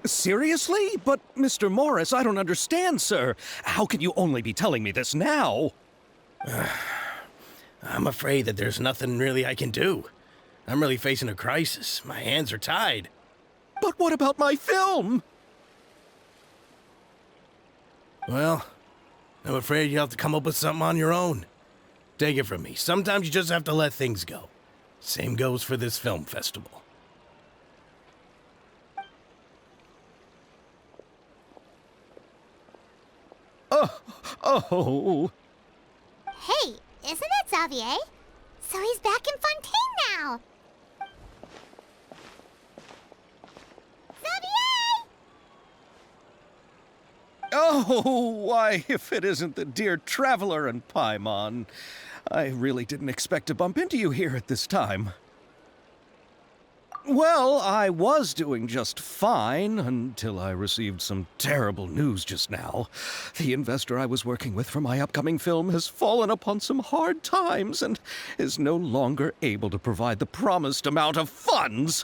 Seriously? But, Mr. Morris, I don't understand, sir. How can you only be telling me this now? I'm afraid that there's nothing really I can do. I'm really facing a crisis. My hands are tied. But what about my film? Well, I'm afraid you'll have to come up with something on your own. Take it from me. Sometimes you just have to let things go. Same goes for this film festival. Oh. Hey, isn't that Zavier? So he's back in Fontaine now. Zavier! Oh, why, if it isn't the dear Traveler and Paimon. I really didn't expect to bump into you here at this time. Well, I was doing just fine until I received some terrible news just now. The investor I was working with for my upcoming film has fallen upon some hard times and is no longer able to provide the promised amount of funds.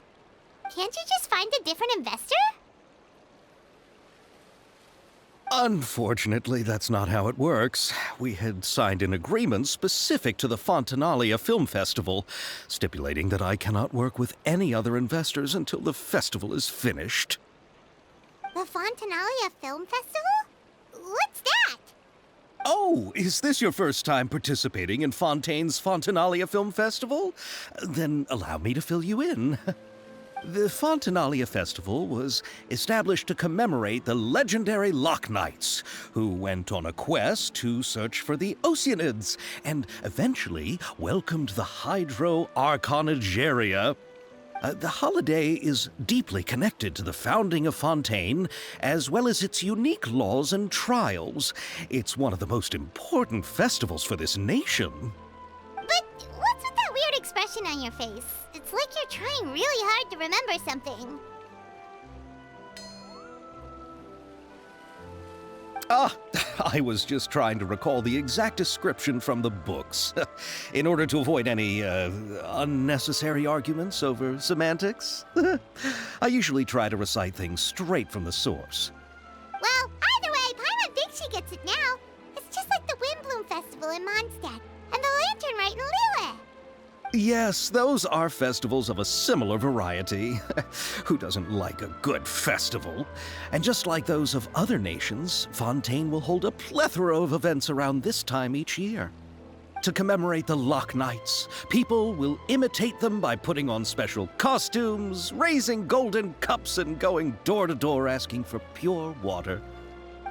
Can't you just find a different investor? Unfortunately, that's not how it works. We had signed an agreement specific to the Fontinalia Film Festival, stipulating that I cannot work with any other investors until the festival is finished. The Fontinalia Film Festival? What's that? Oh, is this your first time participating in Fontaine's Fontinalia Film Festival? Then allow me to fill you in. The Fontinalia Festival was established to commemorate the legendary Loch Knights, who went on a quest to search for the Oceanids and eventually welcomed the Hydro Arconageria. The holiday is deeply connected to the founding of Fontaine, as well as its unique laws and trials. It's one of the most important festivals for this nation. But what's with that weird expression on your face? It's like you're trying really hard to remember something. I was just trying to recall the exact description from the books, in order to avoid any unnecessary arguments over semantics. I usually try to recite things straight from the source. Well, either way, Paimon thinks she gets it now. It's just like the Windbloom Festival in Mondstadt, and the Lantern Rite in Lille. Yes, those are festivals of a similar variety. Who doesn't like a good festival? And just like those of other nations, Fontaine will hold a plethora of events around this time each year. To commemorate the Loch Knights, people will imitate them by putting on special costumes, raising golden cups, and going door to door asking for pure water.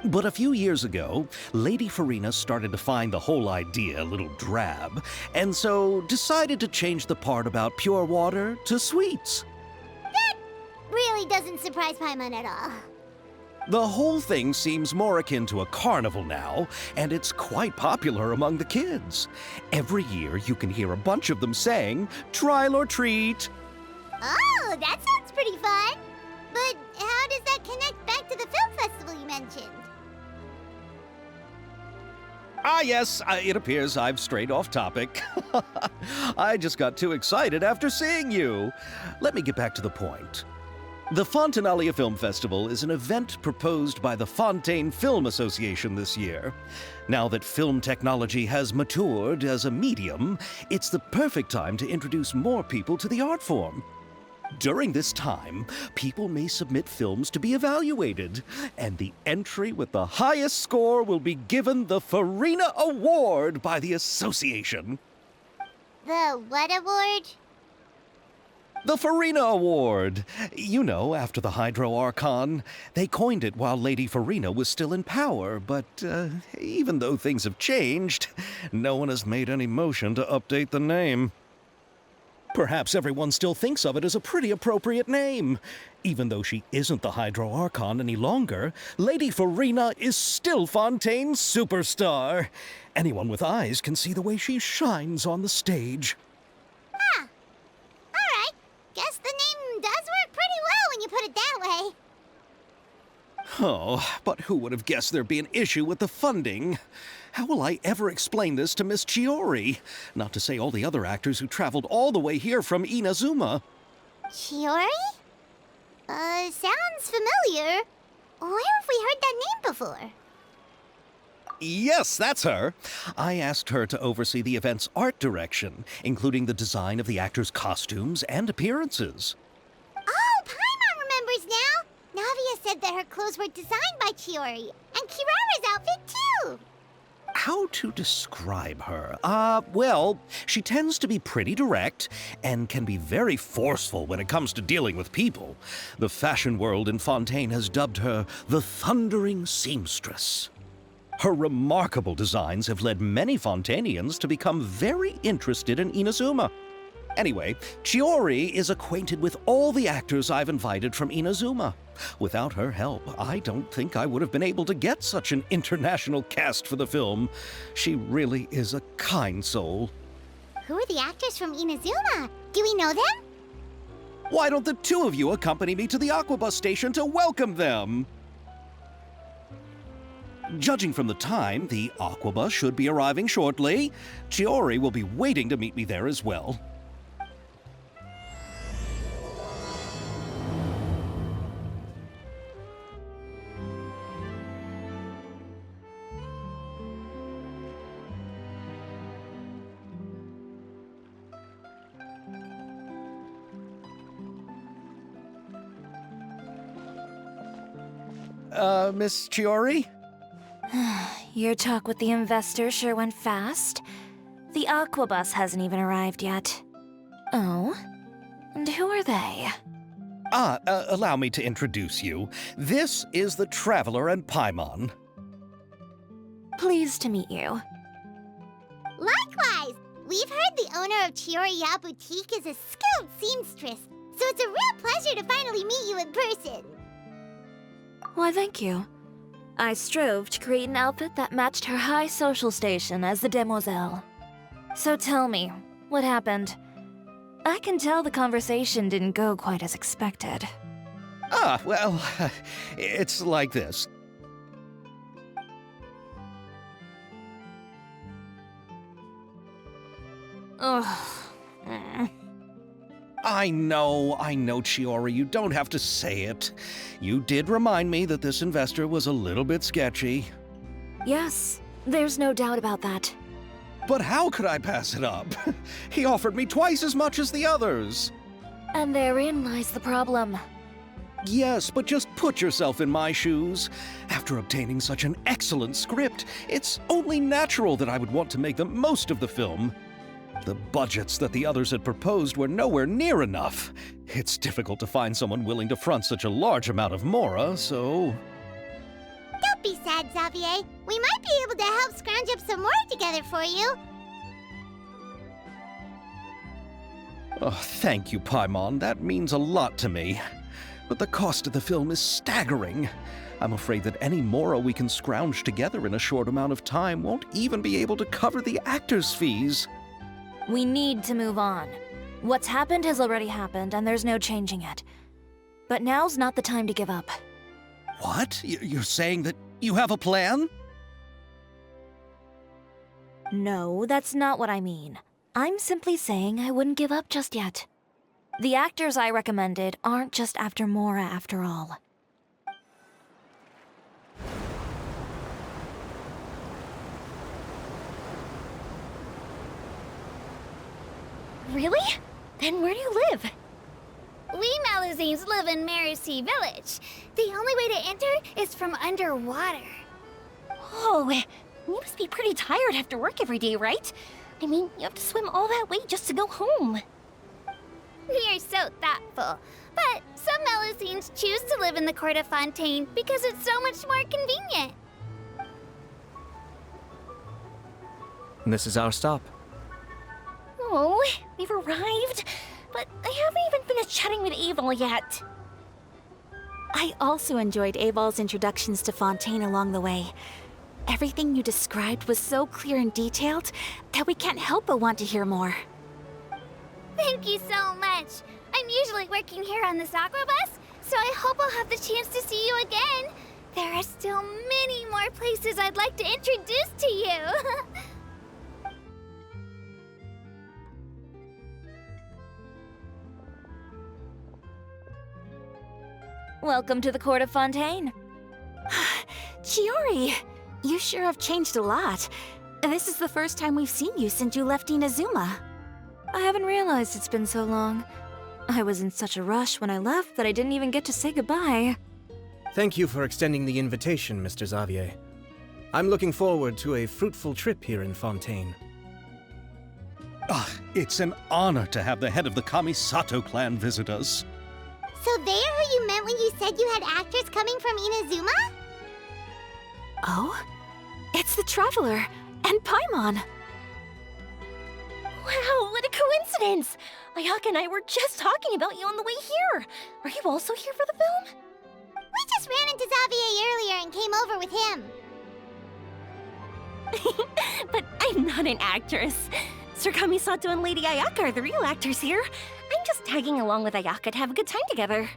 But a few years ago, Lady Furina started to find the whole idea a little drab, and so decided to change the part about pure water to sweets. That really doesn't surprise Paimon at all. The whole thing seems more akin to a carnival now, and it's quite popular among the kids. Every year you can hear a bunch of them saying, "Trial or treat." Oh, that sounds pretty fun. But how does that connect back to the film festival you mentioned? Yes, it appears I've strayed off topic. I just got too excited after seeing you. Let me get back to the point. The Fontinalia Film Festival is an event proposed by the Fontaine Film Association this year. Now that film technology has matured as a medium, it's the perfect time to introduce more people to the art form. During this time, people may submit films to be evaluated, and the entry with the highest score will be given the Furina Award by the association. The what award? The Furina Award. You know, after the Hydro Archon. They coined it while Lady Furina was still in power, but even though things have changed, no one has made any motion to update the name. Perhaps everyone still thinks of it as a pretty appropriate name. Even though she isn't the Hydro Archon any longer, Lady Furina is still Fontaine's superstar. Anyone with eyes can see the way she shines on the stage. Huh. Alright. Guess the name does work pretty well when you put it that way. Oh, but who would have guessed there'd be an issue with the funding? How will I ever explain this to Miss Chiori? Not to say all the other actors who traveled all the way here from Inazuman. Chiori? Sounds familiar. Where have we heard that name before? Yes, that's her. I asked her to oversee the event's art direction, including the design of the actors' costumes and appearances. Oh, Paimon remembers now! Navia said that her clothes were designed by Chiori, and Kirara's outfit too! How to describe her? Well, she tends to be pretty direct and can be very forceful when it comes to dealing with people. The fashion world in Fontaine has dubbed her the Thundering Seamstress. Her remarkable designs have led many Fontainians to become very interested in Inazuma. Anyway, Chiori is acquainted with all the actors I've invited from Inazuma. Without her help, I don't think I would have been able to get such an international cast for the film. She really is a kind soul. Who are the actors from Inazuma? Do we know them? Why don't the two of you accompany me to the Aquabus station to welcome them? Judging from the time, the Aquabus should be arriving shortly. Chiori will be waiting to meet me there as well. Miss Chiori? Your talk with the investor sure went fast. The Aquabus hasn't even arrived yet. Oh? And who are they? Allow me to introduce you. This is the Traveler and Paimon. Pleased to meet you. Likewise! We've heard the owner of Chioriya Boutique is a skilled seamstress, so it's a real pleasure to finally meet you in person. Why, thank you. I strove to create an outfit that matched her high social station as the demoiselle. So tell me, what happened? I can tell the conversation didn't go quite as expected. Well, it's like this. Ugh. I know, Chiori, you don't have to say it. You did remind me that this investor was a little bit sketchy. Yes, there's no doubt about that. But how could I pass it up? He offered me twice as much as the others. And therein lies the problem. Yes, but just put yourself in my shoes. After obtaining such an excellent script, it's only natural that I would want to make the most of the film. The budgets that the others had proposed were nowhere near enough. It's difficult to find someone willing to front such a large amount of mora, so... Don't be sad, Zavier. We might be able to help scrounge up some more together for you. Oh, thank you, Paimon. That means a lot to me. But the cost of the film is staggering. I'm afraid that any mora we can scrounge together in a short amount of time won't even be able to cover the actors' fees. We need to move on. What's happened has already happened, and there's no changing it. But now's not the time to give up. What? You're saying that you have a plan? No, that's not what I mean. I'm simply saying I wouldn't give up just yet. The actors I recommended aren't just after Mora after all. Really? Then where do you live? We Malazines live in Marcy Village. The only way to enter is from underwater. Oh, you must be pretty tired after work every day, right? I mean, you have to swim all that way just to go home. You're so thoughtful. But some Malazines choose to live in the court of Fontaine because it's so much more convenient. This is our stop. Oh, we've arrived, but I haven't even finished chatting with Aval yet. I also enjoyed Aval's introductions to Fontaine along the way. Everything you described was so clear and detailed that we can't help but want to hear more. Thank you so much. I'm usually working here on this Aquabus, so I hope I'll have the chance to see you again. There are still many more places I'd like to introduce to you. Welcome to the court of Fontaine. Chiori, you sure have changed a lot. This is the first time we've seen you since you left Inazuma. I haven't realized it's been so long. I was in such a rush when I left that I didn't even get to say goodbye. Thank you for extending the invitation, Mr. Zavier. I'm looking forward to a fruitful trip here in Fontaine. It's an honor to have the head of the Kamisato clan visit us. So they're who you meant when you said you had actors coming from Inazuma? Oh? It's the Traveler and Paimon. Wow, what a coincidence! Ayaka and I were just talking about you on the way here. Are you also here for the film? We just ran into Zavier earlier and came over with him. But I'm not an actress. Sir Kamisato and Lady Ayaka are the real actors here. I'm just tagging along with Ayaka to have a good time together.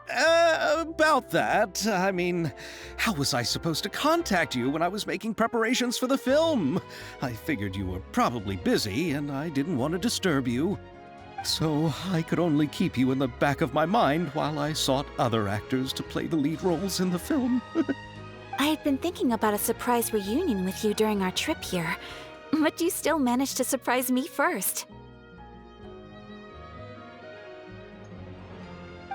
About that, I mean, how was I supposed to contact you when I was making preparations for the film? I figured you were probably busy, and I didn't want to disturb you. So I could only keep you in the back of my mind while I sought other actors to play the lead roles in the film. I had been thinking about a surprise reunion with you during our trip here, but you still managed to surprise me first.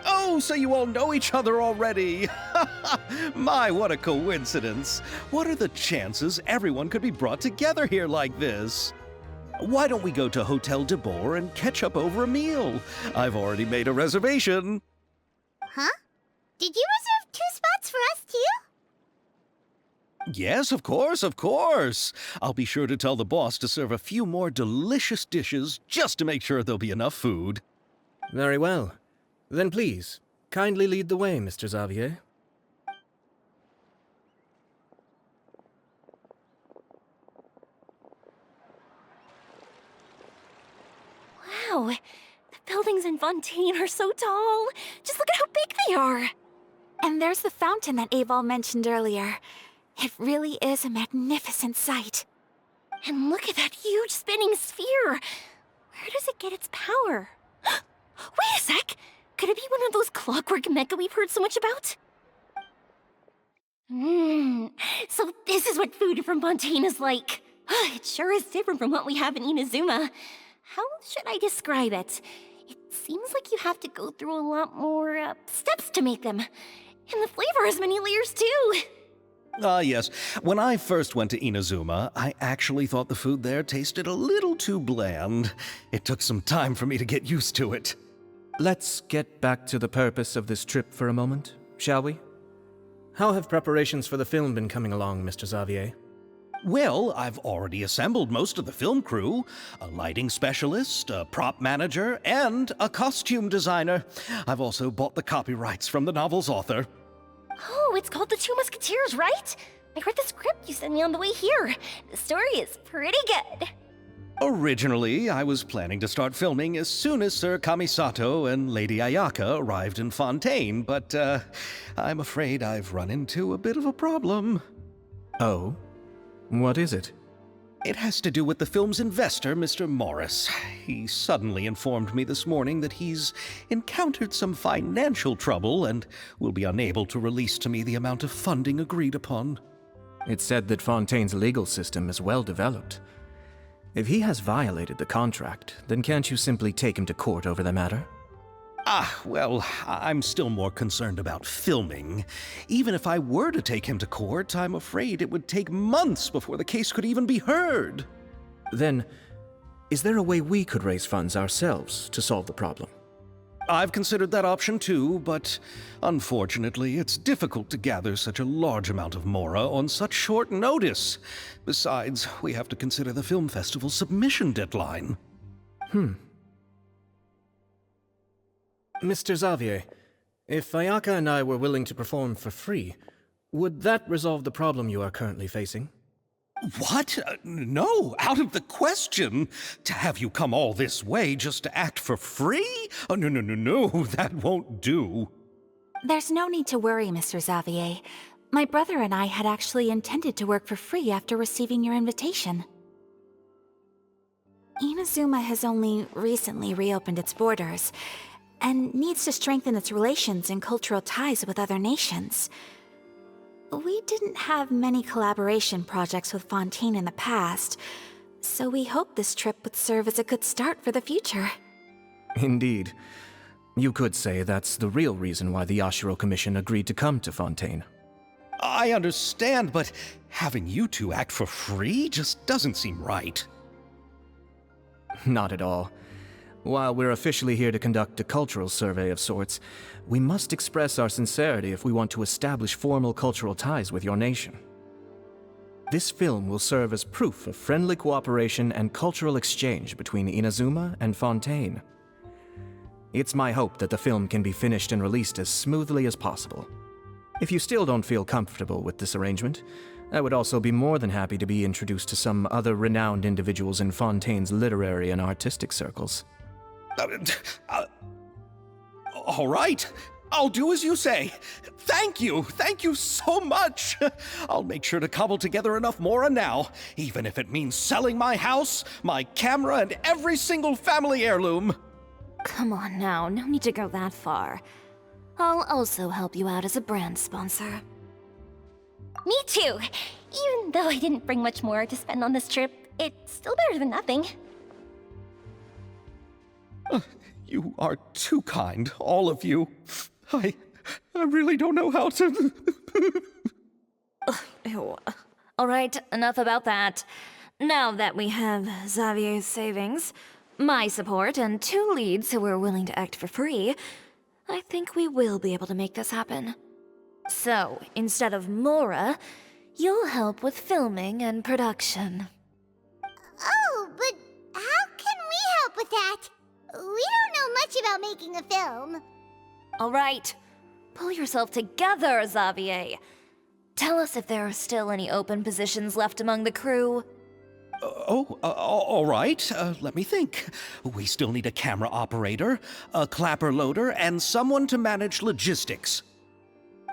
Oh, so you all know each other already! My, what a coincidence! What are the chances everyone could be brought together here like this? Why don't we go to Hotel de Boer and catch up over a meal? I've already made a reservation. Huh? Did you reserve 2 spots for us too? Yes, of course, of course. I'll be sure to tell the boss to serve a few more delicious dishes just to make sure there'll be enough food. Very well. Then please, kindly lead the way, Mr. Zavier. Wow, the buildings in Fontaine are so tall. Just look at how big they are. And there's the fountain that Aval mentioned earlier. It really is a magnificent sight. And look at that huge spinning sphere. Where does it get its power? Wait a sec! Could it be one of those clockwork mecha we've heard so much about? So this is what food from Fontaine is like. It sure is different from what we have in Inazuma. How should I describe it? It seems like you have to go through a lot more steps to make them. And the flavor has many layers too. Yes. When I first went to Inazuman, I actually thought the food there tasted a little too bland. It took some time for me to get used to it. Let's get back to the purpose of this trip for a moment, shall we? How have preparations for the film been coming along, Mr. Zavier? Well, I've already assembled most of the film crew. A lighting specialist, a prop manager, and a costume designer. I've also bought the copyrights from the novel's author. Oh, it's called The Two Musketeers, right? I read the script you sent me on the way here. The story is pretty good. Originally, I was planning to start filming as soon as Sir Kamisato and Lady Ayaka arrived in Fontaine, but I'm afraid I've run into a bit of a problem. Oh? What is it? It has to do with the film's investor, Mr. Morris. He suddenly informed me this morning that he's encountered some financial trouble and will be unable to release to me the amount of funding agreed upon. It's said that Fontaine's legal system is well developed. If he has violated the contract, then can't you simply take him to court over the matter? Well, I'm still more concerned about filming. Even if I were to take him to court, I'm afraid it would take months before the case could even be heard. Then, is there a way we could raise funds ourselves to solve the problem? I've considered that option too, but unfortunately, it's difficult to gather such a large amount of mora on such short notice. Besides, we have to consider the film festival's submission deadline. Mr. Zavier, if Ayaka and I were willing to perform for free, would that resolve the problem you are currently facing? What? No, out of the question. To have you come all this way just to act for free? Oh, no, that won't do. There's no need to worry, Mr. Zavier. My brother and I had actually intended to work for free after receiving your invitation. Inazuma has only recently reopened its borders, and needs to strengthen its relations and cultural ties with other nations. We didn't have many collaboration projects with Fontaine in the past, so we hoped this trip would serve as a good start for the future. Indeed. You could say that's the real reason why the Yashiro Commission agreed to come to Fontaine. I understand, but having you two act for free just doesn't seem right. Not at all. While we're officially here to conduct a cultural survey of sorts, we must express our sincerity if we want to establish formal cultural ties with your nation. This film will serve as proof of friendly cooperation and cultural exchange between Inazuma and Fontaine. It's my hope that the film can be finished and released as smoothly as possible. If you still don't feel comfortable with this arrangement, I would also be more than happy to be introduced to some other renowned individuals in Fontaine's literary and artistic circles. All right. I'll do as you say. Thank you so much. I'll make sure to cobble together enough mora now, even if it means selling my house, my camera, and every single family heirloom. Come on now, no need to go that far. I'll also help you out as a brand sponsor. Me too! Even though I didn't bring much more to spend on this trip, it's still better than nothing. You are too kind, all of you. I really don't know how to... Ew. Alright, enough about that. Now that we have Zavier's savings, my support, and 2 leads who are willing to act for free, I think we will be able to make this happen. So, instead of Mora, you'll help with filming and production. Oh, but how can we help with that? We don't know much about making a film. Alright, pull yourself together, Zavier. Tell us if there are still any open positions left among the crew. All right. Let me think. We still need a camera operator, a clapper loader, and someone to manage logistics.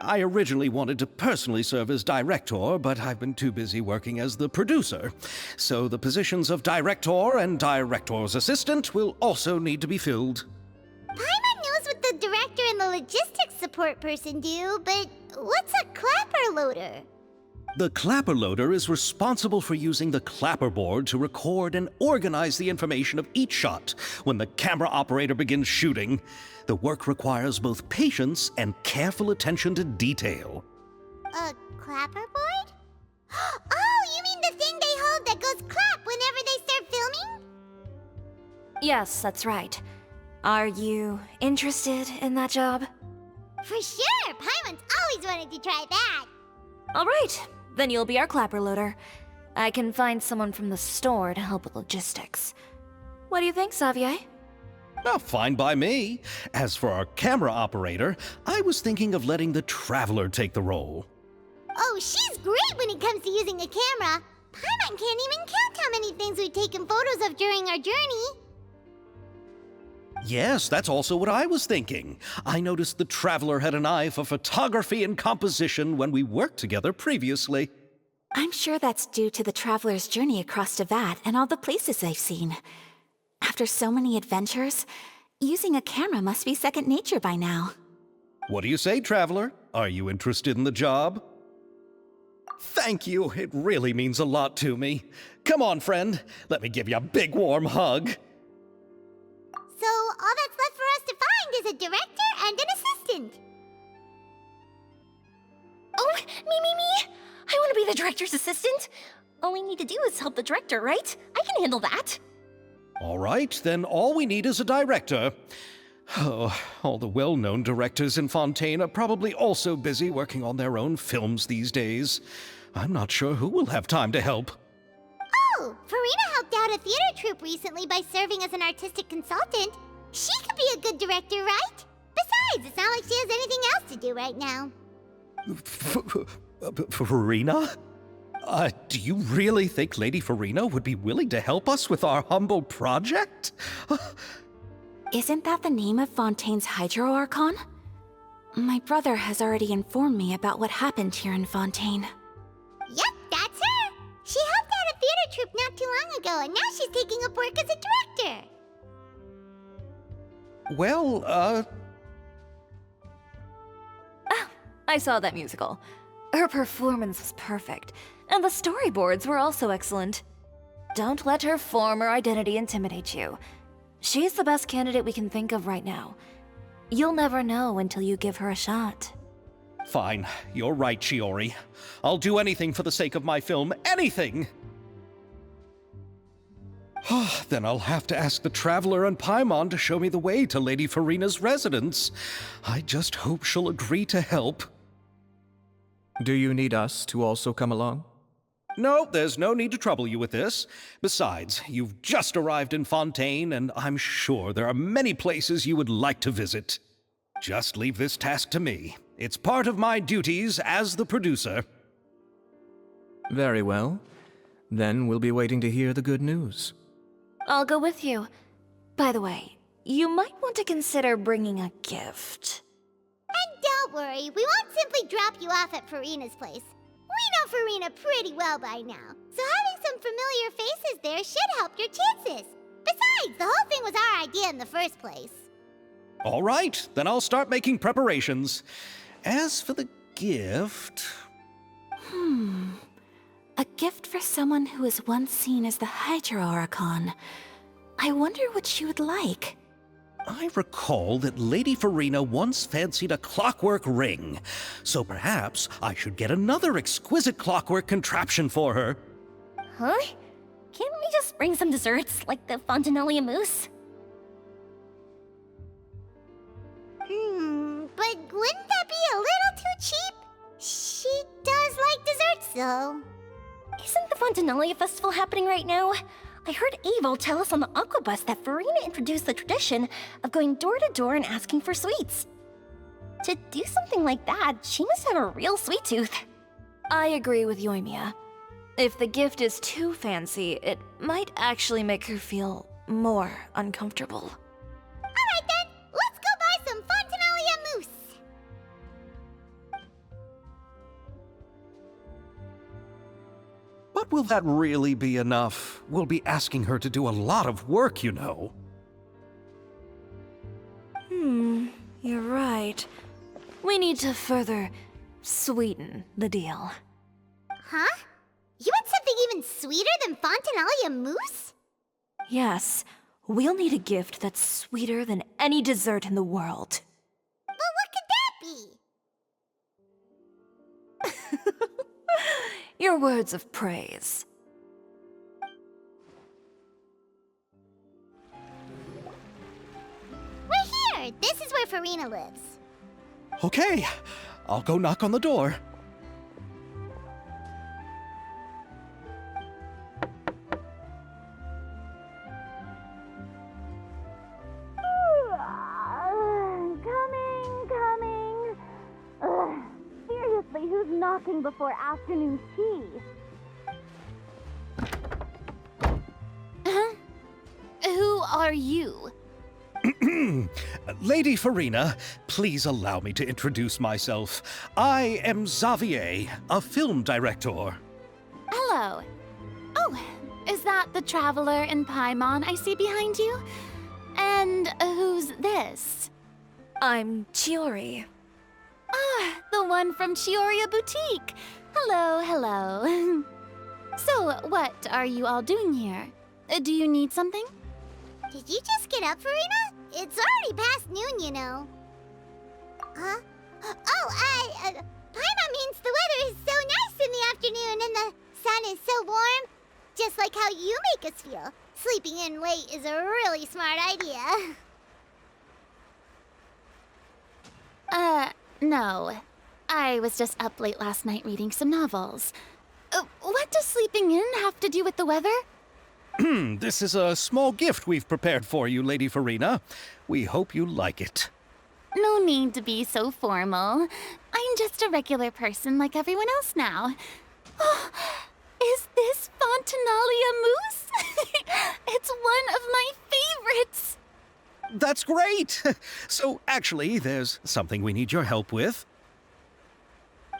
I originally wanted to personally serve as director, but I've been too busy working as the producer. So the positions of director and director's assistant will also need to be filled. Paimon knows what the director and the logistics support person do, but what's a clapper loader? The clapper loader is responsible for using the clapper board to record and organize the information of each shot when the camera operator begins shooting. The work requires both patience and careful attention to detail. A clapper board? Oh, you mean the thing they hold that goes clap whenever they start filming? Yes, that's right. Are you interested in that job? For sure! Paimon's always wanted to try that. Alright, then you'll be our clapper loader. I can find someone from the store to help with logistics. What do you think, Zavier? Oh, fine by me. As for our camera operator, I was thinking of letting the Traveler take the role. Oh, she's great when it comes to using a camera. Paimon can't even count how many things we've taken photos of during our journey. Yes, that's also what I was thinking. I noticed the Traveler had an eye for photography and composition when we worked together previously. I'm sure that's due to the traveler's journey across Teyvat and all the places they've seen. After so many adventures, using a camera must be second nature by now. What do you say, Traveler? Are you interested in the job? Thank you. It really means a lot to me. Come on, friend. Let me give you a big warm hug. So all that's left for us to find is a director and an assistant. Oh, me! I want to be the director's assistant. All we need to do is help the director, right? I can handle that. All right, then all we need is a director. Oh, all the well-known directors in Fontaine are probably also busy working on their own films these days. I'm not sure who will have time to help. Oh, Furina helped out a theater troupe recently by serving as an artistic consultant. She could be a good director, right? Besides, it's not like she has anything else to do right now. Furina? Do you really think Lady Furina would be willing to help us with our humble project? Isn't that the name of Fontaine's Hydro Archon? My brother has already informed me about what happened here in Fontaine. Yep, that's her. She helped out a theater troupe not too long ago, and now she's taking up work as a director. Well, I saw that musical. Her performance was perfect, and the storyboards were also excellent. Don't let her former identity intimidate you. She's the best candidate we can think of right now. You'll never know until you give her a shot. fine. You're right, Shiori. I'll do anything for the sake of my film. Anything! Then I'll have to ask the Traveler and Paimon to show me the way to Lady Furina's residence. I just hope she'll agree to help. Do you need us to also come along? No, there's no need to trouble you with this. Besides, you've just arrived in Fontaine, and I'm sure there are many places you would like to visit. Just leave this task to me. It's part of my duties as the producer. Very well. Then we'll be waiting to hear the good news. I'll go with you. By the way, you might want to consider bringing a gift. And don't worry, we won't simply drop you off at Furina's place. We know Furina pretty well by now, so having some familiar faces there should help your chances. Besides, the whole thing was our idea in the first place. All right, then I'll start making preparations. As for the gift... A gift for someone who was once seen as the Hydra Oricon. I wonder what she would like. I recall that Lady Furina once fancied a clockwork ring, so perhaps I should get another exquisite clockwork contraption for her. Huh? Can't we just bring some desserts, like the Fontinalia mousse? But wouldn't that be a little too cheap? She does like desserts, though. Isn't the Fontinalia festival happening right now? I heard Abel tell us on the Aquabus that Furina introduced the tradition of going door to door and asking for sweets. To do something like that, she must have a real sweet tooth. I agree with Yoimiya. If the gift is too fancy, it might actually make her feel more uncomfortable. Alright then, let's go buy some Fontinalia mousse. But will that really be enough? We'll be asking her to do a lot of work, you know. You're right. We need to further sweeten the deal. Huh? You want something even sweeter than Fontinalia mousse? Yes, we'll need a gift that's sweeter than any dessert in the world. But what could that be? Your words of praise. We're here! This is where Furina lives. Okay, I'll go knock on the door. Coming. Ugh, seriously, who's knocking before afternoon tea? Who are you? Lady Furina, please allow me to introduce myself. I am Zavier, a film director. Hello. Oh, is that the Traveler and Paimon I see behind you? And who's this? I'm Chiori. Ah, the one from Chioria Boutique. Hello. So, what are you all doing here? Do you need something? Did you just get up, Furina? It's already past noon, you know. Huh? Paimon means the weather is so nice in the afternoon and the sun is so warm. Just like how you make us feel. Sleeping in late is a really smart idea. No. I was just up late last night reading some novels. What does sleeping in have to do with the weather? This is a small gift we've prepared for you, Lady Furina. We hope you like it. No need to be so formal. I'm just a regular person like everyone else now. Oh, is this Fontinalia mousse? It's one of my favorites. That's great! So, actually, there's something we need your help with.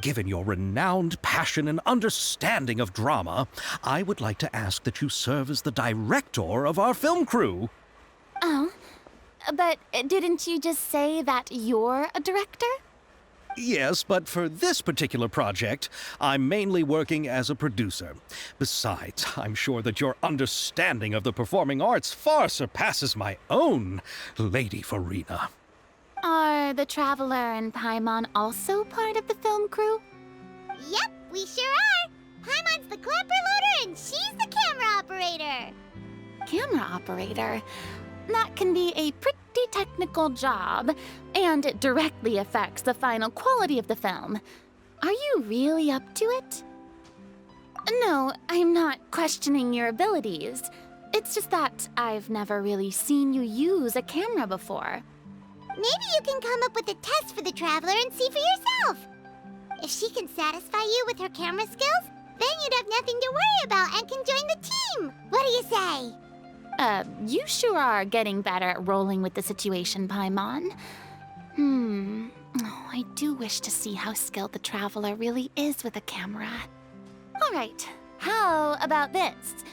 Given your renowned passion and understanding of drama, I would like to ask that you serve as the director of our film crew. Oh, But didn't you just say that you're a director? Yes, but for this particular project, I'm mainly working as a producer. Besides, I'm sure that your understanding of the performing arts far surpasses my own, Lady Furina. Are the Traveler and Paimon also part of the film crew? Yep, we sure are. Paimon's the clapper loader and she's the camera operator. Camera operator? That can be a pretty technical job, and it directly affects the final quality of the film. Are you really up to it? No, I'm not questioning your abilities. It's just that I've never really seen you use a camera before. Maybe you can come up with a test for the Traveler and see for yourself. If she can satisfy you with her camera skills, then you'd have nothing to worry about and can join the team. What do you say? You sure are getting better at rolling with the situation, Paimon. Oh, I do wish to see how skilled the Traveler really is with a camera. All right, how about this?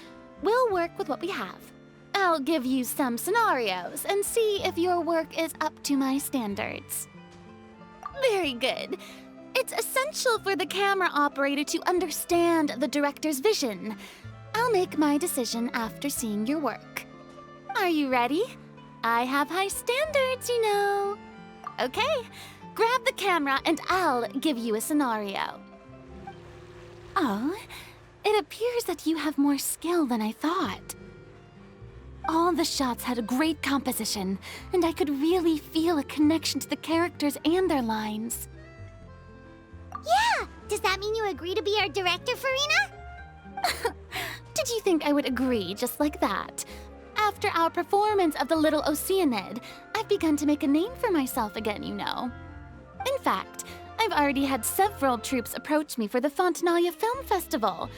We'll work with what we have. I'll give you some scenarios and see if your work is up to my standards. Very good. It's essential for the camera operator to understand the director's vision. I'll make my decision after seeing your work. Are you ready? I have high standards, you know. Okay, grab the camera and I'll give you a scenario. Oh, it appears that you have more skill than I thought. All the shots had a great composition, and I could really feel a connection to the characters and their lines. Yeah! Does that mean you agree to be our director, Furina? Did you think I would agree just like that? After our performance of the Little Oceanid, I've begun to make a name for myself again, you know. In fact, I've already had several troops approach me for the Fontinalia Film Festival.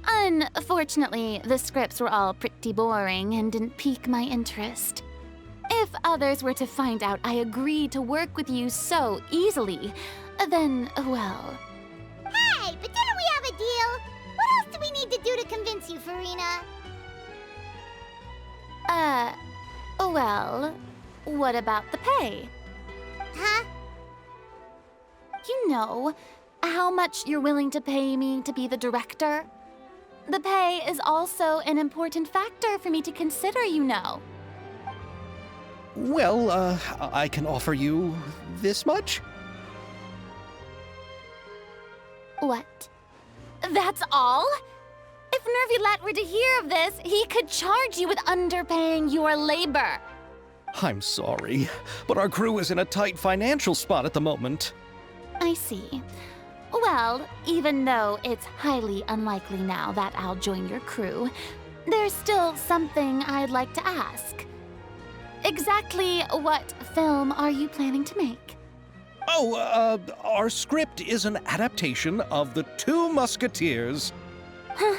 Unfortunately, the scripts were all pretty boring and didn't pique my interest. If others were to find out I agreed to work with you so easily, then, well... Hey, but didn't we have a deal? What else do we need to do to convince you, Furina? Well, what about the pay? Huh? You know, how much you're willing to pay me to be the director? The pay is also an important factor for me to consider, you know. Well, I can offer you this much? What? That's all? If Nervulet were to hear of this, he could charge you with underpaying your labor. I'm sorry, but our crew is in a tight financial spot at the moment. I see. Well, even though it's highly unlikely now that I'll join your crew, there's still something I'd like to ask. Exactly what film are you planning to make? Oh, our script is an adaptation of The Two Musketeers. Huh?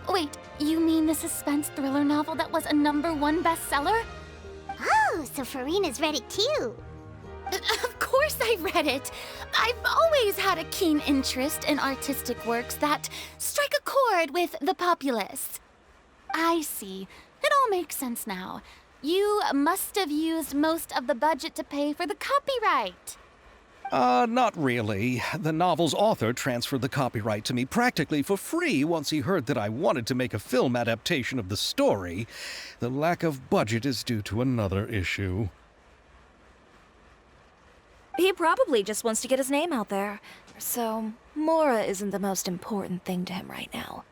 Wait, you mean the suspense thriller novel that was a #1 bestseller? Oh, so Furina's read it too. Of course I read it. I've always had a keen interest in artistic works that strike a chord with the populace. I see. It all makes sense now. You must have used most of the budget to pay for the copyright. Not really. The novel's author transferred the copyright to me practically for free once he heard that I wanted to make a film adaptation of the story. The lack of budget is due to another issue. He probably just wants to get his name out there. So, Mora isn't the most important thing to him right now.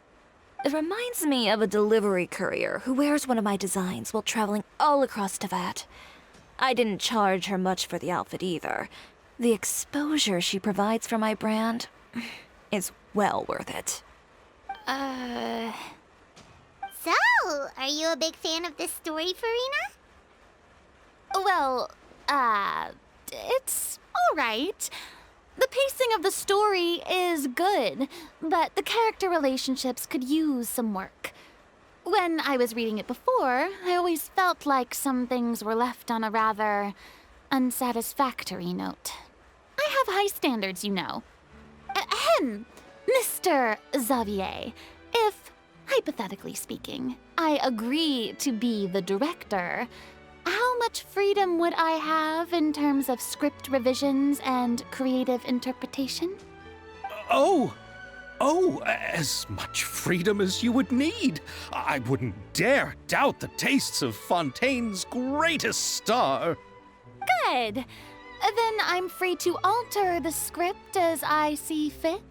It reminds me of a delivery courier who wears one of my designs while traveling all across Teyvat. I didn't charge her much for the outfit either. The exposure she provides for my brand is well worth it. So, are you a big fan of this story, Furina? Well, it's all right. The pacing of the story is good, but the character relationships could use some work. When I was reading it before, I always felt like some things were left on a rather unsatisfactory note. I have high standards, you know. Ahem, Mr. Zavier, if, hypothetically speaking, I agree to be the director, how much freedom would I have in terms of script revisions and creative interpretation? As much freedom as you would need. I wouldn't dare doubt the tastes of Fontaine's greatest star. Good. Then I'm free to alter the script as I see fit.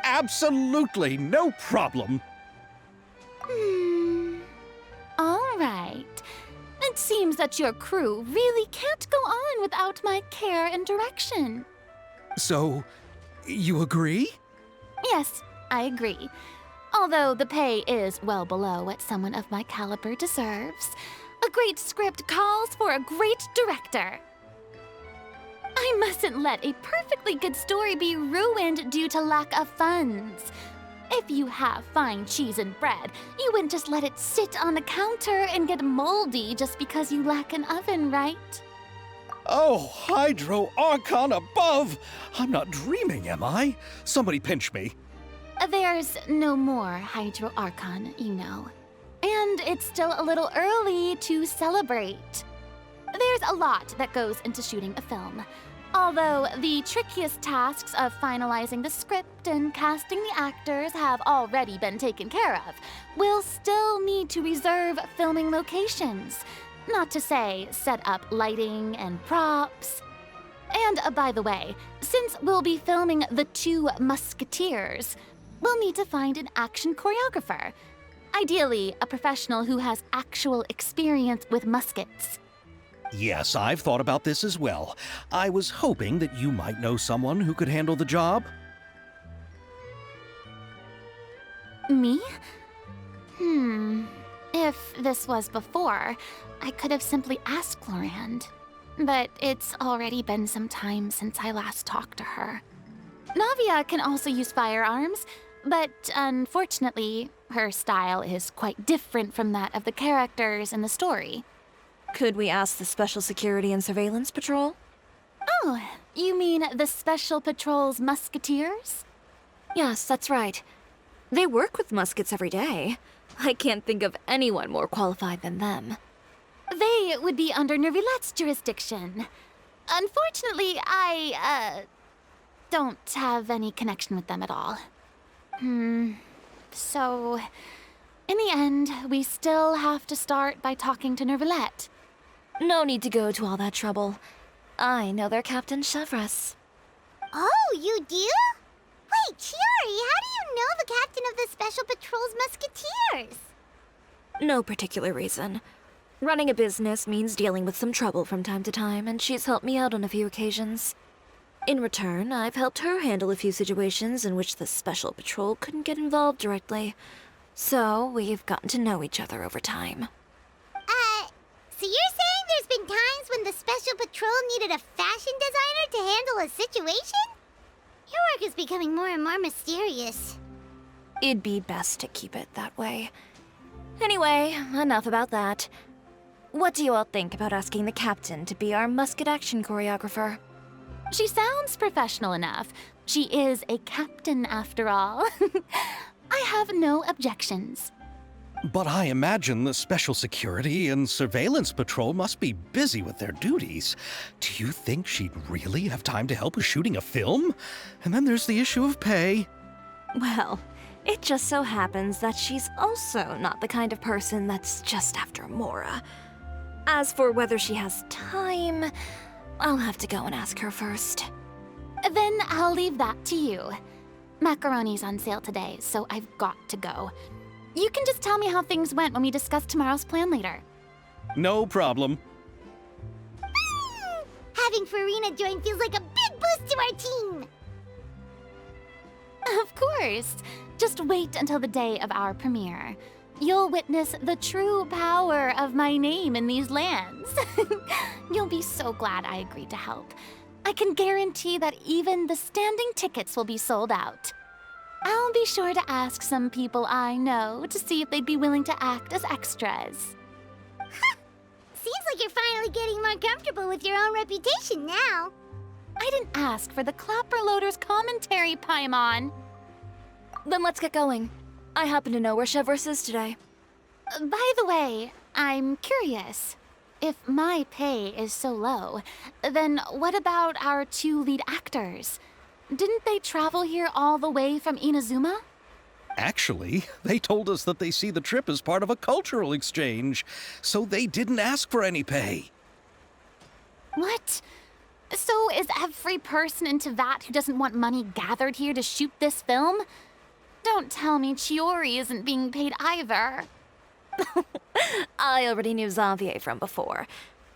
Absolutely no problem. All right. It seems that your crew really can't go on without my care and direction. So, you agree? Yes, I agree. Although the pay is well below what someone of my caliber deserves. A great script calls for a great director. I mustn't let a perfectly good story be ruined due to lack of funds. If you have fine cheese and bread, you wouldn't just let it sit on the counter and get moldy just because you lack an oven, right? Oh, Hydro Archon above! I'm not dreaming, am I? Somebody pinch me. There's no more Hydro Archon, you know. And it's still a little early to celebrate. There's a lot that goes into shooting a film. Although the trickiest tasks of finalizing the script and casting the actors have already been taken care of, we'll still need to reserve filming locations. Not to say set up lighting and props. And by the way, since we'll be filming The Two Musketeers, we'll need to find an action choreographer. Ideally, a professional who has actual experience with muskets. Yes, I've thought about this as well. I was hoping that you might know someone who could handle the job. Me? If this was before, I could have simply asked Glorand. But it's already been some time since I last talked to her. Navia can also use firearms, but unfortunately, her style is quite different from that of the characters in the story. Could we ask the Special Security and Surveillance Patrol? Oh, you mean the Special Patrol's Musketeers? Yes, that's right. They work with muskets every day. I can't think of anyone more qualified than them. They would be under Nervilette's jurisdiction. Unfortunately, I don't have any connection with them at all. So, in the end, we still have to start by talking to Nervilette. No need to go to all that trouble. I know their captain, Chevreuse. Oh, you do? Wait, Chiari, how do you know the captain of the Special Patrol's Musketeers? No particular reason. Running a business means dealing with some trouble from time to time, and she's helped me out on a few occasions. In return, I've helped her handle a few situations in which the Special Patrol couldn't get involved directly. So, we've gotten to know each other over time. So you're saying there's been times when the Special Patrol needed a fashion designer to handle a situation? Your work is becoming more and more mysterious. It'd be best to keep it that way. Anyway, enough about that. What do you all think about asking the captain to be our musket action choreographer? She sounds professional enough. She is a captain, after all. I have no objections. But I imagine the Special Security and Surveillance Patrol must be busy with their duties. Do you think she'd really have time to help with shooting a film? And then there's the issue of pay. Well, it just so happens that she's also not the kind of person that's just after Mora. As for whether she has time, I'll have to go and ask her first. Then I'll leave that to you. Macaroni's on sale today, so I've got to go. You can just tell me how things went when we discuss tomorrow's plan later. No problem. Having Furina join feels like a big boost to our team. Of course. Just wait until the day of our premiere. You'll witness the true power of my name in these lands. You'll be so glad I agreed to help. I can guarantee that even the standing tickets will be sold out. I'll be sure to ask some people I know to see if they'd be willing to act as extras. Seems like you're finally getting more comfortable with your own reputation now. I didn't ask for the Clapper Loader's commentary, Paimon. Then let's get going. I happen to know where Chevreuse is today. By the way, I'm curious. If my pay is so low, then what about our 2 lead actors? Didn't they travel here all the way from Inazuma? Actually, they told us that they see the trip as part of a cultural exchange, so they didn't ask for any pay. What? So is every person in Teyvat who doesn't want money gathered here to shoot this film? Don't tell me Chiori isn't being paid either. I already knew Zavier from before,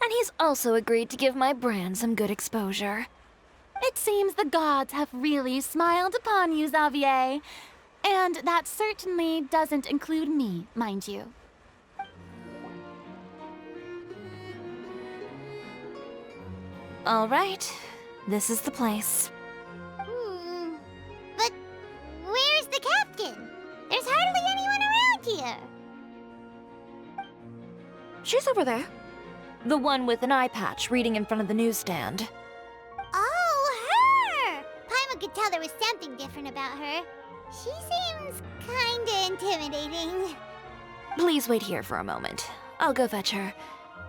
and he's also agreed to give my brand some good exposure. It seems the gods have really smiled upon you, Zavier. And that certainly doesn't include me, mind you. All right, this is the place. But where's the captain? There's hardly anyone around here. She's over there. The one with an eye patch reading in front of the newsstand. Oh, her! Paimon could tell there was something different about her. She seems kinda intimidating. Please wait here for a moment. I'll go fetch her.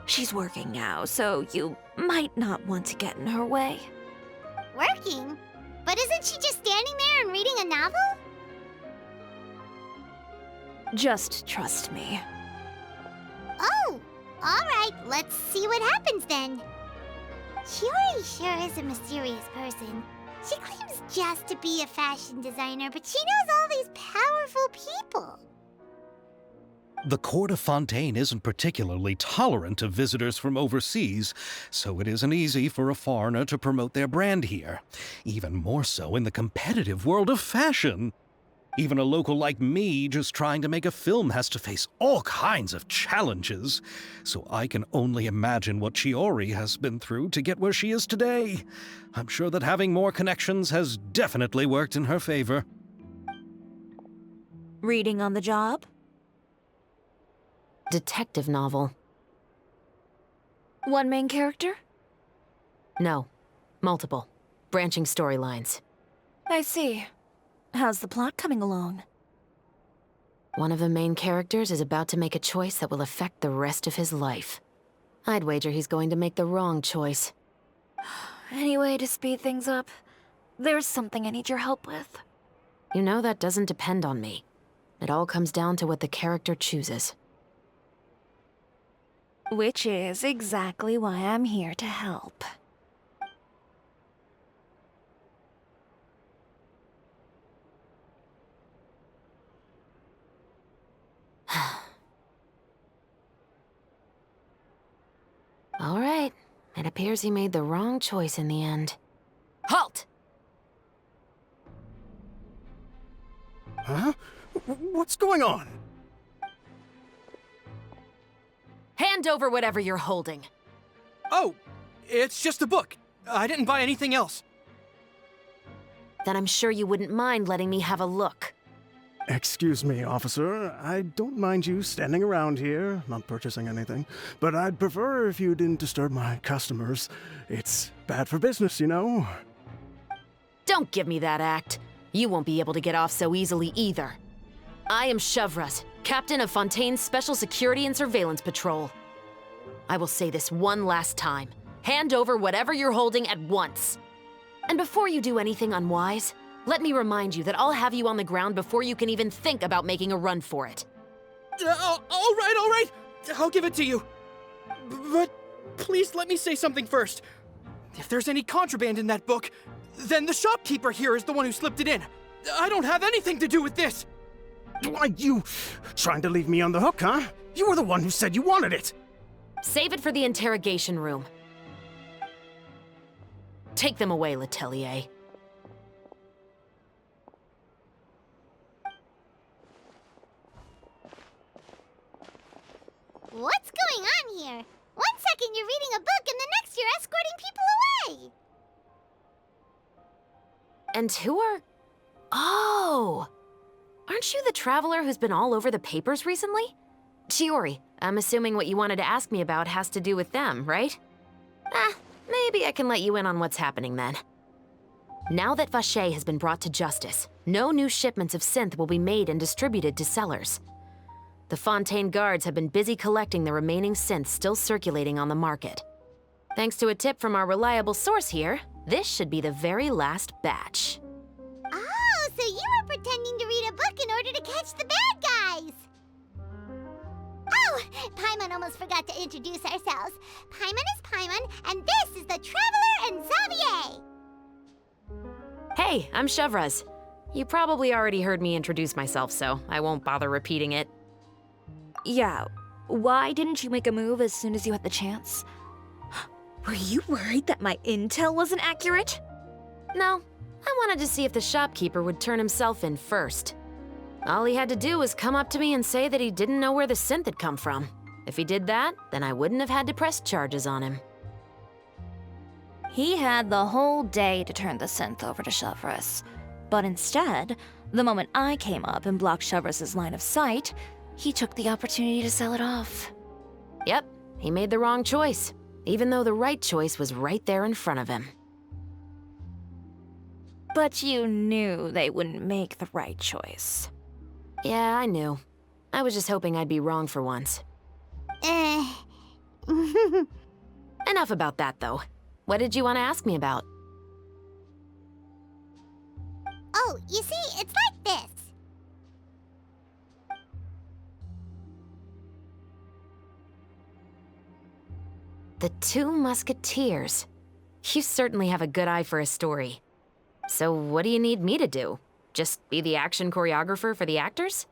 She's working now, so you might not want to get in her way. Working? But isn't she just standing there and reading a novel? Just trust me. Oh, alright, let's see what happens then. Chiori sure is a mysterious person. She claims just to be a fashion designer, but she knows all these powerful people. The court of Fontaine isn't particularly tolerant of visitors from overseas, so it isn't easy for a foreigner to promote their brand here. Even more so in the competitive world of fashion. Even a local like me just trying to make a film has to face all kinds of challenges. So I can only imagine what Chiori has been through to get where she is today. I'm sure that having more connections has definitely worked in her favor. Reading on the job? Detective novel. One main character? No. Multiple. Branching storylines. I see. How's the plot coming along? One of the main characters is about to make a choice that will affect the rest of his life. I'd wager he's going to make the wrong choice. Any way to speed things up? There's something I need your help with. You know that doesn't depend on me. It all comes down to what the character chooses. Which is exactly why I'm here to help. All right. It appears he made the wrong choice in the end. Halt! Huh? What's going on? Hand over whatever you're holding. Oh, it's just a book. I didn't buy anything else. Then I'm sure you wouldn't mind letting me have a look. Excuse me, officer. I don't mind you standing around here, not purchasing anything, but I'd prefer if you didn't disturb my customers. It's bad for business, you know? Don't give me that act. You won't be able to get off so easily either. I am Chevreuse, captain of Fontaine's Special Security and Surveillance Patrol. I will say this one last time. Hand over whatever you're holding at once. And before you do anything unwise, let me remind you that I'll have you on the ground before you can even think about making a run for it. All right. I'll give it to you. But please let me say something first. If there's any contraband in that book, then the shopkeeper here is the one who slipped it in. I don't have anything to do with this. Why, you trying to leave me on the hook, huh? You were the one who said you wanted it. Save it for the interrogation room. Take them away, Letelier. What's going on here? One second you're reading a book and the next you're escorting people away. And who are... Oh! Aren't you the traveler who's been all over the papers recently? Chiori, I'm assuming what you wanted to ask me about has to do with them, right? Maybe I can let you in on what's happening then. Now that Vacher has been brought to justice, no new shipments of synth will be made and distributed to sellers. The Fontaine guards have been busy collecting the remaining synths still circulating on the market. Thanks to a tip from our reliable source here, this should be the very last batch. Oh, so you were pretending to read a book in order to catch the bad guys! Oh, Paimon almost forgot to introduce ourselves. Paimon is Paimon, and this is the Traveler and Zavier! Hey, I'm Chevreuse. You probably already heard me introduce myself, so I won't bother repeating it. Yeah, why didn't you make a move as soon as you had the chance? Were you worried that my intel wasn't accurate? No, I wanted to see if the shopkeeper would turn himself in first. All he had to do was come up to me and say that he didn't know where the synth had come from. If he did that, then I wouldn't have had to press charges on him. He had the whole day to turn the synth over to Chevreuse. But instead, the moment I came up and blocked Chevreuse's line of sight, he took the opportunity to sell it off. Yep, he made the wrong choice, even though the right choice was right there in front of him. But you knew they wouldn't make the right choice. Yeah, I knew. I was just hoping I'd be wrong for once. Enough about that, though. What did you want to ask me about? Oh, you see, it's like this. The Two Musketeers. You certainly have a good eye for a story. So what do you need me to do? Just be the action choreographer for the actors?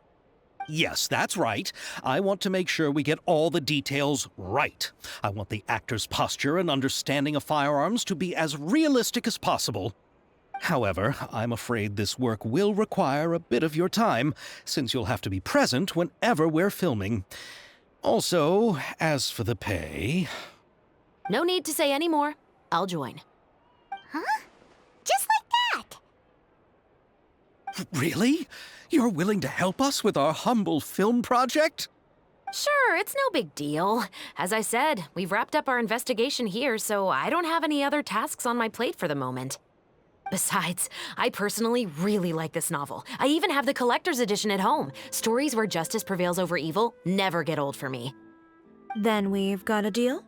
Yes, that's right. I want to make sure we get all the details right. I want the actor's posture and understanding of firearms to be as realistic as possible. However, I'm afraid this work will require a bit of your time, since you'll have to be present whenever we're filming. Also, as for the pay... No need to say any more. I'll join. Huh? Just like that? Really? You're willing to help us with our humble film project? Sure, it's no big deal. As I said, we've wrapped up our investigation here, so I don't have any other tasks on my plate for the moment. Besides, I personally really like this novel. I even have the collector's edition at home. Stories where justice prevails over evil never get old for me. Then we've got a deal?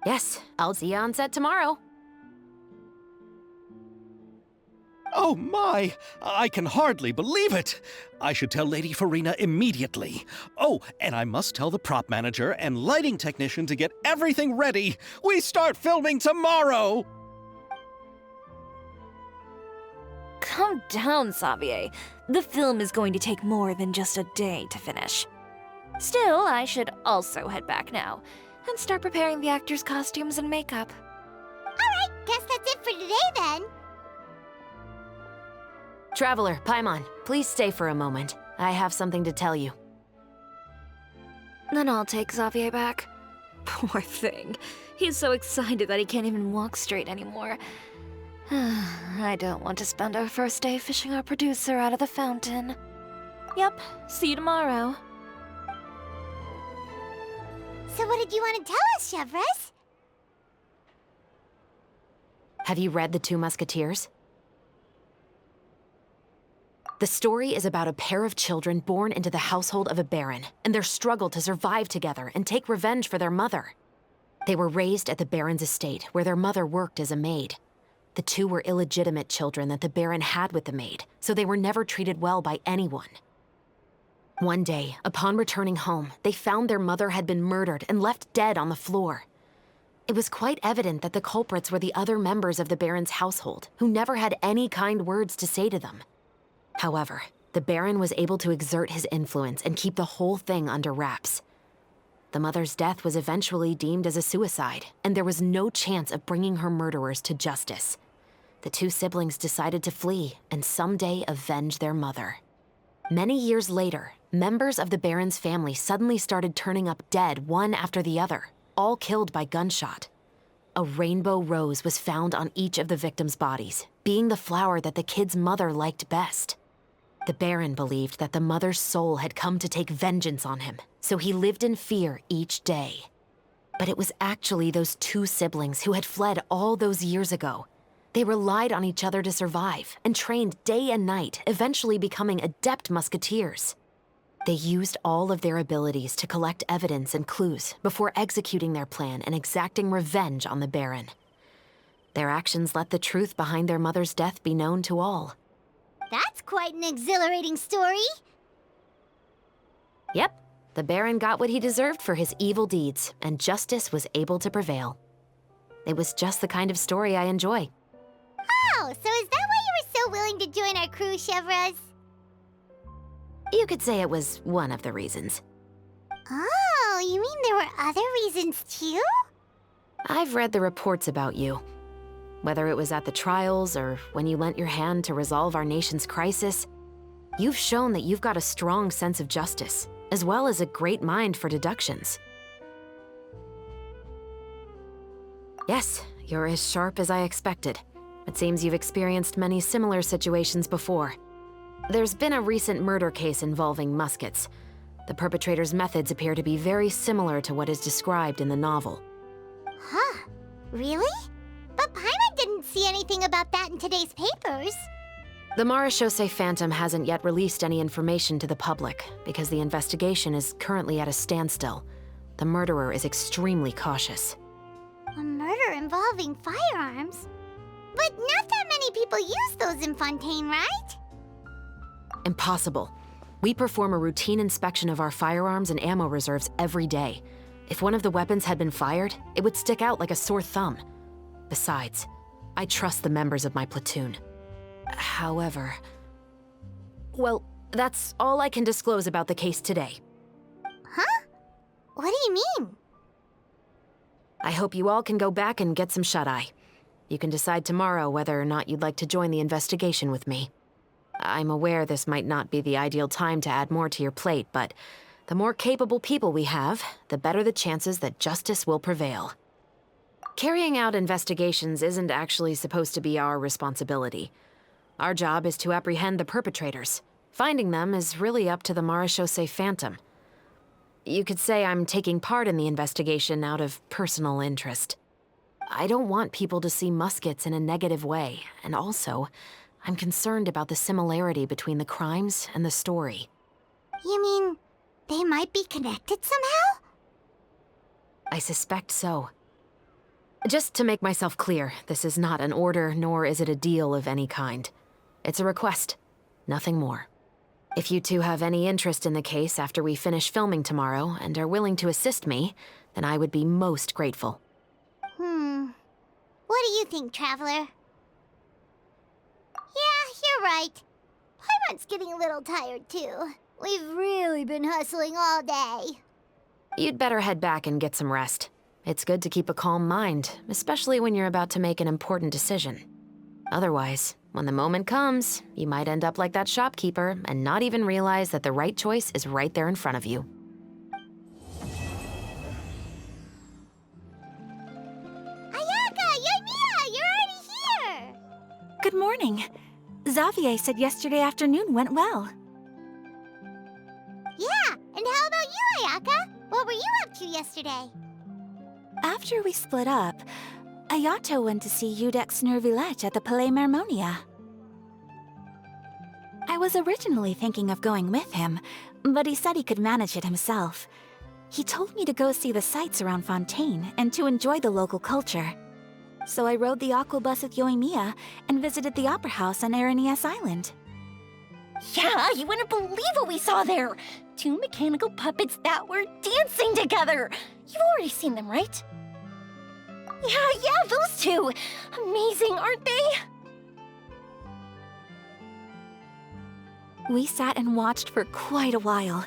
Yes, I'll see you on set tomorrow. Oh my! I can hardly believe it! I should tell Lady Furina immediately. Oh, and I must tell the prop manager and lighting technician to get everything ready. We start filming tomorrow! Calm down, Zavier. The film is going to take more than just a day to finish. Still, I should also head back now and start preparing the actors' costumes and makeup. Alright, guess that's it for today then. Traveler, Paimon, please stay for a moment. I have something to tell you. Then I'll take Zavier back. Poor thing. He's so excited that he can't even walk straight anymore. I don't want to spend our first day fishing our producer out of the fountain. Yep, see you tomorrow. So what did you want to tell us, Chevreuse? Have you read The Two Musketeers? The story is about a pair of children born into the household of a baron and their struggle to survive together and take revenge for their mother. They were raised at the baron's estate, where their mother worked as a maid. The two were illegitimate children that the baron had with the maid, so they were never treated well by anyone. One day, upon returning home, they found their mother had been murdered and left dead on the floor. It was quite evident that the culprits were the other members of the baron's household, who never had any kind words to say to them. However, the baron was able to exert his influence and keep the whole thing under wraps. The mother's death was eventually deemed as a suicide, and there was no chance of bringing her murderers to justice. The two siblings decided to flee and someday avenge their mother. Many years later, members of the baron's family suddenly started turning up dead one after the other, all killed by gunshot. A rainbow rose was found on each of the victims' bodies, being the flower that the kid's mother liked best. The baron believed that the mother's soul had come to take vengeance on him, so he lived in fear each day. But it was actually those two siblings who had fled all those years ago. They relied on each other to survive and trained day and night, eventually becoming adept musketeers. They used all of their abilities to collect evidence and clues before executing their plan and exacting revenge on the Baron. Their actions let the truth behind their mother's death be known to all. That's quite an exhilarating story. Yep, the Baron got what he deserved for his evil deeds, and justice was able to prevail. It was just the kind of story I enjoy. Oh, so is that why you were so willing to join our crew, Chevreuse? You could say it was one of the reasons. Oh, you mean there were other reasons too? I've read the reports about you. Whether it was at the trials or when you lent your hand to resolve our nation's crisis, you've shown that you've got a strong sense of justice, as well as a great mind for deductions. Yes, you're as sharp as I expected. It seems you've experienced many similar situations before. There's been a recent murder case involving Muskets. The perpetrator's methods appear to be very similar to what is described in the novel. Huh? Really? But Paimon didn't see anything about that in today's papers. The Marechaussee Phantom hasn't yet released any information to the public because the investigation is currently at a standstill. The murderer is extremely cautious. A murder involving firearms? But not that many people use those in Fontaine, right? Impossible. We perform a routine inspection of our firearms and ammo reserves every day. If one of the weapons had been fired, it would stick out like a sore thumb. Besides, I trust the members of my platoon. However... Well, that's all I can disclose about the case today. Huh? What do you mean? I hope you all can go back and get some shut-eye. You can decide tomorrow whether or not you'd like to join the investigation with me. I'm aware this might not be the ideal time to add more to your plate, but the more capable people we have, the better the chances that justice will prevail. Carrying out investigations isn't actually supposed to be our responsibility. Our job is to apprehend the perpetrators. Finding them is really up to the Marechaussee Phantom. You could say I'm taking part in the investigation out of personal interest. I don't want people to see Muskets in a negative way, and also, I'm concerned about the similarity between the crimes and the story. You mean they might be connected somehow? I suspect so. Just to make myself clear, this is not an order, nor is it a deal of any kind. It's a request, nothing more. If you two have any interest in the case after we finish filming tomorrow and are willing to assist me, then I would be most grateful. What do you think, Traveler? Yeah, you're right. Paimon's getting a little tired, too. We've really been hustling all day. You'd better head back and get some rest. It's good to keep a calm mind, especially when you're about to make an important decision. Otherwise, when the moment comes, you might end up like that shopkeeper and not even realize that the right choice is right there in front of you. Ayaka, Yoimiya, you're already here! Good morning. Zavier said yesterday afternoon went well. Yeah, and how about you, Ayaka? What were you up to yesterday? After we split up, Ayato went to see Udex Nervillette at the Palais Marmonia. I was originally thinking of going with him, but he said he could manage it himself. He told me to go see the sights around Fontaine and to enjoy the local culture. So I rode the aqua bus with Yoimiya and visited the Opera House on Aranias Island. Yeah, you wouldn't believe what we saw there! 2 mechanical puppets that were dancing together! You've already seen them, right? Yeah, those two! Amazing, aren't they? We sat and watched for quite a while.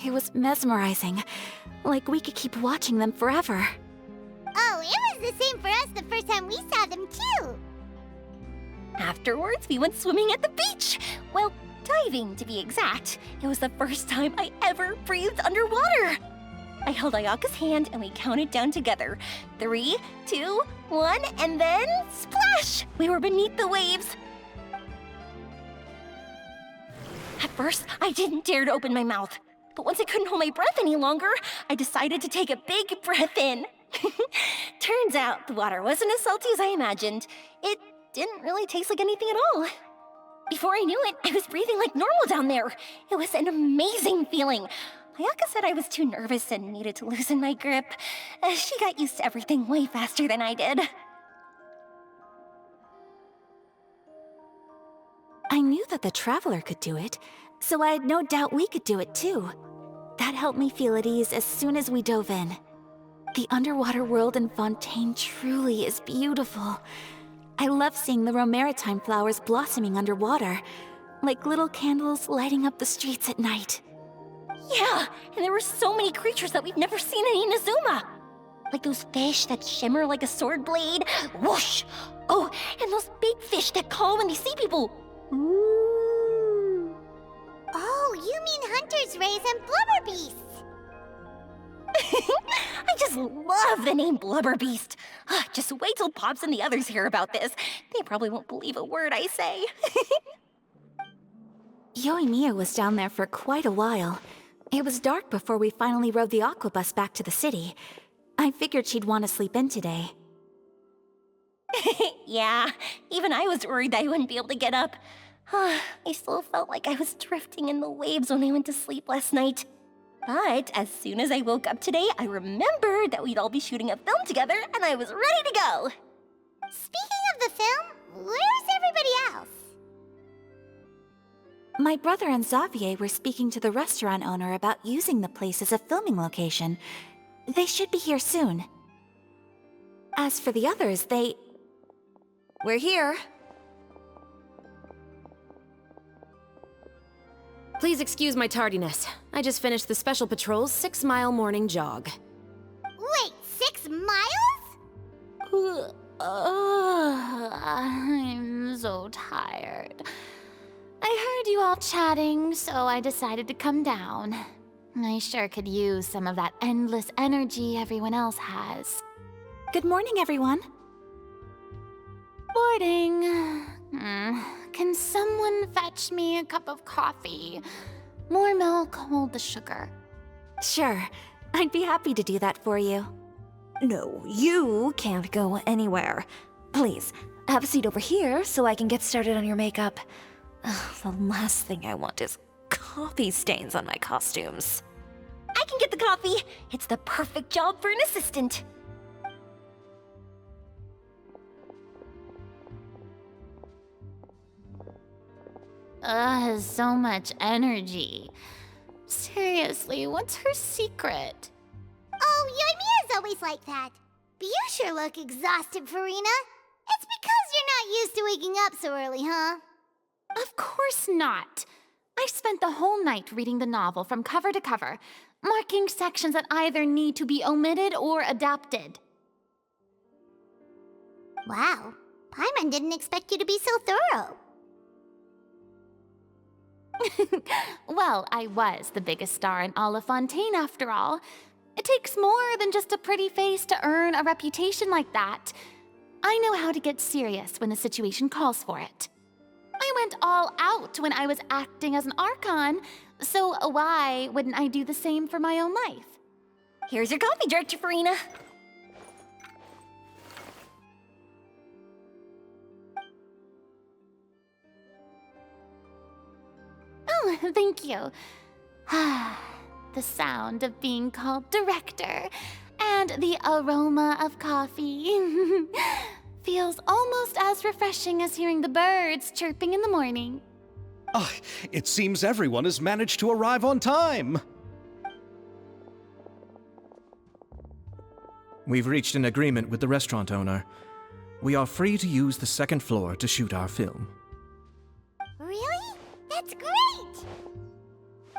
It was mesmerizing, like we could keep watching them forever. Oh, it was the same for us the first time we saw them, too! Afterwards, we went swimming at the beach! Well, diving, to be exact. It was the first time I ever breathed underwater! I held Ayaka's hand and we counted down together. 3, 2, 1, and then splash! We were beneath the waves. At first, I didn't dare to open my mouth. But once I couldn't hold my breath any longer, I decided to take a big breath in. Turns out the water wasn't as salty as I imagined. It didn't really taste like anything at all. Before I knew it, I was breathing like normal down there. It was an amazing feeling. Ayaka said I was too nervous and needed to loosen my grip. She got used to everything way faster than I did. I knew that the Traveler could do it, so I had no doubt we could do it too. That helped me feel at ease as soon as we dove in. The underwater world in Fontaine truly is beautiful. I love seeing the romaritime flowers blossoming underwater, like little candles lighting up the streets at night. Yeah, and there were so many creatures that we've never seen in Inazuma. Like those fish that shimmer like a sword blade. Whoosh! Oh, and those big fish that call when they see people. Ooh. Oh, you mean Hunter's Rays and Blubber Beasts. I just love the name Blubber Beast. Just wait till Pops and the others hear about this. They probably won't believe a word I say. Yoimiya was down there for quite a while. It was dark before we finally rode the aquabus back to the city. I figured she'd want to sleep in today. Yeah, even I was worried that I wouldn't be able to get up. I still felt like I was drifting in the waves when I went to sleep last night. But as soon as I woke up today, I remembered that we'd all be shooting a film together, and I was ready to go. Speaking of the film, where's everybody else? My brother and Zavier were speaking to the restaurant owner about using the place as a filming location. They should be here soon. As for the others, we're here. Please excuse my tardiness. I just finished the Special Patrol's 6-mile morning jog. Wait, 6 miles? I'm so tired. I heard you all chatting, so I decided to come down. I sure could use some of that endless energy everyone else has. Good morning, everyone. Morning. Can someone fetch me a cup of coffee? More milk, hold the sugar. Sure, I'd be happy to do that for you. No, you can't go anywhere. Please, have a seat over here so I can get started on your makeup. The last thing I want is coffee stains on my costumes. I can get the coffee. It's the perfect job for an assistant. So much energy. Seriously, what's her secret? Oh, Yoimiya's always like that. But you sure look exhausted, Furina. It's because you're not used to waking up so early, huh? Of course not. I spent the whole night reading the novel from cover to cover, marking sections that either need to be omitted or adapted. Wow, Paimon didn't expect you to be so thorough. Well, I was the biggest star in all of Fontaine after all. It takes more than just a pretty face to earn a reputation like that. I know how to get serious when the situation calls for it. I went all out when I was acting as an Archon, so why wouldn't I do the same for my own life? Here's your coffee, Director Furina. Oh, thank you. The sound of being called director and the aroma of coffee feels almost as refreshing as hearing the birds chirping in the morning. Oh, it seems everyone has managed to arrive on time. We've reached an agreement with the restaurant owner. We are free to use the second floor to shoot our film. Really? That's great!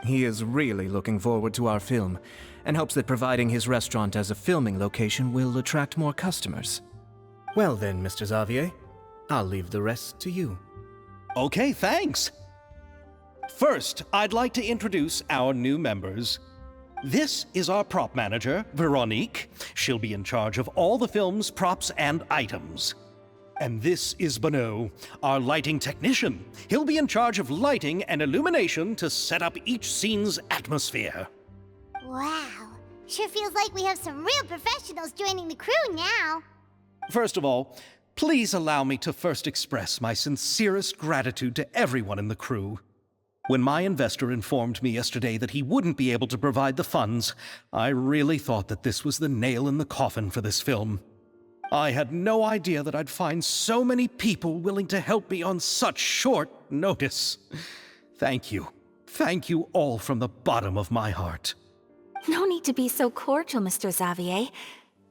He is really looking forward to our film, and hopes that providing his restaurant as a filming location will attract more customers. Well then, Mr. Zavier, I'll leave the rest to you. Okay, thanks. First, I'd like to introduce our new members. This is our prop manager, Veronique. She'll be in charge of all the film's props and items. And this is Bonneau, our lighting technician. He'll be in charge of lighting and illumination to set up each scene's atmosphere. Wow, sure feels like we have some real professionals joining the crew now. First of all, please allow me to first express my sincerest gratitude to everyone in the crew. When my investor informed me yesterday that he wouldn't be able to provide the funds, I really thought that this was the nail in the coffin for this film. I had no idea that I'd find so many people willing to help me on such short notice. Thank you. Thank you all from the bottom of my heart. No need to be so cordial, Mr. Zavier.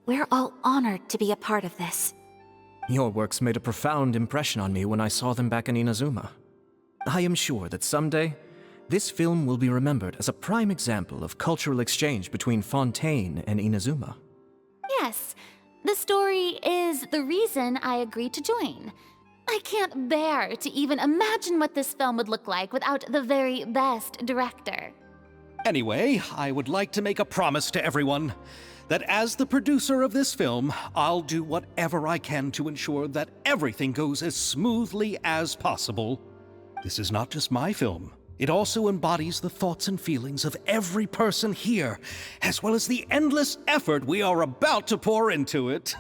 We're all honored to be a part of this. Your works made a profound impression on me when I saw them back in Inazuma. I am sure that someday, this film will be remembered as a prime example of cultural exchange between Fontaine and Inazuma. Yes, the story is the reason I agreed to join. I can't bear to even imagine what this film would look like without the very best director. Anyway, I would like to make a promise to everyone that as the producer of this film, I'll do whatever I can to ensure that everything goes as smoothly as possible. This is not just my film. It also embodies the thoughts and feelings of every person here, as well as the endless effort we are about to pour into it.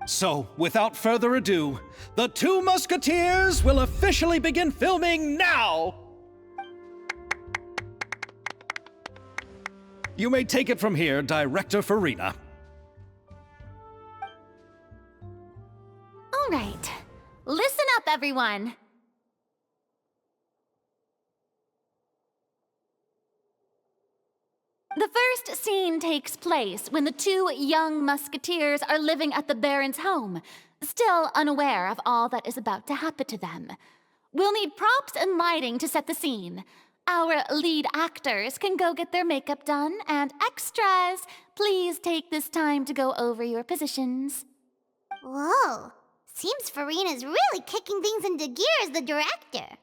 So, without further ado, the Two Musketeers will officially begin filming now! You may take it from here, Director Furina. All right, listen up, everyone. The first scene takes place when the two young musketeers are living at the Baron's home, still unaware of all that is about to happen to them. We'll need props and lighting to set the scene. Our lead actors can go get their makeup done, and extras, please take this time to go over your positions. Whoa, seems Furina's really kicking things into gear as the director.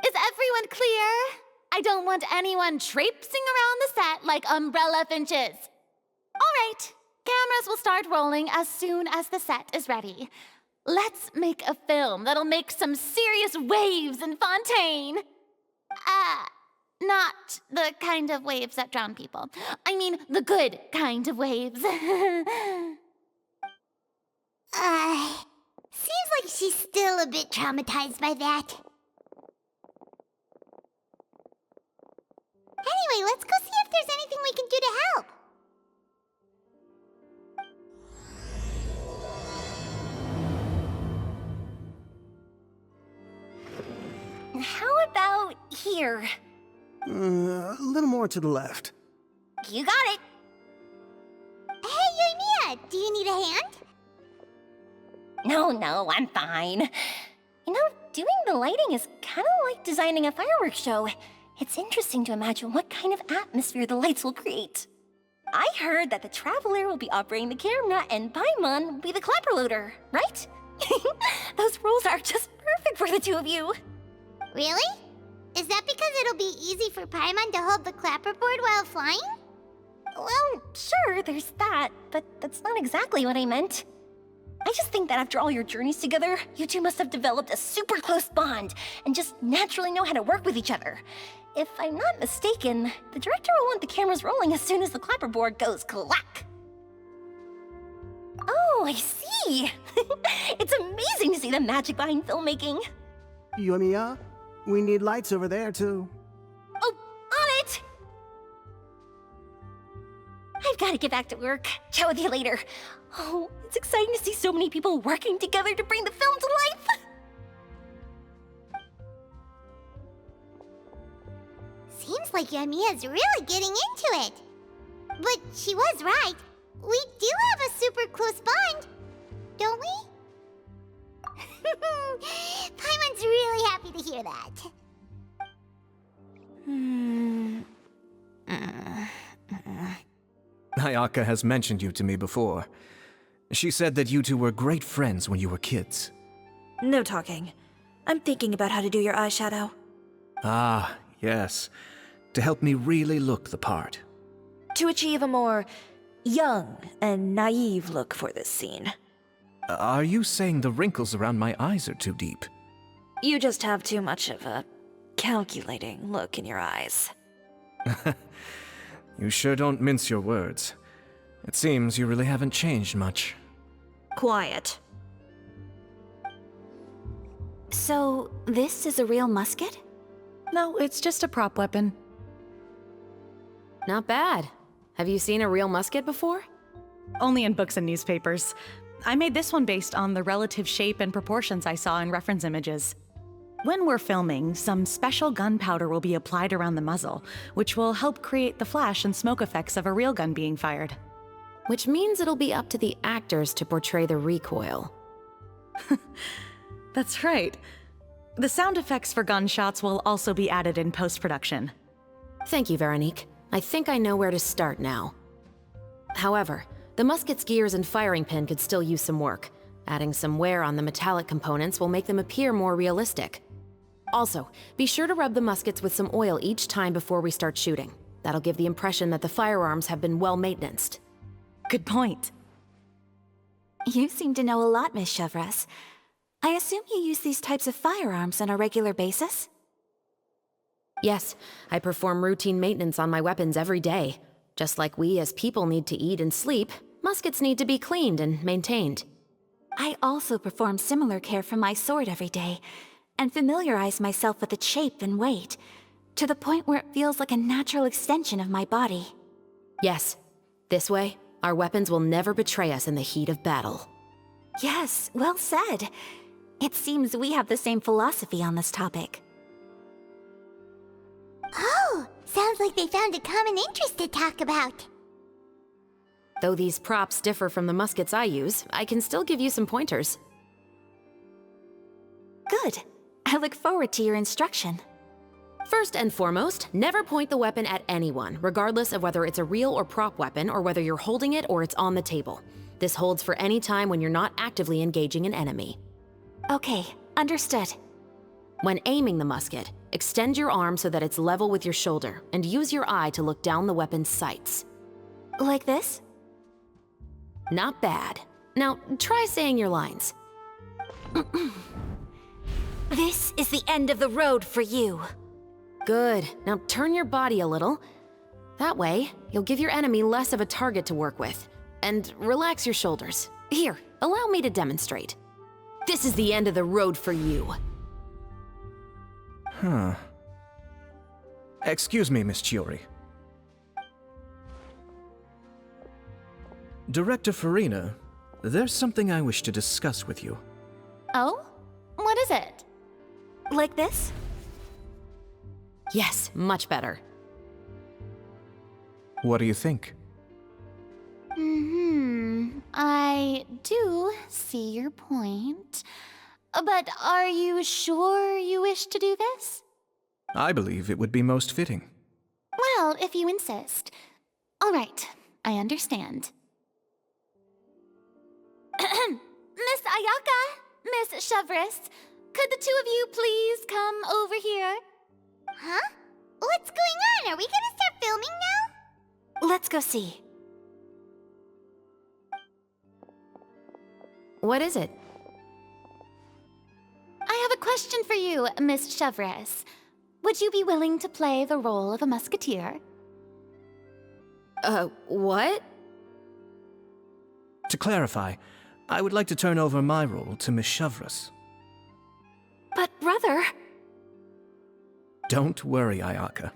Is everyone clear? I don't want anyone traipsing around the set like umbrella finches. All right, cameras will start rolling as soon as the set is ready. Let's make a film that'll make some serious waves in Fontaine. Not the kind of waves that drown people. I mean, the good kind of waves. Seems like she's still a bit traumatized by that. Anyway, let's go see if there's anything we can do to help. How about here? A little more to the left. You got it. Hey, Yoimiya, do you need a hand? No, I'm fine. You know, doing the lighting is kind of like designing a fireworks show. It's interesting to imagine what kind of atmosphere the lights will create. I heard that the Traveler will be operating the camera and Paimon will be the clapper loader, right? Those roles are just perfect for the two of you. Really? Is that because it'll be easy for Paimon to hold the clapperboard while flying? Well, sure, there's that, but that's not exactly what I meant. I just think that after all your journeys together, you two must have developed a super close bond and just naturally know how to work with each other. If I'm not mistaken, the director will want the cameras rolling as soon as the clapperboard goes clack. Oh, I see! It's amazing to see the magic behind filmmaking. Yoimiya, we need lights over there, too. Oh, on it! I've got to get back to work. Chat with you later. Oh, it's exciting to see so many people working together to bring the film to life. Seems like Yoimiya's really getting into it. But she was right. We do have a super close bond, don't we? Paimon's really happy to hear that. Ayaka has mentioned you to me before. She said that you two were great friends when you were kids. No talking. I'm thinking about how to do your eyeshadow. Ah, yes. To help me really look the part. To achieve a more young and naive look for this scene. Are you saying the wrinkles around my eyes are too deep? You just have too much of a calculating look in your eyes. You sure don't mince your words. It seems you really haven't changed much. Quiet. So, this is a real musket? No, it's just a prop weapon. Not bad. Have you seen a real musket before? Only in books and newspapers. I made this one based on the relative shape and proportions I saw in reference images. When we're filming, some special gunpowder will be applied around the muzzle, which will help create the flash and smoke effects of a real gun being fired. Which means it'll be up to the actors to portray the recoil. That's right. The sound effects for gunshots will also be added in post-production. Thank you, Veronique. I think I know where to start now. However, the musket's gears and firing pin could still use some work. Adding some wear on the metallic components will make them appear more realistic. Also, be sure to rub the muskets with some oil each time before we start shooting. That'll give the impression that the firearms have been well maintenanced. Good point. You seem to know a lot, Miss Chevreuse. I assume you use these types of firearms on a regular basis? Yes, I perform routine maintenance on my weapons every day. Just like we as people need to eat and sleep, muskets need to be cleaned and maintained. I also perform similar care for my sword every day, and familiarize myself with its shape and weight, to the point where it feels like a natural extension of my body. Yes, this way, our weapons will never betray us in the heat of battle. Yes, well said. It seems we have the same philosophy on this topic. Oh, sounds like they found a common interest to talk about. Though these props differ from the muskets I use, I can still give you some pointers. Good. I look forward to your instruction. First and foremost, never point the weapon at anyone, regardless of whether it's a real or prop weapon or whether you're holding it or it's on the table. This holds for any time when you're not actively engaging an enemy. Okay, understood. When aiming the musket, extend your arm so that it's level with your shoulder, and use your eye to look down the weapon's sights. Like this? Not bad. Now, try saying your lines. This is the end of the road for you. Good. Now turn your body a little. That way, you'll give your enemy less of a target to work with. And relax your shoulders. Here, allow me to demonstrate. This is the end of the road for you. Huh. Excuse me, Miss Chiori. Director Furina, there's something I wish to discuss with you. Oh? What is it? Like this? Yes, much better. What do you think? I do see your point. But are you sure you wish to do this? I believe it would be most fitting. Well, if you insist. All right, I understand. Miss Ayaka, Miss Chevreuse, could the two of you please come over here? Huh? What's going on? Are we gonna start filming now? Let's go see. What is it? I have a question for you, Miss Chevreuse. Would you be willing to play the role of a musketeer? What? To clarify, I would like to turn over my role to Miss Chevreuse. But brother... Don't worry, Ayaka.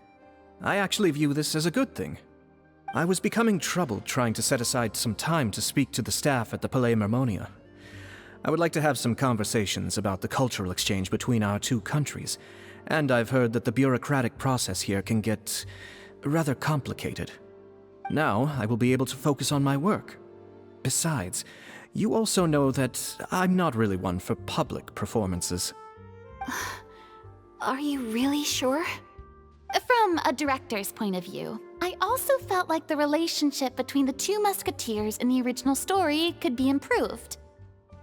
I actually view this as a good thing. I was becoming troubled trying to set aside some time to speak to the staff at the Palais Mermonia. I would like to have some conversations about the cultural exchange between our two countries, and I've heard that the bureaucratic process here can get rather complicated. Now, I will be able to focus on my work. Besides, you also know that I'm not really one for public performances. Are you really sure? From a director's point of view, I also felt like the relationship between the two musketeers in the original story could be improved.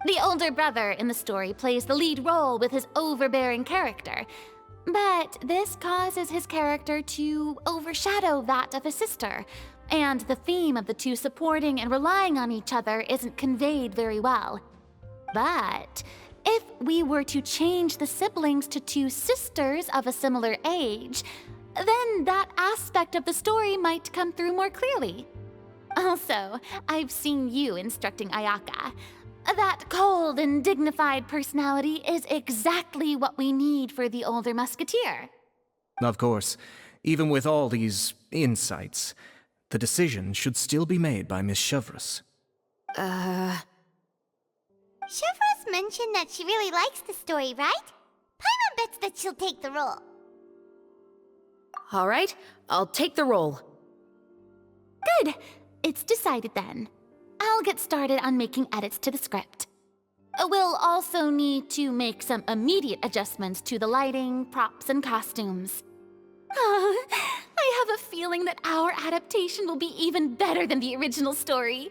The older brother in the story plays the lead role with his overbearing character, but this causes his character to overshadow that of his sister, and the theme of the two supporting and relying on each other isn't conveyed very well. But if we were to change the siblings to two sisters of a similar age, then that aspect of the story might come through more clearly. Also, I've seen you instructing Ayaka. That cold and dignified personality is exactly what we need for the older musketeer. Of course, even with all these insights, the decision should still be made by Miss Chevreuse. Chevreuse mentioned that she really likes the story, right? Paimon bets that she'll take the role. All right, I'll take the role. Good. It's decided then. I'll get started on making edits to the script. We'll also need to make some immediate adjustments to the lighting, props, and costumes. I have a feeling that our adaptation will be even better than the original story.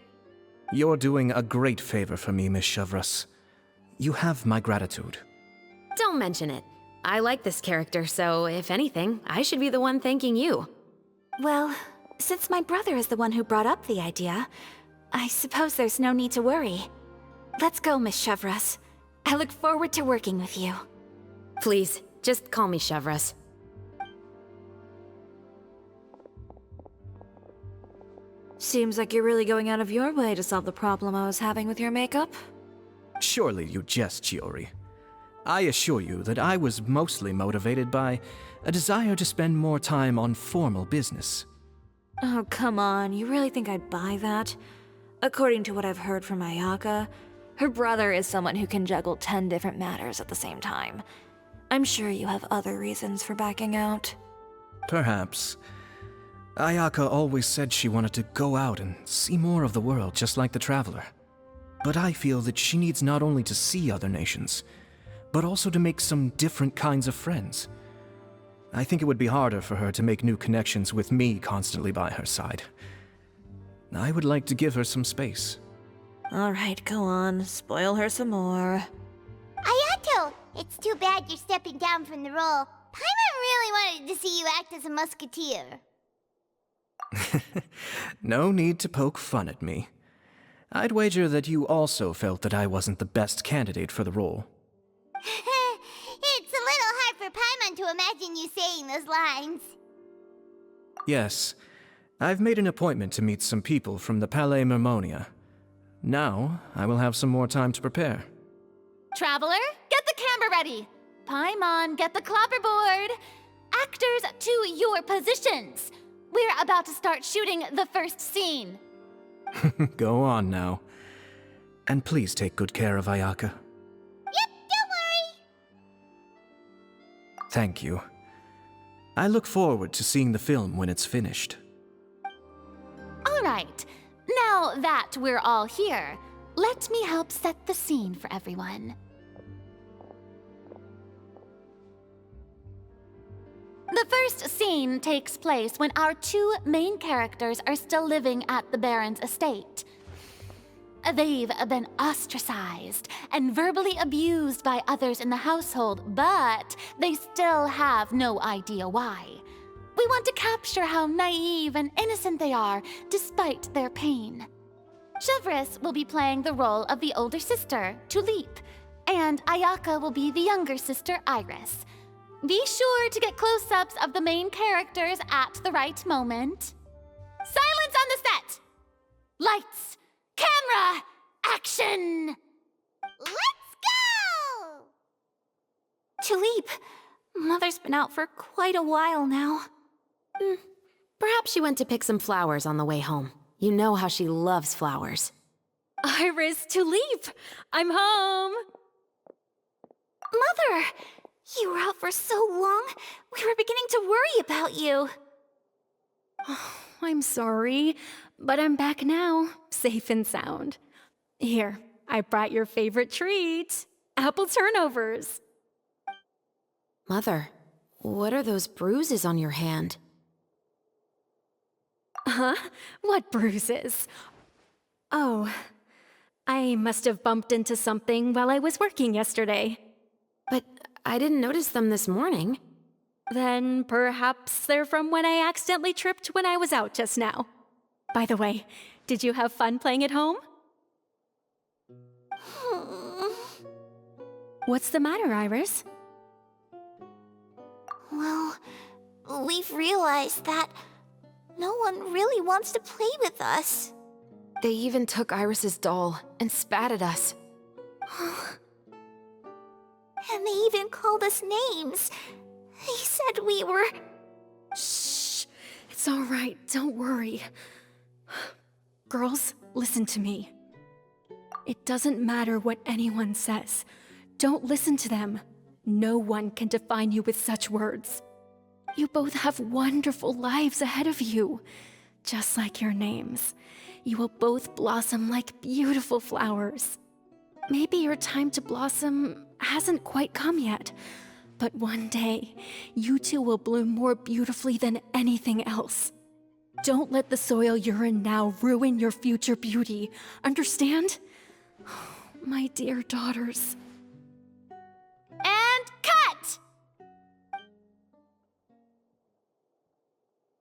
You're doing a great favor for me, Miss Chevreuse. You have my gratitude. Don't mention it. I like this character, so if anything, I should be the one thanking you. Well, since my brother is the one who brought up the idea, I suppose there's no need to worry. Let's go, Miss Chevreuse. I look forward to working with you. Please, just call me Chevreuse. Seems like you're really going out of your way to solve the problem I was having with your makeup. Surely you jest, Chiori. I assure you that I was mostly motivated by a desire to spend more time on formal business. Oh, come on. You really think I'd buy that? According to what I've heard from Ayaka, her brother is someone who can juggle 10 different matters at the same time. I'm sure you have other reasons for backing out. Perhaps. Ayaka always said she wanted to go out and see more of the world, just like the Traveler. But I feel that she needs not only to see other nations, but also to make some different kinds of friends. I think it would be harder for her to make new connections with me constantly by her side. I would like to give her some space. All right, go on. Spoil her some more. Ayato! It's too bad you're stepping down from the role. Paimon really wanted to see you act as a musketeer. No need to poke fun at me. I'd wager that you also felt that I wasn't the best candidate for the role. It's a little hard for Paimon to imagine you saying those lines. Yes, I've made an appointment to meet some people from the Palais Mermonia. Now, I will have some more time to prepare. Traveler, get the camera ready. Paimon, get the clapperboard. Actors, to your positions. We're about to start shooting the first scene. Go on now. And please take good care of Ayaka. Yep, don't worry. Thank you. I look forward to seeing the film when it's finished. All right. Now that we're all here, let me help set the scene for everyone. The first scene takes place when our two main characters are still living at the Baron's estate. They've been ostracized and verbally abused by others in the household, but they still have no idea why. We want to capture how naive and innocent they are despite their pain. Chevreuse will be playing the role of the older sister, Tulip, and Ayaka will be the younger sister, Iris. Be sure to get close-ups of the main characters at the right moment. Silence on the set! Lights, camera, action! Let's go! Tulip, Mother's been out for quite a while now. Perhaps she went to pick some flowers on the way home. You know how she loves flowers. Iris, Tulip, I'm home. Mother! You were out for so long, we were beginning to worry about you. I'm sorry, but I'm back now, safe and sound. Here, I brought your favorite treat, apple turnovers. Mother, what are those bruises on your hand? Huh? What bruises? Oh, I must have bumped into something while I was working yesterday. But I didn't notice them this morning. Then perhaps they're from when I accidentally tripped when I was out just now. By the way, did you have fun playing at home? What's the matter, Iris? Well, we've realized that no one really wants to play with us. They even took Iris's doll and spat at us. And they even called us names. He said we were... Shh. It's all right. Don't worry. Girls, listen to me. It doesn't matter what anyone says. Don't listen to them. No one can define you with such words. You both have wonderful lives ahead of you. Just like your names. You will both blossom like beautiful flowers. Maybe your time to blossom hasn't quite come yet, but one day, you two will bloom more beautifully than anything else. Don't let the soil you're in now ruin your future beauty. Understand? My dear daughters. And cut!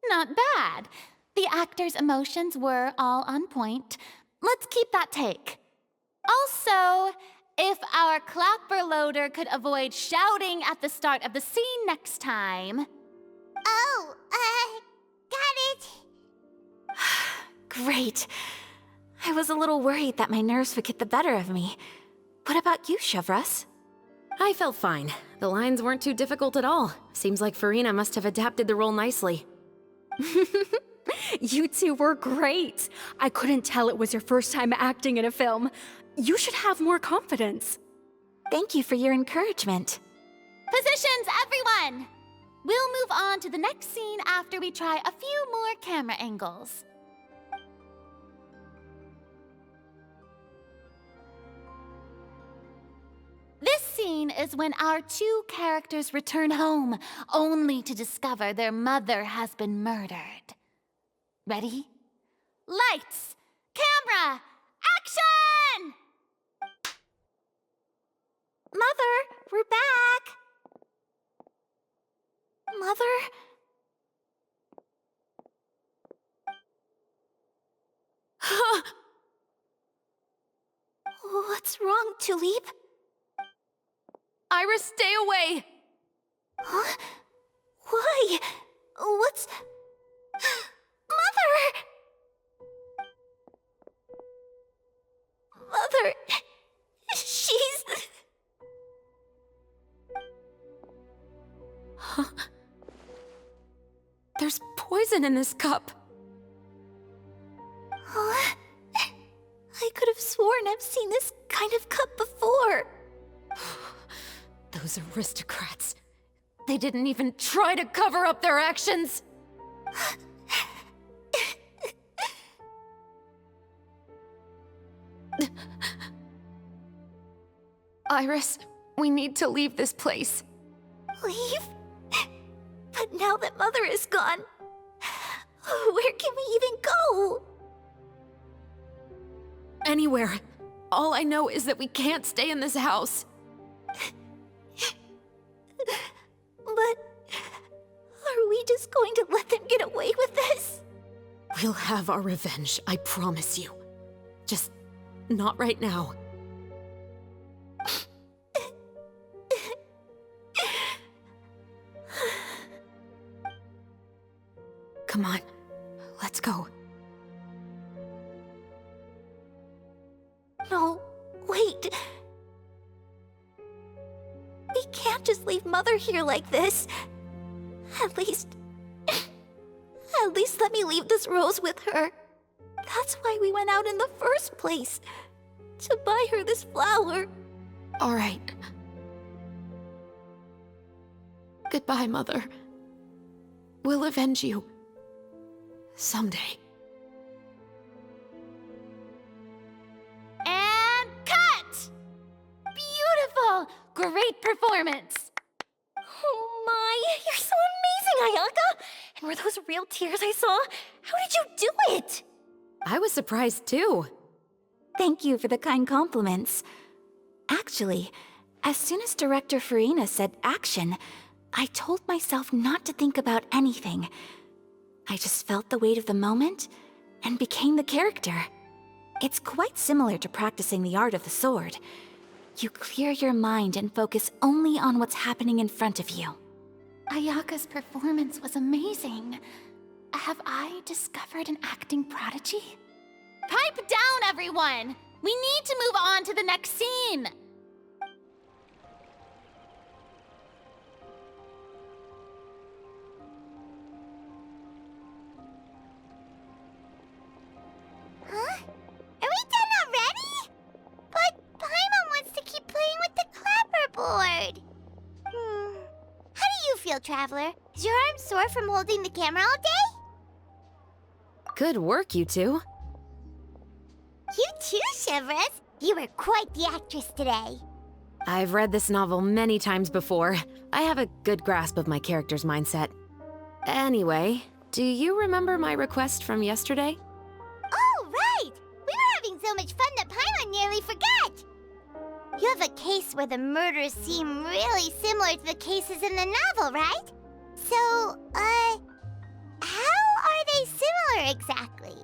Not bad. The actors' emotions were all on point. Let's keep that take. Also, if our clapper loader could avoid shouting at the start of the scene next time. Oh, got it. Great. I was a little worried that my nerves would get the better of me. What about you, Chevreuse? I felt fine. The lines weren't too difficult at all. Seems like Furina must have adapted the role nicely. You two were great. I couldn't tell it was your first time acting in a film. You should have more confidence. Thank you for your encouragement. Positions, everyone! We'll move on to the next scene after we try a few more camera angles. This scene is when our two characters return home, only to discover their mother has been murdered. Ready? Lights! Camera! Action! Mother, we're back. Mother? What's wrong, Tulip? Iris, stay away! Huh? Why? What's... Mother! Mother... She's... There's poison in this cup. Huh? I could have sworn I've seen this kind of cup before. Those aristocrats. They didn't even try to cover up their actions. Iris, we need to leave this place. Leave? But now that Mother is gone, where can we even go? Anywhere. All I know is that we can't stay in this house. But are we just going to let them get away with this? We'll have our revenge, I promise you. Just not right now. Come on, let's go. No, wait. We can't just leave Mother here like this. At least let me leave this rose with her. That's why we went out in the first place. To buy her this flower. All right. Goodbye, Mother. We'll avenge you. Someday. And cut! Beautiful! Great performance! Oh my, you're so amazing, Ayaka! And were those real tears I saw? How did you do it? I was surprised too. Thank you for the kind compliments. Actually, as soon as Director Furina said action, I told myself not to think about anything. I just felt the weight of the moment and became the character. It's quite similar to practicing the art of the sword. You clear your mind and focus only on what's happening in front of you. Ayaka's performance was amazing. Have I discovered an acting prodigy? Pipe down, everyone! We need to move on to the next scene! Huh? Are we done already? But Paimon wants to keep playing with the clapperboard. How do you feel, Traveler? Is your arm sore from holding the camera all day? Good work, you two. You too, Chevreuse. You were quite the actress today. I've read this novel many times before. I have a good grasp of my character's mindset. Anyway, do you remember my request from yesterday? Oh, right! We were having so much fun that Paimon nearly forgot! You have a case where the murders seem really similar to the cases in the novel, right? So, how are they similar exactly?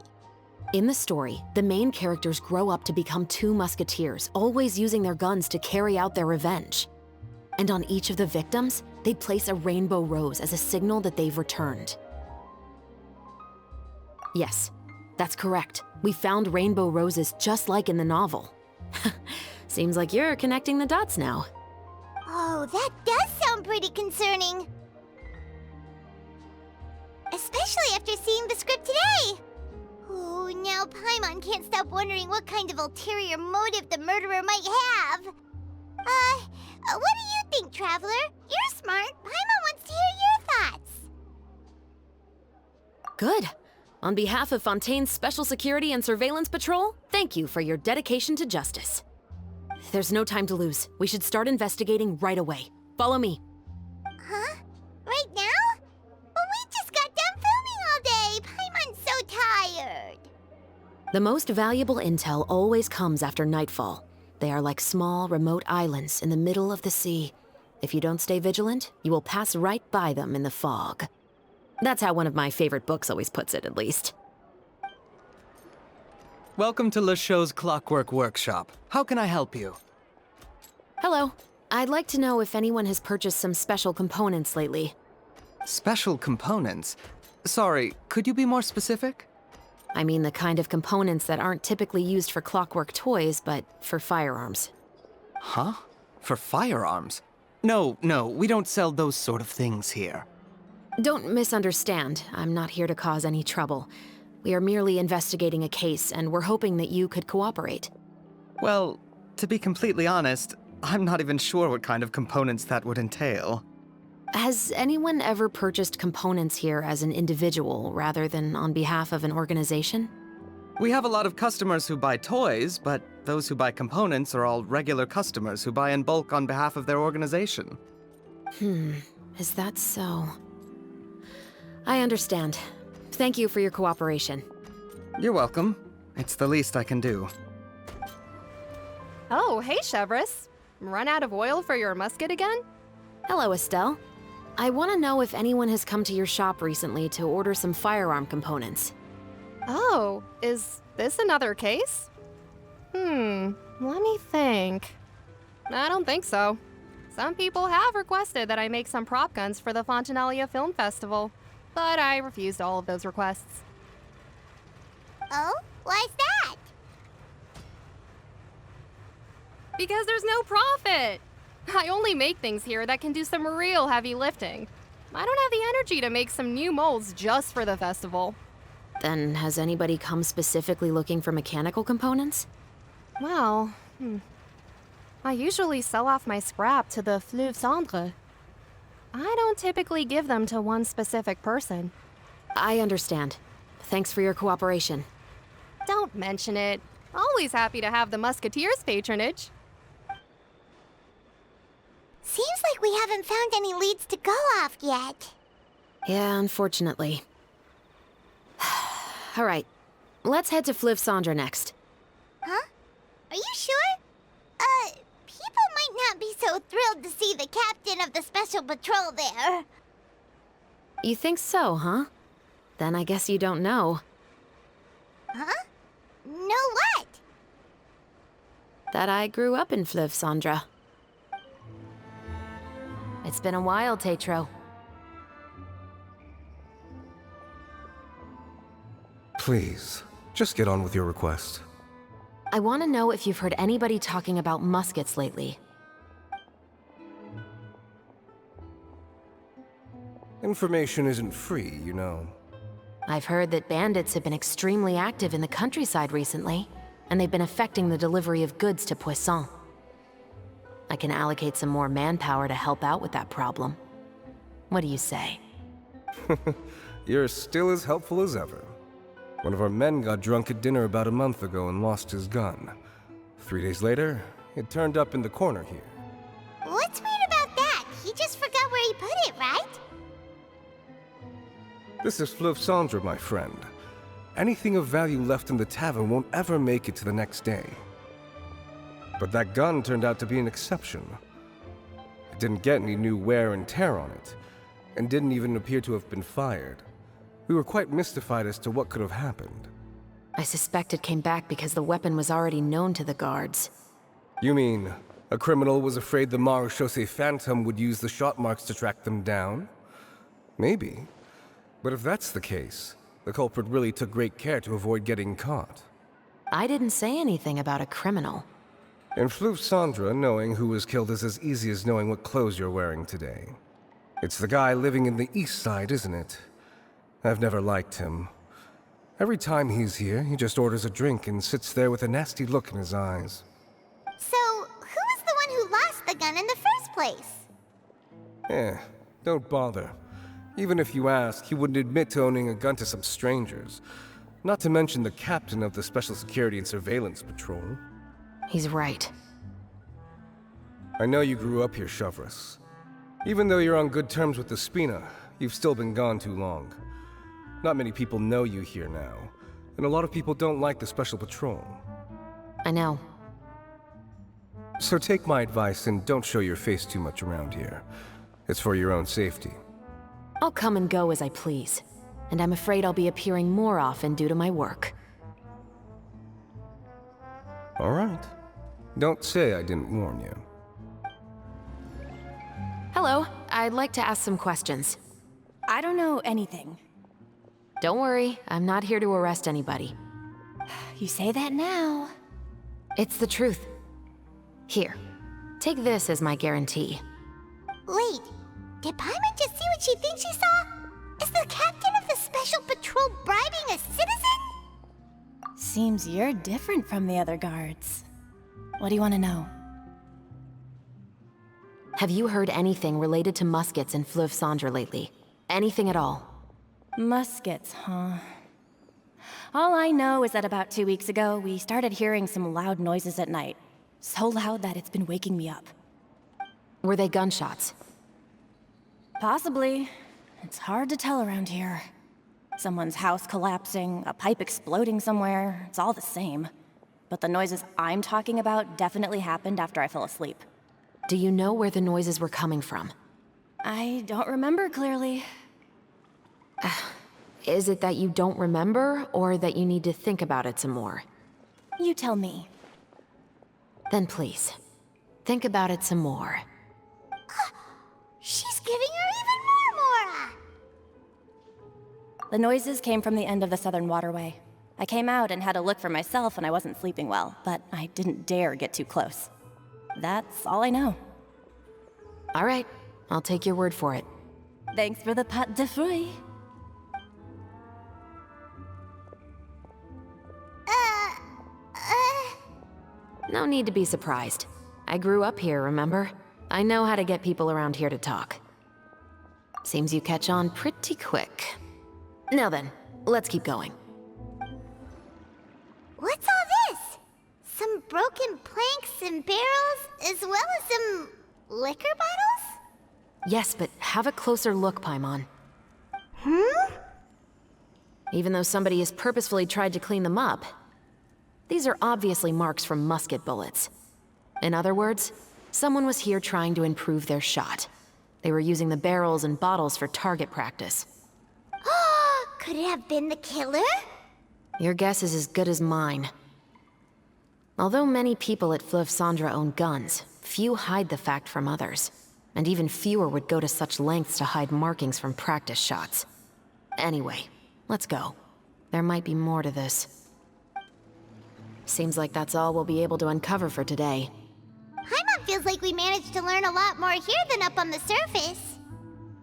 In the story, the main characters grow up to become two musketeers, always using their guns to carry out their revenge. And on each of the victims, they'd place a rainbow rose as a signal that they've returned. Yes, that's correct. We found rainbow roses just like in the novel. Seems like you're connecting the dots now. Oh, that does sound pretty concerning. Especially after seeing the script today. Oh, now Paimon can't stop wondering what kind of ulterior motive the murderer might have. What do you think, Traveler? You're smart. Paimon wants to hear your thoughts. Good. On behalf of Fontaine's Special Security and Surveillance Patrol, thank you for your dedication to justice. There's no time to lose. We should start investigating right away. Follow me. Huh? Right now? But we just got done filming all day. Paimon's so tired. The most valuable intel always comes after nightfall. They are like small, remote islands in the middle of the sea. If you don't stay vigilant, you will pass right by them in the fog. That's how one of my favorite books always puts it, at least. Welcome to Le Show's Clockwork Workshop. How can I help you? Hello. I'd like to know if anyone has purchased some special components lately. Special components? Sorry, could you be more specific? I mean the kind of components that aren't typically used for clockwork toys, but for firearms. Huh? For firearms? No, we don't sell those sort of things here. Don't misunderstand. I'm not here to cause any trouble. We are merely investigating a case, and we're hoping that you could cooperate. Well, to be completely honest, I'm not even sure what kind of components that would entail. Has anyone ever purchased components here as an individual rather than on behalf of an organization? We have a lot of customers who buy toys, but those who buy components are all regular customers who buy in bulk on behalf of their organization. Is that so? I understand. Thank you for your cooperation. You're welcome. It's the least I can do. Oh, hey, Chevreuse. Run out of oil for your musket again? Hello, Estelle. I want to know if anyone has come to your shop recently to order some firearm components. Oh, is this another case? Let me think. I don't think so. Some people have requested that I make some prop guns for the Fontinalia Film Festival, but I refused all of those requests. Oh? Why's that? Because there's no profit! I only make things here that can do some real heavy lifting. I don't have the energy to make some new molds just for the festival. Then has anybody come specifically looking for mechanical components? Well, I usually sell off my scrap to the Fleuve Cendre. I don't typically give them to one specific person. I understand. Thanks for your cooperation. Don't mention it. Always happy to have the Musketeers' patronage. Seems like we haven't found any leads to go off yet. Yeah, unfortunately. All right, let's head to Fleuve Cendre next. Huh? Are you sure? People might not be so thrilled to see the captain of the special patrol there. You think so, huh? Then I guess you don't know. Huh? Know what? That I grew up in Fleuve Cendre. It's been a while, Tetro. Please, just get on with your request. I want to know if you've heard anybody talking about muskets lately. Information isn't free, you know. I've heard that bandits have been extremely active in the countryside recently, and they've been affecting the delivery of goods to Poisson. I can allocate some more manpower to help out with that problem. What do you say? You're still as helpful as ever. One of our men got drunk at dinner about a month ago and lost his gun. 3 days later, it turned up in the corner here. What's weird about that? He just forgot where he put it, right? This is Fleuve Cendre, my friend. Anything of value left in the tavern won't ever make it to the next day. But that gun turned out to be an exception. It didn't get any new wear and tear on it, and didn't even appear to have been fired. We were quite mystified as to what could have happened. I suspect it came back because the weapon was already known to the guards. You mean, a criminal was afraid the Marechaussee Phantom would use the shot marks to track them down? Maybe. But if that's the case, the culprit really took great care to avoid getting caught. I didn't say anything about a criminal. In Fleuve Cendre, knowing who was killed is as easy as knowing what clothes you're wearing today. It's the guy living in the east side, isn't it? I've never liked him. Every time he's here, he just orders a drink and sits there with a nasty look in his eyes. So, who was the one who lost the gun in the first place? Don't bother. Even if you ask, he wouldn't admit to owning a gun to some strangers. Not to mention the captain of the Special Security and Surveillance Patrol. He's right. I know you grew up here, Chevreuse. Even though you're on good terms with the Spina, you've still been gone too long. Not many people know you here now, and a lot of people don't like the Special Patrol. I know. So take my advice and don't show your face too much around here. It's for your own safety. I'll come and go as I please, and I'm afraid I'll be appearing more often due to my work. All right. Don't say I didn't warn you. Hello, I'd like to ask some questions. I don't know anything. Don't worry, I'm not here to arrest anybody. You say that now. It's the truth. Here, take this as my guarantee. Wait, did Paimon just see what she thinks she saw? Is the captain of the Special Patrol bribing a citizen? Seems you're different from the other guards. What do you want to know? Have you heard anything related to muskets in Fleuve Cendre lately? Anything at all? Muskets, huh? All I know is that about 2 weeks ago, we started hearing some loud noises at night. So loud that it's been waking me up. Were they gunshots? Possibly. It's hard to tell around here. Someone's house collapsing, a pipe exploding somewhere, it's all the same. But the noises I'm talking about definitely happened after I fell asleep. Do you know where the noises were coming from? I don't remember clearly. Is it that you don't remember, or that you need to think about it some more? You tell me. Then please, think about it some more. She's giving her even more Mora! The noises came from the end of the Southern Waterway. I came out and had a look for myself when I wasn't sleeping well, but I didn't dare get too close. That's all I know. All right, I'll take your word for it. Thanks for the pâte de fruits. No need to be surprised. I grew up here, remember? I know how to get people around here to talk. Seems you catch on pretty quick. Now then, let's keep going. What's all this? Some broken planks and barrels, as well as some liquor bottles? Yes, but have a closer look, Paimon. Even though somebody has purposefully tried to clean them up, these are obviously marks from musket bullets. In other words, someone was here trying to improve their shot. They were using the barrels and bottles for target practice. Could it have been the killer? Your guess is as good as mine. Although many people at Fleuve Cendre own guns, few hide the fact from others. And even fewer would go to such lengths to hide markings from practice shots. Anyway, let's go. There might be more to this. Seems like that's all we'll be able to uncover for today. Paimon feels like we managed to learn a lot more here than up on the surface.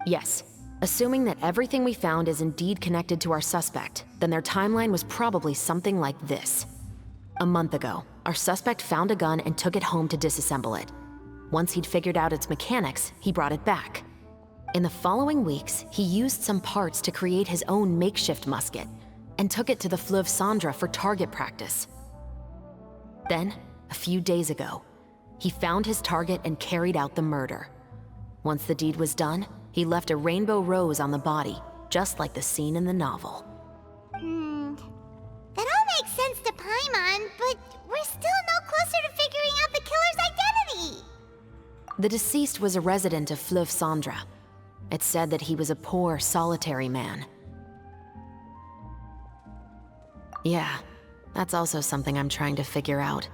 Yes. Assuming that everything we found is indeed connected to our suspect, then their timeline was probably something like this. A month ago, our suspect found a gun and took it home to disassemble it. Once he'd figured out its mechanics, he brought it back. In the following weeks, he used some parts to create his own makeshift musket, and took it to the Fleuve Cendra for target practice. Then, a few days ago, he found his target and carried out the murder. Once the deed was done, he left a rainbow rose on the body, just like the scene in the novel. That all makes sense to Paimon, but we're still no closer to figuring out the killer's identity. The deceased was a resident of Fleuve Cendra. It said that he was a poor, solitary man. Yeah, that's also something I'm trying to figure out.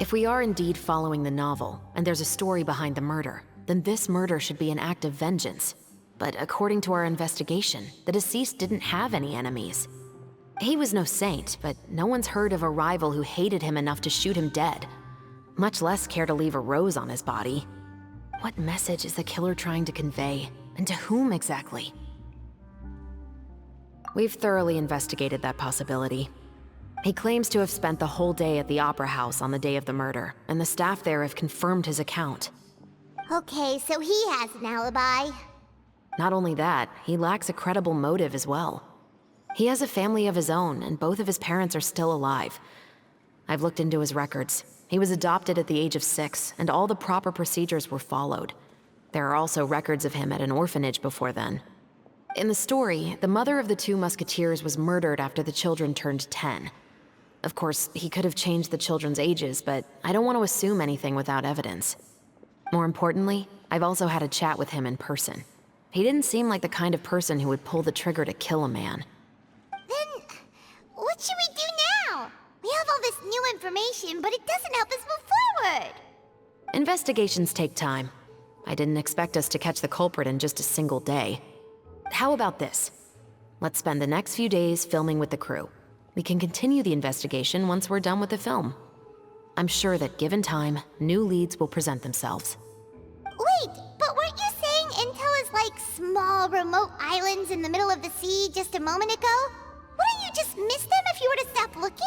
If we are indeed following the novel, and there's a story behind the murder, then this murder should be an act of vengeance. But according to our investigation, the deceased didn't have any enemies. He was no saint, but no one's heard of a rival who hated him enough to shoot him dead, much less care to leave a rose on his body. What message is the killer trying to convey, and to whom exactly? We've thoroughly investigated that possibility. He claims to have spent the whole day at the Opera House on the day of the murder, and the staff there have confirmed his account. Okay, so he has an alibi. Not only that, he lacks a credible motive as well. He has a family of his own, and both of his parents are still alive. I've looked into his records. He was adopted at the age of 6, and all the proper procedures were followed. There are also records of him at an orphanage before then. In the story, the mother of the 2 musketeers was murdered after the children turned 10. Of course, he could have changed the children's ages, but I don't want to assume anything without evidence. More importantly, I've also had a chat with him in person. He didn't seem like the kind of person who would pull the trigger to kill a man. Then, what should we do now? We have all this new information, but it doesn't help us move forward. Investigations take time. I didn't expect us to catch the culprit in just a single day. How about this? Let's spend the next few days filming with the crew. We can continue the investigation once we're done with the film. I'm sure that given time, new leads will present themselves. Wait, but weren't you saying Intel is like small, remote islands in the middle of the sea just a moment ago? Wouldn't you just miss them if you were to stop looking?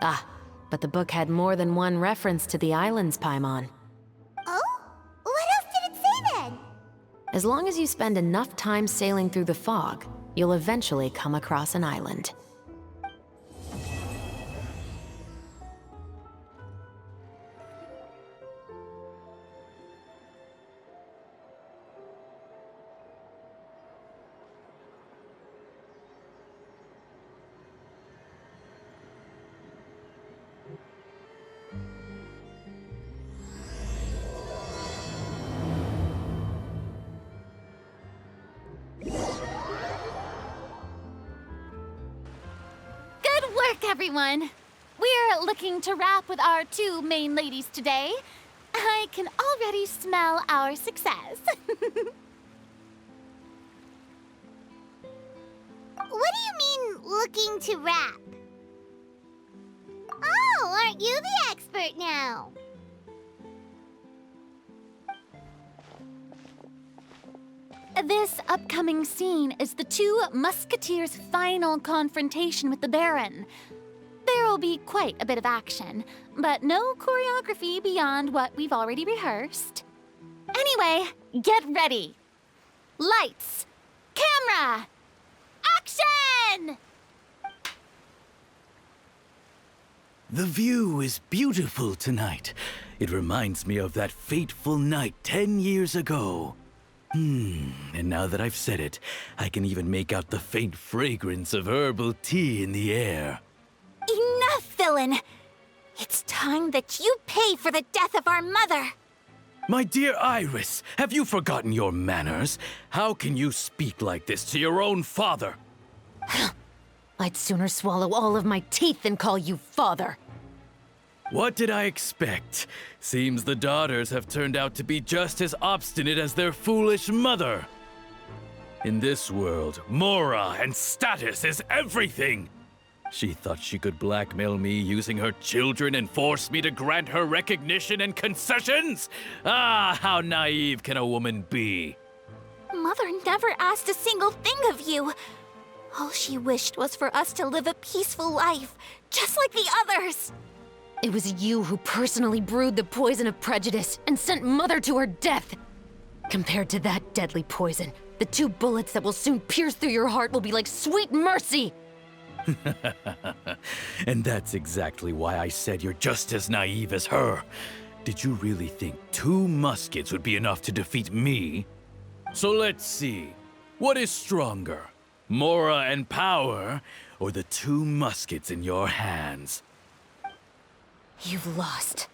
Ah, but the book had more than one reference to the islands, Paimon. Oh? What else did it say then? As long as you spend enough time sailing through the fog, you'll eventually come across an island. Everyone, we're looking to wrap with our 2 main ladies today. I can already smell our success. What do you mean, looking to wrap? Oh, aren't you the expert now? This upcoming scene is the 2 musketeers' final confrontation with the Baron. There will be quite a bit of action, but no choreography beyond what we've already rehearsed. Anyway, get ready. Lights, camera, action! The view is beautiful tonight. It reminds me of that fateful night 10 years ago. And now that I've said it, I can even make out the faint fragrance of herbal tea in the air. Enough, villain! It's time that you pay for the death of our mother! My dear Iris, have you forgotten your manners? How can you speak like this to your own father? I'd sooner swallow all of my teeth than call you father. What did I expect? Seems the daughters have turned out to be just as obstinate as their foolish mother. In this world, mora and status is everything. She thought she could blackmail me using her children and force me to grant her recognition and concessions? Ah, how naive can a woman be? Mother never asked a single thing of you. All she wished was for us to live a peaceful life, just like the others. It was you who personally brewed the poison of prejudice and sent Mother to her death. Compared to that deadly poison, the 2 bullets that will soon pierce through your heart will be like sweet mercy. And that's exactly why I said you're just as naive as her. Did you really think 2 muskets would be enough to defeat me? So let's see. What is stronger? Mora and power, or the 2 muskets in your hands? You've lost.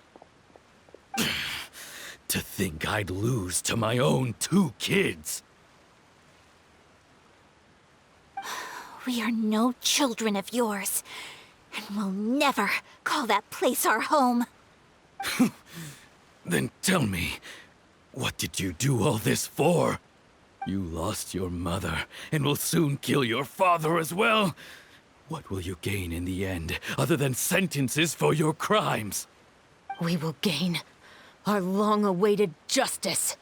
To think I'd lose to my own 2 kids. We are no children of yours, and we'll never call that place our home. Then tell me, what did you do all this for? You lost your mother, and will soon kill your father as well. What will you gain in the end, other than sentences for your crimes? We will gain our long-awaited justice.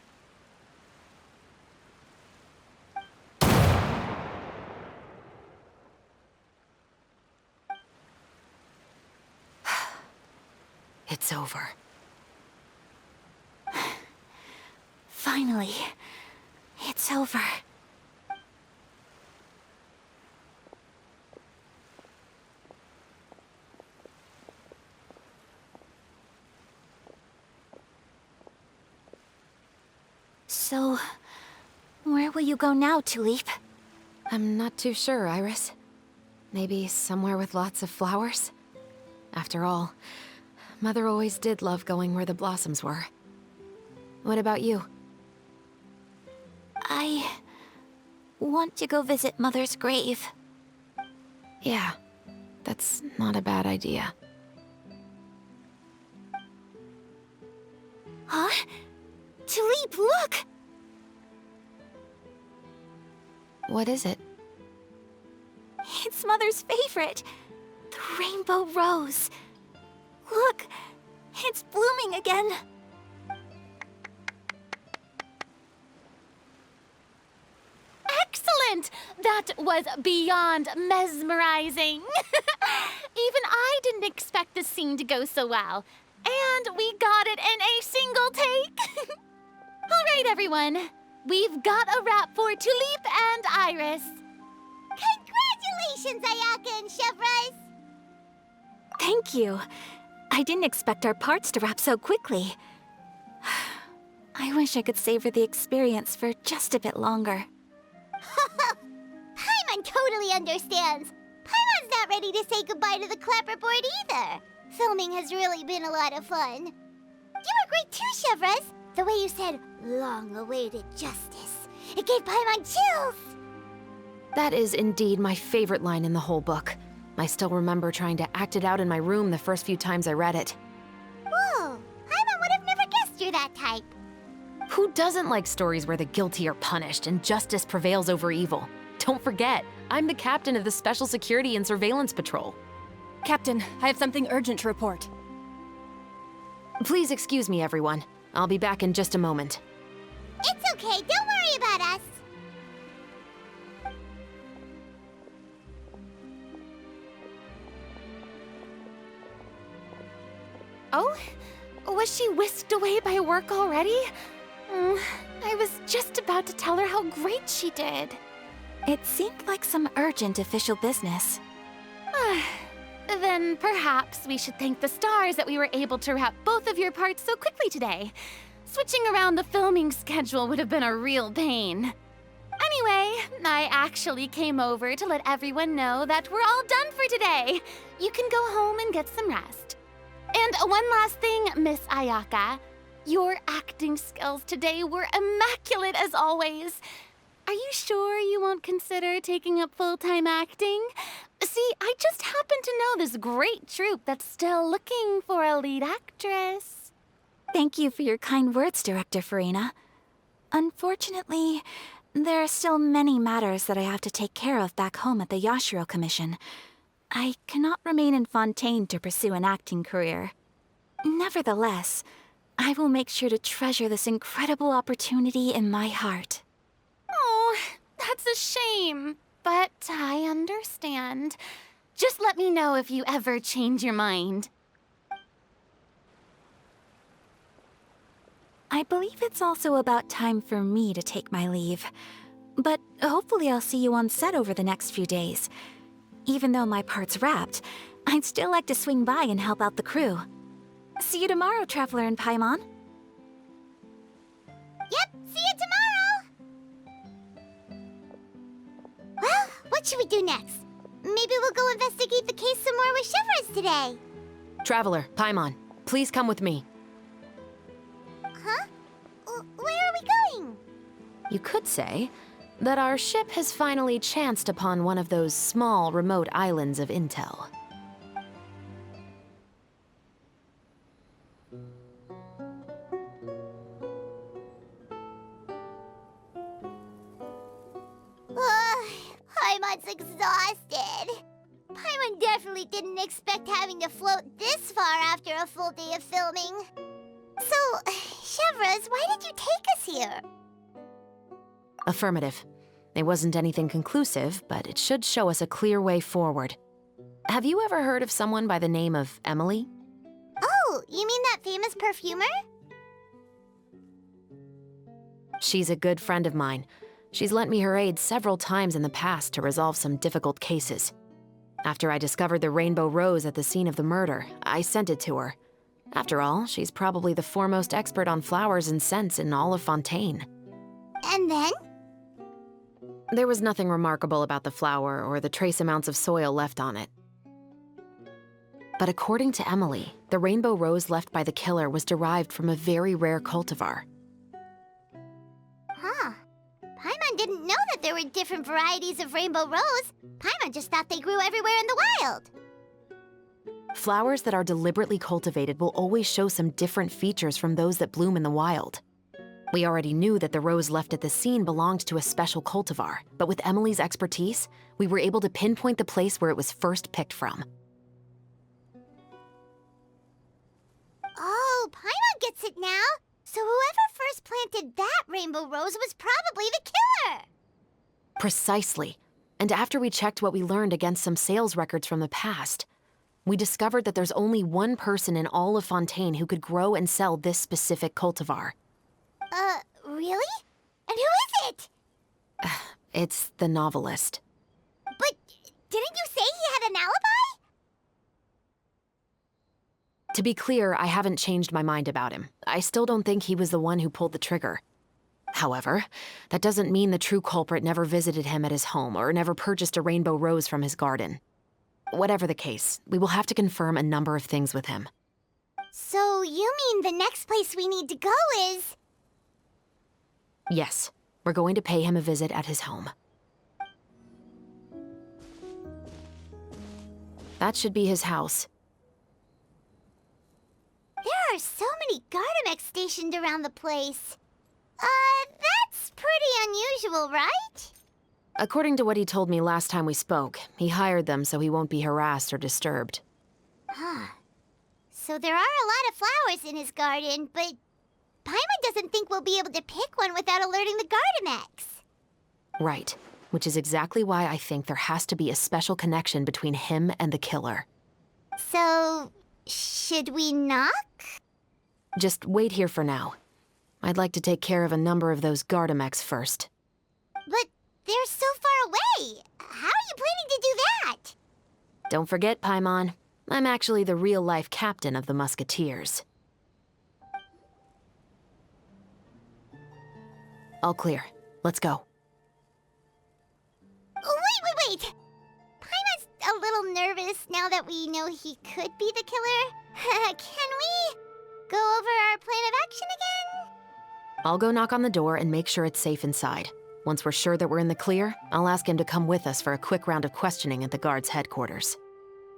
It's over. Finally, it's over. So, where will you go now, Tulip? I'm not too sure, Iris. Maybe somewhere with lots of flowers? After all, Mother always did love going where the blossoms were. What about you? I want to go visit Mother's grave. Yeah, that's not a bad idea. Huh? Tulip, look! What is it? It's Mother's favorite, the rainbow rose. Look, it's blooming again. Excellent! That was beyond mesmerizing. Even I didn't expect this scene to go so well. And we got it in a single take. All right, everyone. We've got a wrap for Tulip and Iris. Congratulations, Ayaka and Chevreuse! Thank you. I didn't expect our parts to wrap so quickly. I wish I could savor the experience for just a bit longer. Paimon totally understands. Paimon's not ready to say goodbye to the clapperboard either. Filming has really been a lot of fun. You were great too, Chevreuse. The way you said, long-awaited justice. It gave Paimon chills. That is indeed my favorite line in the whole book. I still remember trying to act it out in my room the first few times I read it. Whoa, Paimon would have never guessed you're that type. Who doesn't like stories where the guilty are punished and justice prevails over evil? Don't forget, I'm the captain of the Special Security and Surveillance Patrol. Captain, I have something urgent to report. Please excuse me, everyone. I'll be back in just a moment. It's okay, don't worry about us. Oh? Was she whisked away by work already? I was just about to tell her how great she did. It seemed like some urgent official business. Then perhaps we should thank the stars that we were able to wrap both of your parts so quickly today. Switching around the filming schedule would have been a real pain. Anyway, I actually came over to let everyone know that we're all done for today. You can go home and get some rest. And one last thing, Miss Ayaka. Your acting skills today were immaculate as always. Are you sure you won't consider taking up full-time acting? See, I just happen to know this great troupe that's still looking for a lead actress. Thank you for your kind words, Director Furina. Unfortunately, there are still many matters that I have to take care of back home at the Yashiro Commission. I cannot remain in Fontaine to pursue an acting career. Nevertheless, I will make sure to treasure this incredible opportunity in my heart. Oh, that's a shame. But I understand. Just let me know if you ever change your mind. I believe it's also about time for me to take my leave. But hopefully I'll see you on set over the next few days. Even though my part's wrapped, I'd still like to swing by and help out the crew. See you tomorrow, Traveler and Paimon. Yep, see you tomorrow! Well, what should we do next? Maybe we'll go investigate the case some more with Chevreuse today. Traveler, Paimon, please come with me. Huh? Where are we going? You could say that our ship has finally chanced upon one of those small, remote islands of intel. Paimon's exhausted. Paimon definitely didn't expect having to float this far after a full day of filming. So, Chevreuse, why did you take us here? Affirmative. It wasn't anything conclusive, but it should show us a clear way forward. Have you ever heard of someone by the name of Emily? Oh, you mean that famous perfumer? She's a good friend of mine. She's lent me her aid several times in the past to resolve some difficult cases. After I discovered the rainbow rose at the scene of the murder, I sent it to her. After all, she's probably the foremost expert on flowers and scents in all of Fontaine. And then? There was nothing remarkable about the flower or the trace amounts of soil left on it. But according to Emily, the rainbow rose left by the killer was derived from a very rare cultivar. Huh. Paimon didn't know that there were different varieties of rainbow rose. Paimon just thought they grew everywhere in the wild. Flowers that are deliberately cultivated will always show some different features from those that bloom in the wild. We already knew that the rose left at the scene belonged to a special cultivar, but with Emily's expertise, we were able to pinpoint the place where it was first picked from. Oh, Paimon gets it now. So whoever first planted that rainbow rose was probably the killer. Precisely. And after we checked what we learned against some sales records from the past, we discovered that there's only one person in all of Fontaine who could grow and sell this specific cultivar. Really? And who is it? It's the novelist. But didn't you say he had an alibi? To be clear, I haven't changed my mind about him. I still don't think he was the one who pulled the trigger. However, that doesn't mean the true culprit never visited him at his home or never purchased a rainbow rose from his garden. Whatever the case, we will have to confirm a number of things with him. So you mean the next place we need to go is... Yes, we're going to pay him a visit at his home. That should be his house. There are so many Gardamex stationed around the place. That's pretty unusual, right? According to what he told me last time we spoke, he hired them so he won't be harassed or disturbed. Huh. So there are a lot of flowers in his garden, but Paimon doesn't think we'll be able to pick one without alerting the Gardamex. Right, which is exactly why I think there has to be a special connection between him and the killer. So, should we knock? Just wait here for now. I'd like to take care of a number of those Gardamex first. But they're so far away. How are you planning to do that? Don't forget, Paimon, I'm actually the real-life captain of the Musketeers. All clear. Let's go. Wait! Paimon's a little nervous now that we know he could be the killer. Can we go over our plan of action again? I'll go knock on the door and make sure it's safe inside. Once we're sure that we're in the clear, I'll ask him to come with us for a quick round of questioning at the guard's headquarters.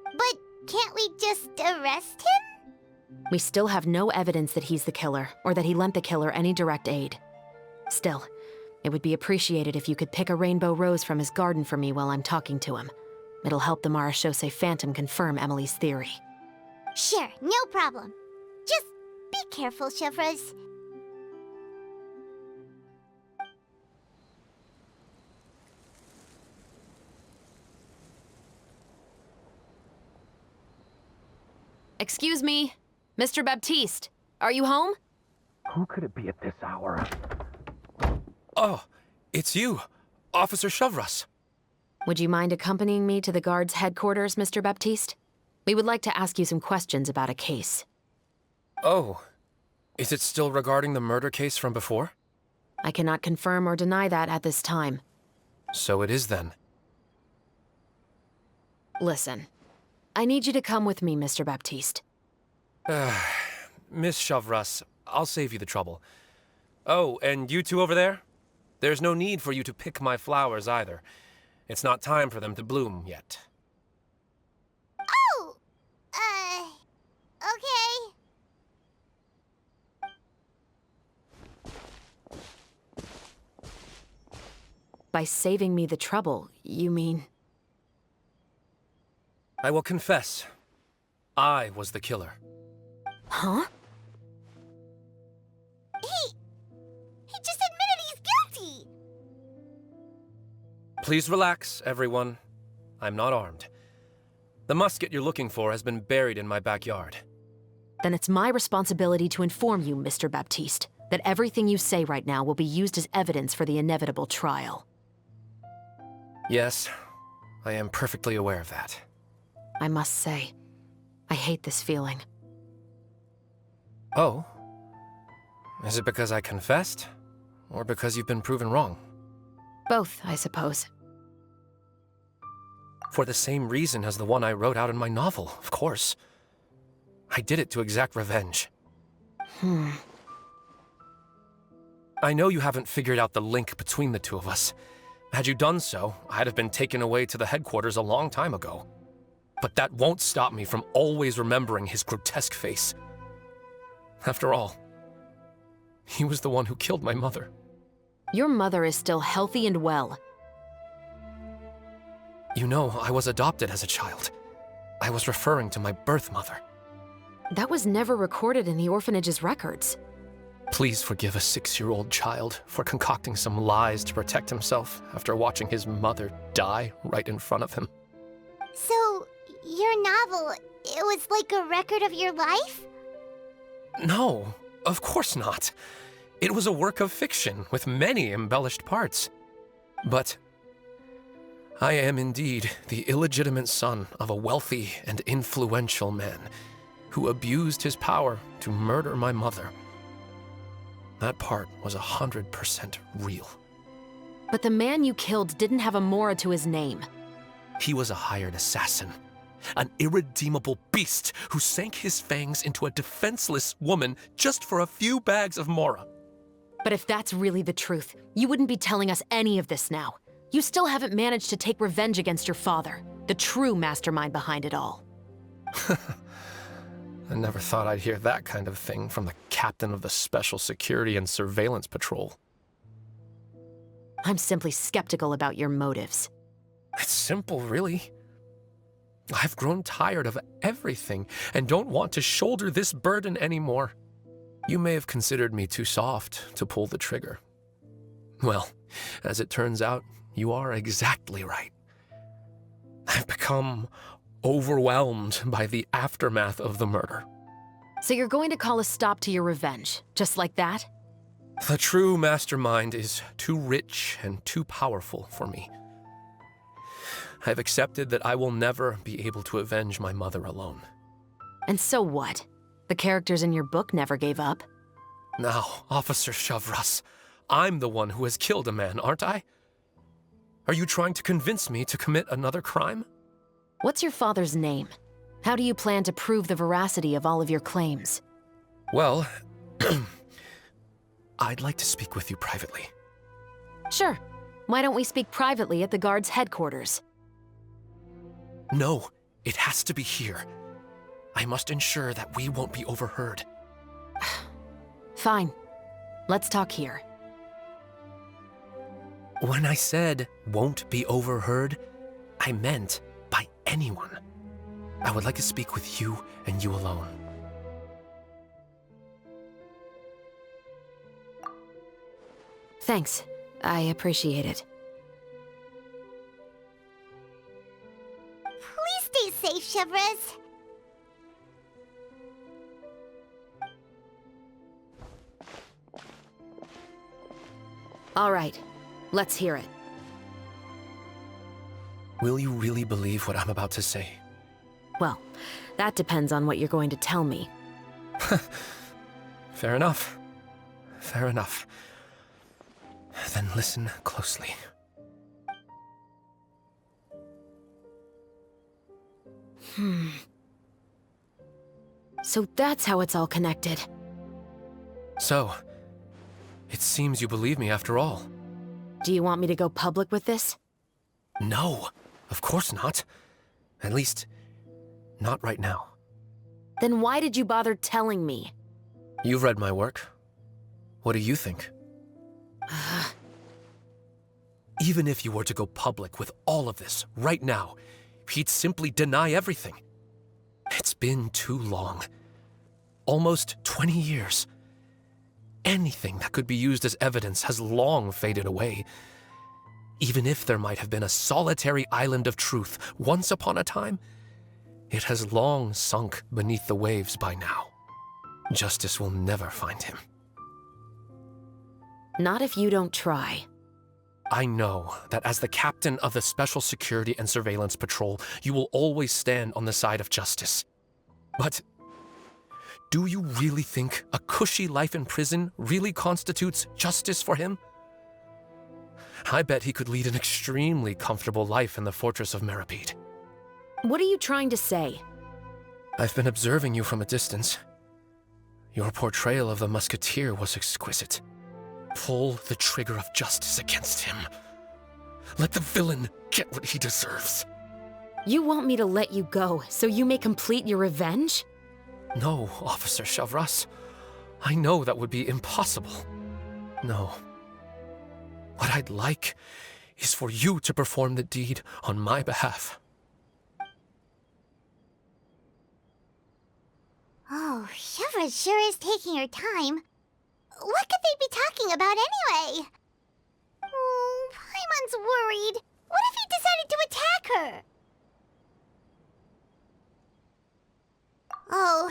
But can't we just arrest him? We still have no evidence that he's the killer, or that he lent the killer any direct aid. Still, it would be appreciated if you could pick a rainbow rose from his garden for me while I'm talking to him. It'll help the Marechaussee Phantom confirm Emily's theory. Sure, no problem. Just be careful, Chevreuse. Excuse me, Mr. Baptiste, are you home? Who could it be at this hour? Oh, it's you, Officer Chevreuse. Would you mind accompanying me to the guard's headquarters, Mr. Baptiste? We would like to ask you some questions about a case. Oh, is it still regarding the murder case from before? I cannot confirm or deny that at this time. So it is then. Listen, I need you to come with me, Mr. Baptiste. Miss Chevreuse, I'll save you the trouble. Oh, and you two over there? There's no need for you to pick my flowers either. It's not time for them to bloom yet. Oh! Okay. By saving me the trouble, you mean... I will confess. I was the killer. Huh? He just admitted he's guilty! Please relax, everyone. I'm not armed. The musket you're looking for has been buried in my backyard. Then it's my responsibility to inform you, Mr. Baptiste, that everything you say right now will be used as evidence for the inevitable trial. Yes, I am perfectly aware of that. I must say, I hate this feeling. Oh? Is it because I confessed? Or because you've been proven wrong? Both, I suppose. For the same reason as the one I wrote out in my novel, of course. I did it to exact revenge. I know you haven't figured out the link between the two of us. Had you done so, I'd have been taken away to the headquarters a long time ago. But that won't stop me from always remembering his grotesque face. After all, he was the one who killed my mother. Your mother is still healthy and well. You know, I was adopted as a child. I was referring to my birth mother. That was never recorded in the orphanage's records. Please forgive a 6-year-old child for concocting some lies to protect himself after watching his mother die right in front of him. So, your novel, it was like a record of your life? No, of course not. It was a work of fiction with many embellished parts. But I am indeed the illegitimate son of a wealthy and influential man who abused his power to murder my mother. That part was 100% real. But the man you killed didn't have a Mora to his name. He was a hired assassin. An irredeemable beast who sank his fangs into a defenseless woman just for a few bags of Mora. But if that's really the truth, you wouldn't be telling us any of this now. You still haven't managed to take revenge against your father, the true mastermind behind it all. I never thought I'd hear that kind of thing from the captain of the Special Security and Surveillance Patrol. I'm simply skeptical about your motives. It's simple, really. I've grown tired of everything and don't want to shoulder this burden anymore. You may have considered me too soft to pull the trigger. Well, as it turns out, you are exactly right. I've become overwhelmed by the aftermath of the murder. So you're going to call a stop to your revenge, just like that? The true mastermind is too rich and too powerful for me. I've accepted that I will never be able to avenge my mother alone. And so what? The characters in your book never gave up. Now, Officer Chevreuse, I'm the one who has killed a man, aren't I? Are you trying to convince me to commit another crime? What's your father's name? How do you plan to prove the veracity of all of your claims? Well, I'd like to speak with you privately. Sure. Why don't we speak privately at the guard's headquarters? No, it has to be here. I must ensure that we won't be overheard. Fine. Let's talk here. When I said won't be overheard, I meant by anyone. I would like to speak with you and you alone. Thanks. I appreciate it. Please stay safe, Chevreuse. All right. Let's hear it. Will you really believe what I'm about to say? Well, that depends on what you're going to tell me. Fair enough. Fair enough. Then listen closely. So that's how it's all connected. So, it seems you believe me after all. Do you want me to go public with this? No, of course not. At least, not right now. Then why did you bother telling me? You've read my work. What do you think? Even if you were to go public with all of this right now, he'd simply deny everything. It's been too long. Almost 20 years. Anything that could be used as evidence has long faded away. Even if there might have been a solitary island of truth once upon a time, it has long sunk beneath the waves by now. Justice will never find him. Not if you don't try. I know that as the captain of the Special Security and Surveillance Patrol, you will always stand on the side of justice. But do you really think a cushy life in prison really constitutes justice for him? I bet he could lead an extremely comfortable life in the fortress of Meripede. What are you trying to say? I've been observing you from a distance. Your portrayal of the Musketeer was exquisite. Pull the trigger of justice against him. Let the villain get what he deserves. You want me to let you go so you may complete your revenge? No, Officer Chevreuse. I know that would be impossible. No. What I'd like is for you to perform the deed on my behalf. Oh, Chevreuse sure is taking her time. What could they be talking about anyway? Oh, Paimon's worried. What if he decided to attack her? Oh,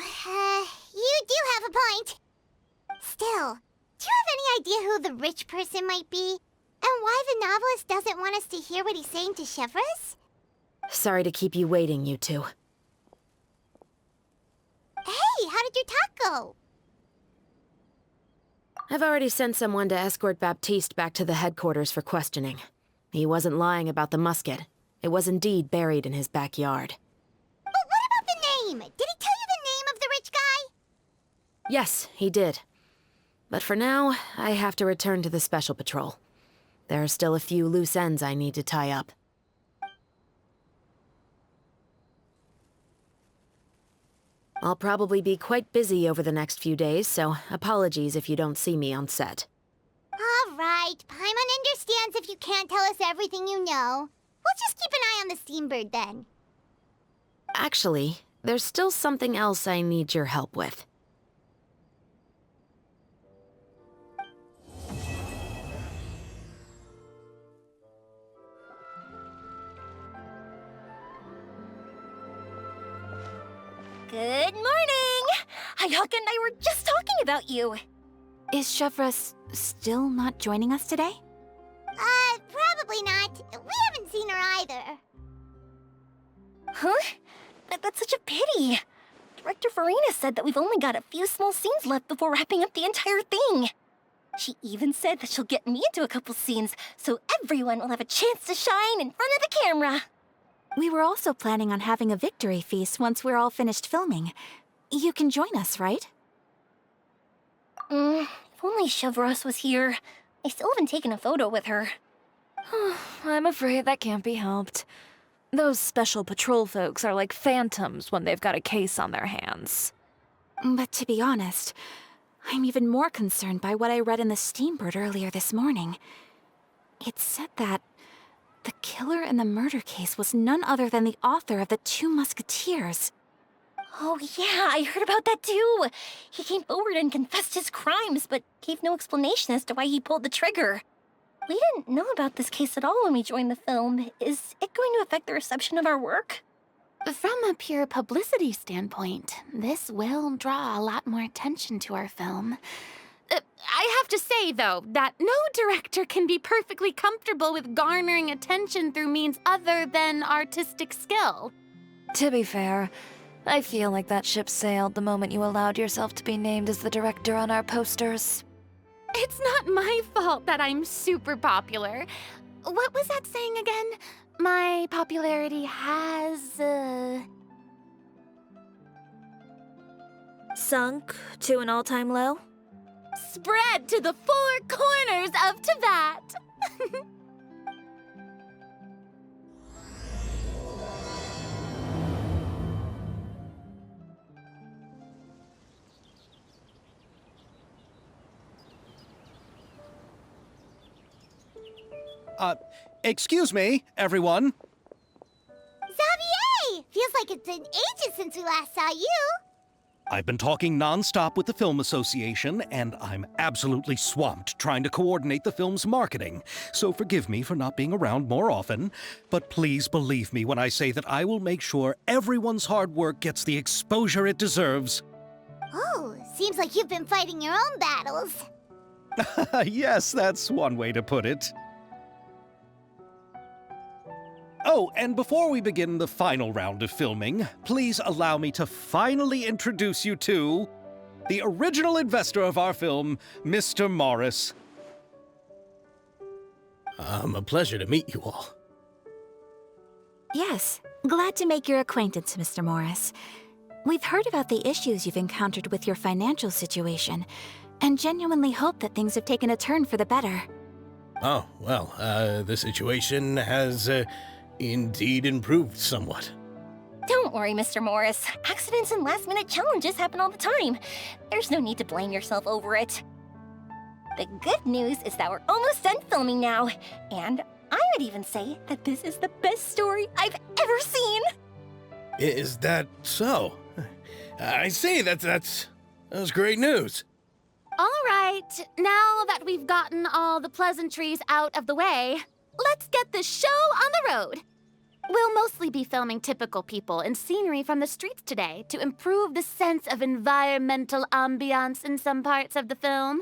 you do have a point. Still, do you have any idea who the rich person might be? And why the novelist doesn't want us to hear what he's saying to Chevreuse? Sorry to keep you waiting, you two. Hey, how did your talk go? I've already sent someone to escort Baptiste back to the headquarters for questioning. He wasn't lying about the musket. It was indeed buried in his backyard. But what about the name? Did he tell you the name of the rich guy? Yes, he did. But for now, I have to return to the Special Patrol. There are still a few loose ends I need to tie up. I'll probably be quite busy over the next few days, so apologies if you don't see me on set. All right, Paimon understands if you can't tell us everything you know. We'll just keep an eye on the Steambird then. Actually, there's still something else I need your help with. Good morning! Hayaka and I were just talking about you. Is Chevreuse still not joining us today? Probably not. We haven't seen her either. Huh? That's such a pity. Director Furina said that we've only got a few small scenes left before wrapping up the entire thing. She even said that she'll get me into a couple scenes, so everyone will have a chance to shine in front of the camera. We were also planning on having a victory feast once we're all finished filming. You can join us, right? If only Chevreuse was here. I still haven't taken a photo with her. I'm afraid that can't be helped. Those Special Patrol folks are like phantoms when they've got a case on their hands. But to be honest, I'm even more concerned by what I read in the Steambird earlier this morning. It said that The killer in the murder case was none other than the author of the Two Musketeers. Oh yeah, I heard about that too. He came forward and confessed his crimes, but gave no explanation as to why he pulled the trigger. We didn't know about this case at all when we joined the film. Is it going to affect the reception of our work? From a pure publicity standpoint, this will draw a lot more attention to our film. I have to say, though, that no director can be perfectly comfortable with garnering attention through means other than artistic skill. To be fair, I feel like that ship sailed the moment you allowed yourself to be named as the director on our posters. It's not my fault that I'm super popular. What was that saying again? My popularity has, Sunk to an all-time low? spread to the four corners of Teyvat. Excuse me, everyone. Zavier! Feels like it's been ages since we last saw you. I've been talking nonstop with the Film Association, and I'm absolutely swamped trying to coordinate the film's marketing. So forgive me for not being around more often, but please believe me when I say that I will make sure everyone's hard work gets the exposure it deserves. Oh, seems like you've been fighting your own battles. Yes, that's one way to put it. Oh, and before we begin the final round of filming, please allow me to finally introduce you to the original investor of our film, Mr. Morris. A pleasure to meet you all. Yes, glad to make your acquaintance, Mr. Morris. We've heard about the issues you've encountered with your financial situation, and genuinely hope that things have taken a turn for the better. Oh, well, the situation has, indeed improved somewhat. Don't worry, Mr. Morris. Accidents and last-minute challenges happen all the time. There's no need to blame yourself over it. The good news is that we're almost done filming now, and I would even say that this is the best story I've ever seen. Is that so? I see, that's great news. All right, now that we've gotten all the pleasantries out of the way, let's get this show on the road. We'll mostly be filming typical people and scenery from the streets today to improve the sense of environmental ambiance in some parts of the film.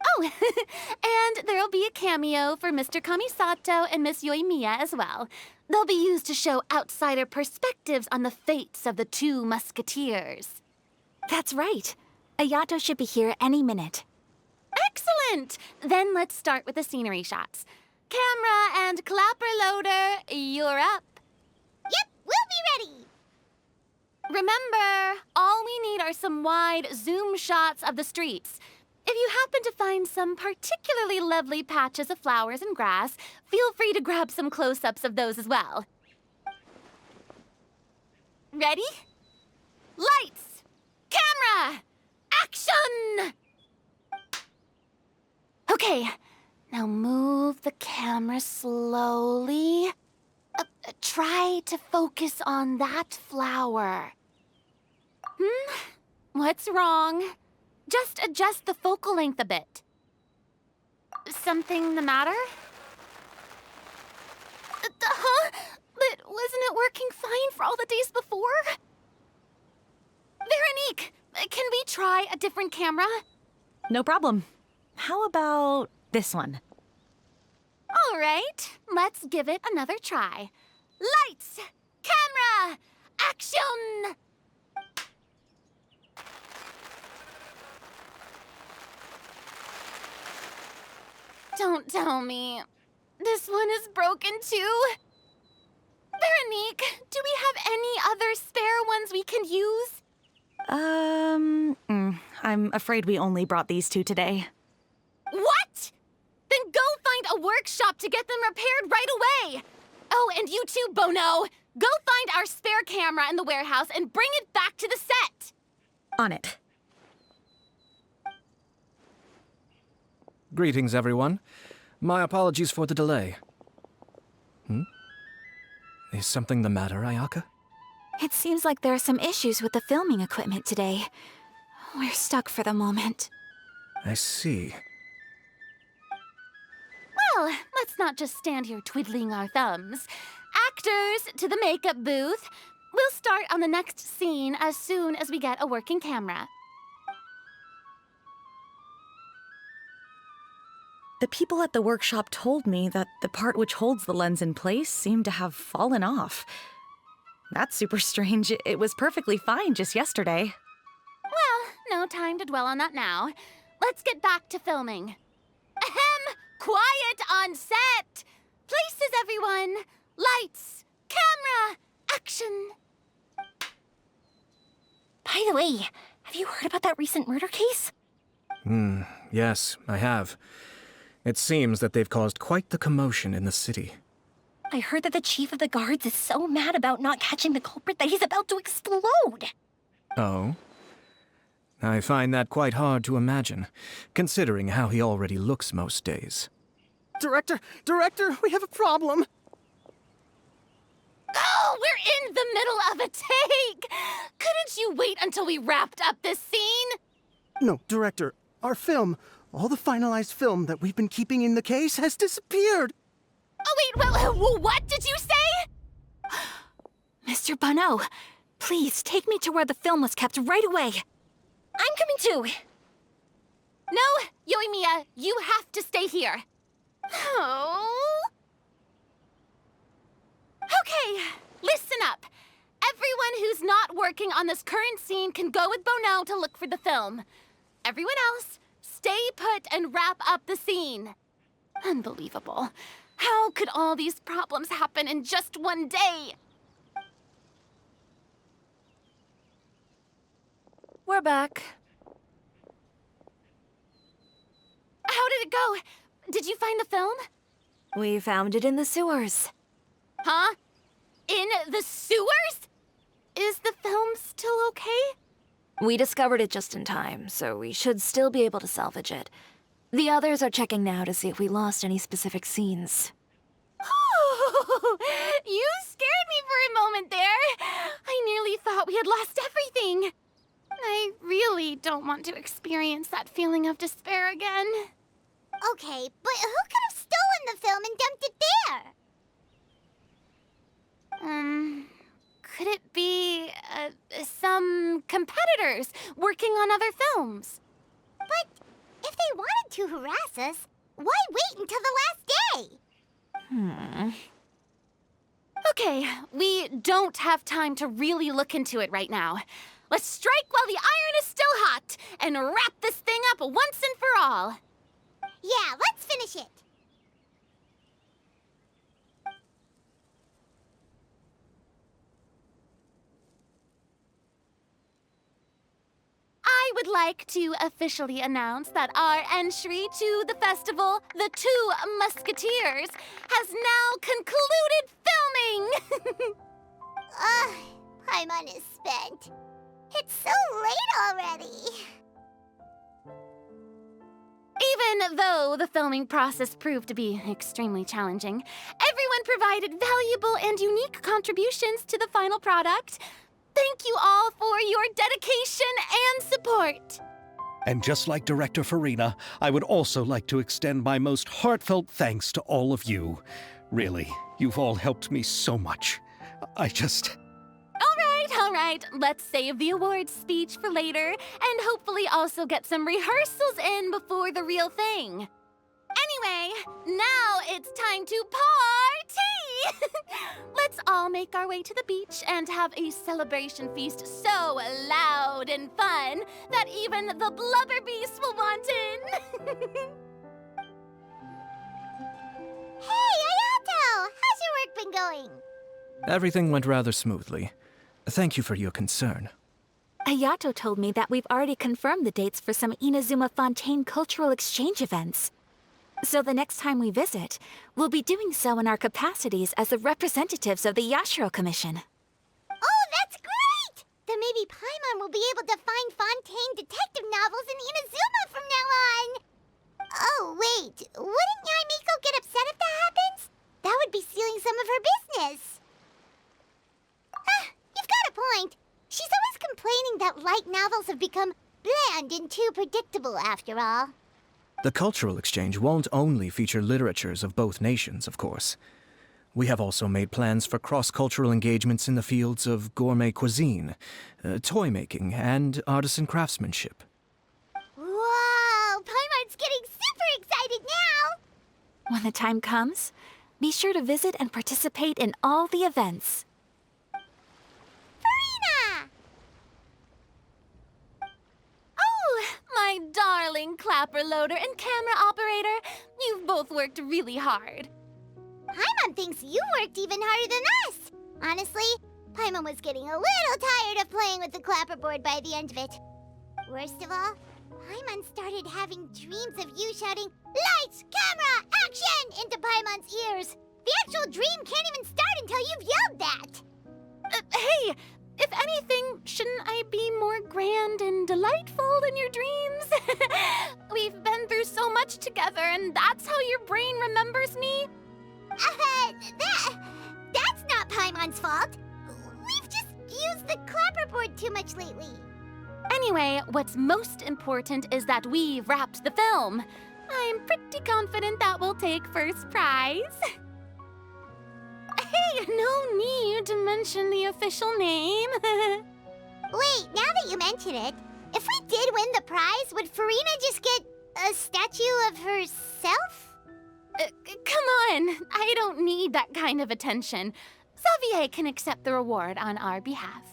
Oh, and there'll be a cameo for Mr. Kamisato and Miss Yoimiya as well. They'll be used to show outsider perspectives on the fates of the Two Musketeers. That's right. Ayato should be here any minute. Excellent! Then let's start with the scenery shots. Camera and clapper loader, you're up. Yep, we'll be ready. Remember, all we need are some wide zoom shots of the streets. If you happen to find some particularly lovely patches of flowers and grass, feel free to grab some close-ups of those as well. Ready? Lights! Camera! Action! Okay, now move the camera slowly. Try to focus on that flower. What's wrong? Just adjust the focal length a bit. Something the matter? Huh? But wasn't it working fine for all the days before? Veronique, can we try a different camera? No problem. How about this one? All right, let's give it another try. Lights! Camera! Action! Don't tell me. This one is broken too? Veronique, do we have any other spare ones we can use? I'm afraid we only brought these two today. What? Then go find a workshop to get them repaired right away. Oh, and you too, Bono. Go find our spare camera in the warehouse and bring it back to the set. On it. Greetings, everyone. My apologies for the delay. Is something the matter, Ayaka? It seems like there are some issues with the filming equipment today. We're stuck for the moment. I see. Well, let's not just stand here twiddling our thumbs. Actors, to the makeup booth. We'll start on the next scene as soon as we get a working camera. The people at the workshop told me that the part which holds the lens in place seemed to have fallen off. That's super strange. It was perfectly fine just yesterday. Well, no time to dwell on that now. Let's get back to filming. Ahem! Quiet on set! Places, everyone! Lights! Camera! Action! By the way, have you heard about that recent murder case? Yes, I have. It seems that they've caused quite the commotion in the city. I heard that the chief of the guards is so mad about not catching the culprit that he's about to explode. Oh? I find that quite hard to imagine, considering how he already looks most days. Director, we have a problem. Oh, we're in the middle of a take! Couldn't you wait until we wrapped up this scene? No, Director, our film, all the finalized film that we've been keeping in the case has disappeared. Oh, wait, well, what did you say? Mr. Bonneau, please take me to where the film was kept right away. I'm coming too. No, Yoimiya, you have to stay here. Oh. Okay, listen up. Everyone who's not working on this current scene can go with Bonneau to look for the film. Everyone else, stay put and wrap up the scene. Unbelievable. How could all these problems happen in just one day? We're back. How did it go? Did you find the film? We found it in the sewers. Huh? In the sewers? Is the film still okay? We discovered it just in time, so we should still be able to salvage it. The others are checking now to see if we lost any specific scenes. You scared me for a moment there. I nearly thought we had lost everything. I really don't want to experience that feeling of despair again. Okay, but who could have stolen the film and dumped it there? Could it be, some competitors working on other films? But if they wanted to harass us, why wait until the last day? Okay, we don't have time to really look into it right now. Let's strike while the iron is still hot and wrap this thing up once and for all. Yeah, let's finish it. I would like to officially announce that our entry to the festival, The Two Musketeers, has now concluded filming! Paimon is spent. It's so late already. Even though the filming process proved to be extremely challenging, everyone provided valuable and unique contributions to the final product. Thank you all for your dedication and support. And just like Director Furina, I would also like to extend my most heartfelt thanks to all of you. Really, you've all helped me so much. All right, let's save the awards speech for later, and hopefully also get some rehearsals in before the real thing. Anyway, now it's time to party! Let's all make our way to the beach and have a celebration feast so loud and fun that even the blubber beast will want in. Hey, Ayato! How's your work been going? Everything went rather smoothly. Thank you for your concern. Ayato told me that we've already confirmed the dates for some Inazuma Fontaine cultural exchange events. So the next time we visit, we'll be doing so in our capacities as the representatives of the Yashiro Commission. Oh, that's great! Then maybe Paimon will be able to find Fontaine detective novels in Inazuma from now on. Oh, wait. Wouldn't Yaimiko get upset if that happens? That would be stealing some of travels have become bland and too predictable after all. The cultural exchange won't only feature literatures of both nations, of course. We have also made plans for cross-cultural engagements in the fields of gourmet cuisine, toy making, and artisan craftsmanship. Whoa! Paimon's getting super excited now! When the time comes, be sure to visit and participate in all the events. Furina! Oh, my darling clapper loader and camera operator. You've both worked really hard. Paimon thinks you worked even harder than us! Honestly, Paimon was getting a little tired of playing with the clapperboard by the end of it. Worst of all, Paimon started having dreams of you shouting, "Lights, camera, action!" into Paimon's ears. The actual dream can't even start until you've yelled that! Hey, if anything, shouldn't I be more grand and delightful than your dreams? We've been through so much together, and that's how your brain remembers me? That's not Paimon's fault. We've just used the clapperboard too much lately. Anyway, what's most important is that we've wrapped the film. I'm pretty confident that we'll take first prize. Hey, no need to mention the official name. Wait, now that you mention it, if we did win the prize, would Furina just get a statue of herself? Come on, I don't need that kind of attention. Zavier can accept the reward on our behalf.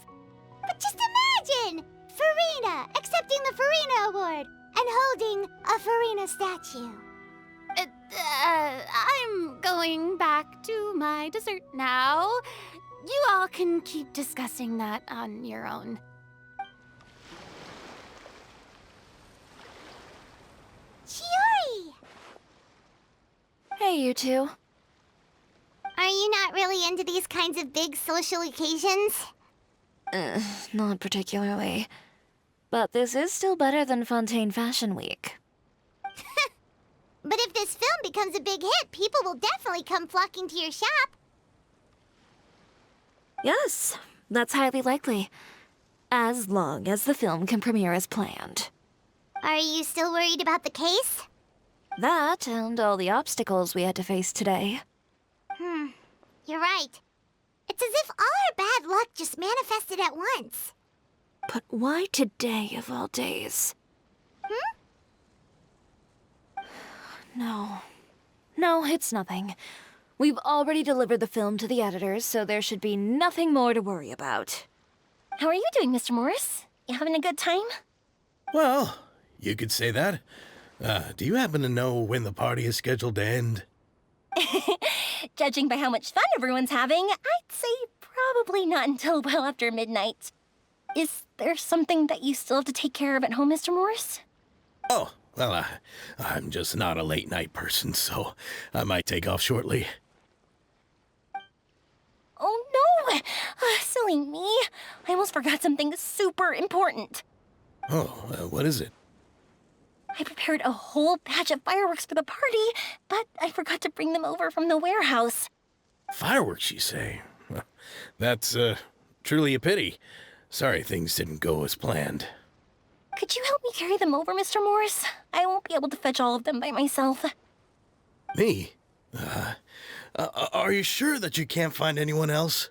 But just imagine! Furina accepting the Furina Award and holding a Furina statue. I'm going back to my dessert now. You all can keep discussing that on your own. Chiori! Hey, you two. Are you not really into these kinds of big social occasions? Not particularly. But this is still better than Fontaine Fashion Week. But if this film becomes a big hit, people will definitely come flocking to your shop. Yes, that's highly likely. As long as the film can premiere as planned. Are you still worried about the case? That and all the obstacles we had to face today. You're right. It's as if all our bad luck just manifested at once. But why today of all days? No, it's nothing. We've already delivered the film to the editors, so there should be nothing more to worry about. How are you doing, Mr. Morris? You having a good time? Well, you could say that. Do you happen to know when the party is scheduled to end? Judging by how much fun everyone's having, I'd say probably not until well after midnight. Is there something that you still have to take care of at home, Mr. Morris? Oh, well, I'm just not a late-night person, so I might take off shortly. Oh, no! Silly me. I almost forgot something super important. Oh, what is it? I prepared a whole batch of fireworks for the party, but I forgot to bring them over from the warehouse. Fireworks, you say? That's, truly a pity. Sorry things didn't go as planned. Could you help me carry them over, Mr. Morris? I won't be able to fetch all of them by myself. Me? Are you sure that you can't find anyone else?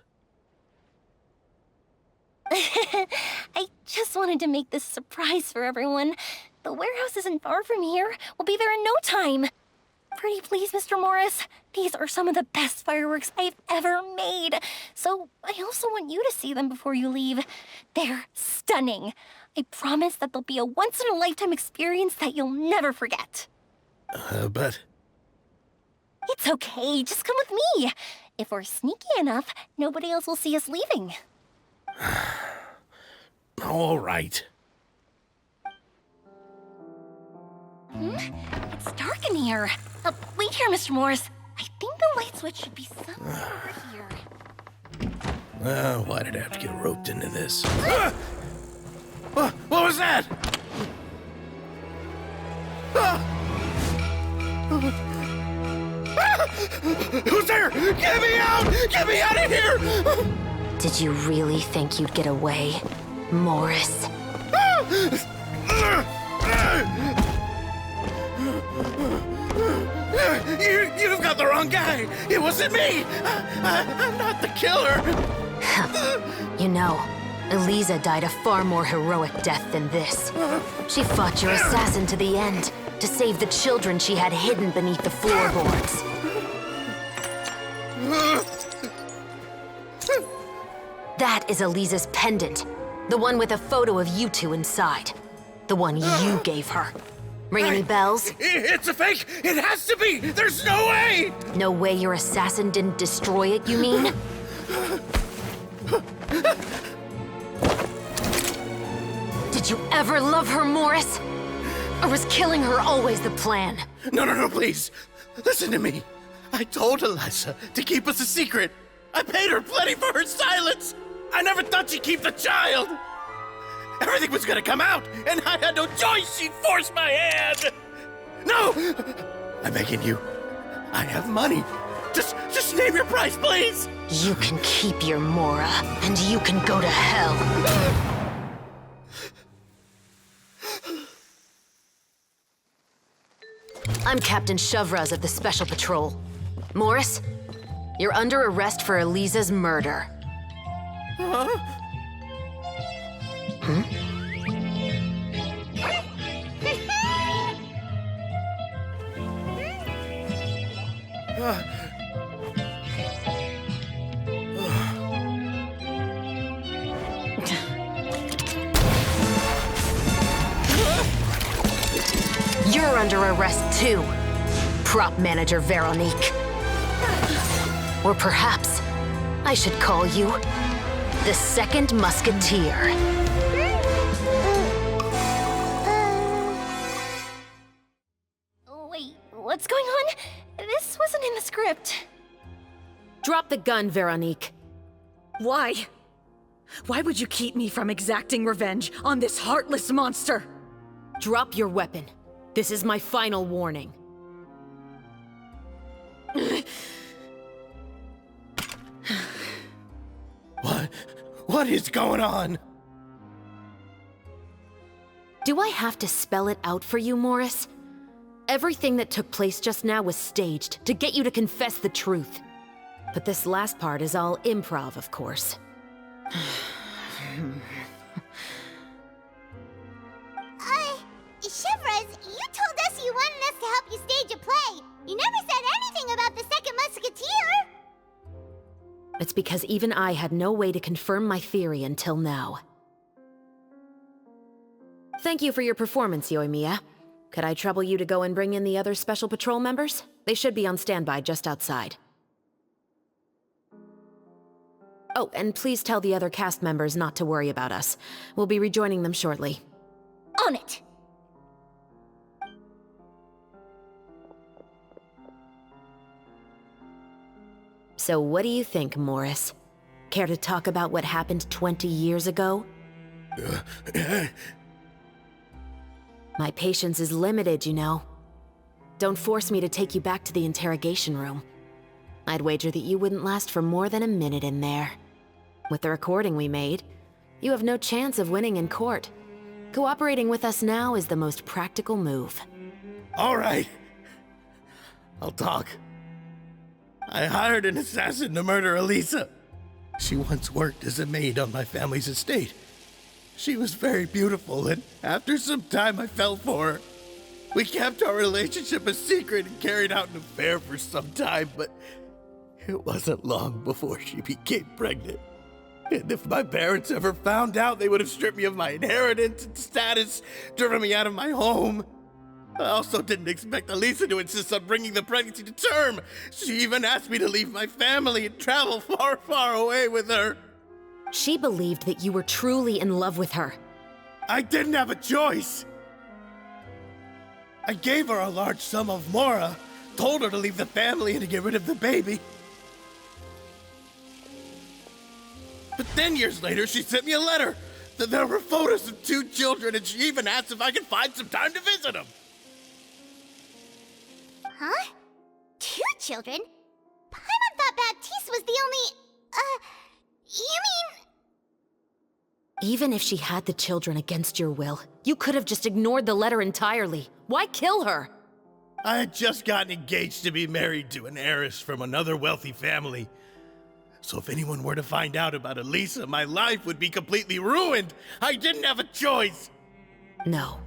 I just wanted to make this a surprise for everyone. The warehouse isn't far from here. We'll be there in no time. Pretty please, Mr. Morris. These are some of the best fireworks I've ever made. So I also want you to see them before you leave. They're stunning. I promise that they'll be a once-in-a-lifetime experience that you'll never forget. But... It's okay. Just come with me. If we're sneaky enough, nobody else will see us leaving. All right. It's dark in here. Wait here, Mr. Morris. I think the light switch should be somewhere over here. Why did I have to get roped into this? What was that? Who's there? Get me out! Get me out of here! Did you really think you'd get away, Morris? You've got the wrong guy! It wasn't me! I'm not the killer! You know, Eliza died a far more heroic death than this. She fought your assassin to the end, to save the children she had hidden beneath the floorboards. That is Eliza's pendant. The one with a photo of you two inside. The one you gave her. Ring any bells? It's a fake! It has to be! There's no way! No way your assassin didn't destroy it, you mean? Did you ever love her, Morris? Or was killing her always the plan? No, please. Listen to me. I told Eliza to keep us a secret. I paid her plenty for her silence. I never thought she'd keep the child. Everything was gonna come out, and I had no choice. She'd force my hand. No! I'm begging you. I have money. Just name your price, please. You can keep your Mora, and you can go to hell. I'm Captain Chevreuse of the Special Patrol. Morris, you're under arrest for Eliza's murder. Huh? You're under arrest too, Prop Manager Veronique. Or perhaps I should call you the Second Musketeer. Wait, what's going on? This wasn't in the script. Drop the gun, Veronique. Why? Why would you keep me from exacting revenge on this heartless monster? Drop your weapon. This is my final warning. What is going on? Do I have to spell it out for you, Morris? Everything that took place just now was staged to get you to confess the truth. But this last part is all improv, of course. Chevreuse, you told us you wanted us to help you stage a play. You never said anything about the Second Musketeer. It's because even I had no way to confirm my theory until now. Thank you for your performance, Yoimiya. Could I trouble you to go and bring in the other Special Patrol members? They should be on standby just outside. Oh, and please tell the other cast members not to worry about us. We'll be rejoining them shortly. On it! So what do you think, Morris? Care to talk about what happened 20 years ago? My patience is limited, you know. Don't force me to take you back to the interrogation room. I'd wager that you wouldn't last for more than a minute in there. With the recording we made, you have no chance of winning in court. Cooperating with us now is the most practical move. All right. I'll talk. I hired an assassin to murder Eliza. She once worked as a maid on my family's estate. She was very beautiful, and after some time I fell for her. We kept our relationship a secret and carried out an affair for some time, but it wasn't long before she became pregnant. And if my parents ever found out, they would have stripped me of my inheritance and status, driven me out of my home. I also didn't expect Eliza to insist on bringing the pregnancy to term. She even asked me to leave my family and travel far, far away with her. She believed that you were truly in love with her. I didn't have a choice. I gave her a large sum of Mora, told her to leave the family and to get rid of the baby. But then years later, she sent me a letter. There were photos of 2 children, and she even asked if I could find some time to visit them. Huh? 2 children? Paimon thought Baptiste was the only... Even if she had the children against your will, you could have just ignored the letter entirely. Why kill her? I had just gotten engaged to be married to an heiress from another wealthy family. So if anyone were to find out about Elisa, my life would be completely ruined. I didn't have a choice. No.